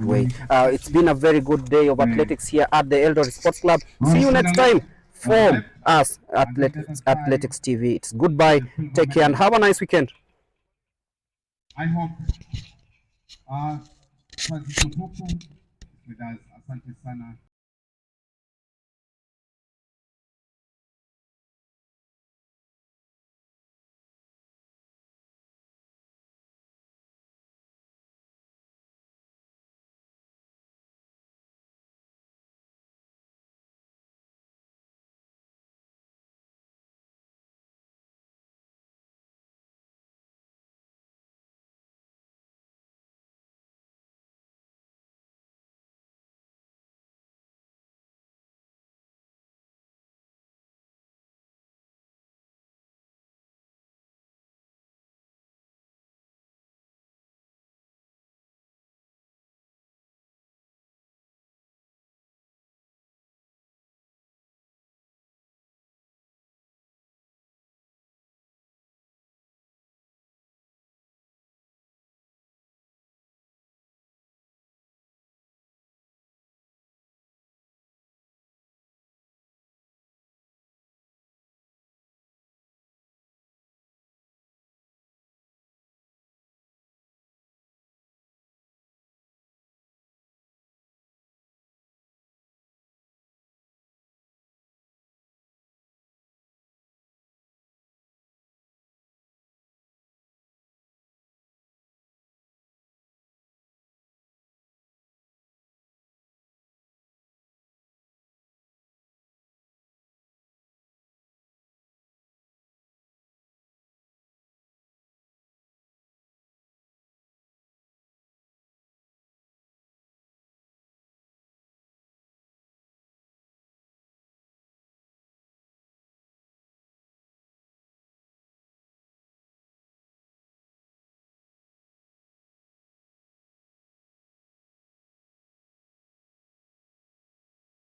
way. It's been a very good day of athletics here at the Eldoret Sports Club. See you next time from us, Athletics TV. It's goodbye, take care, and have a nice weekend. I hope Francis Opupu with us. Asante sana.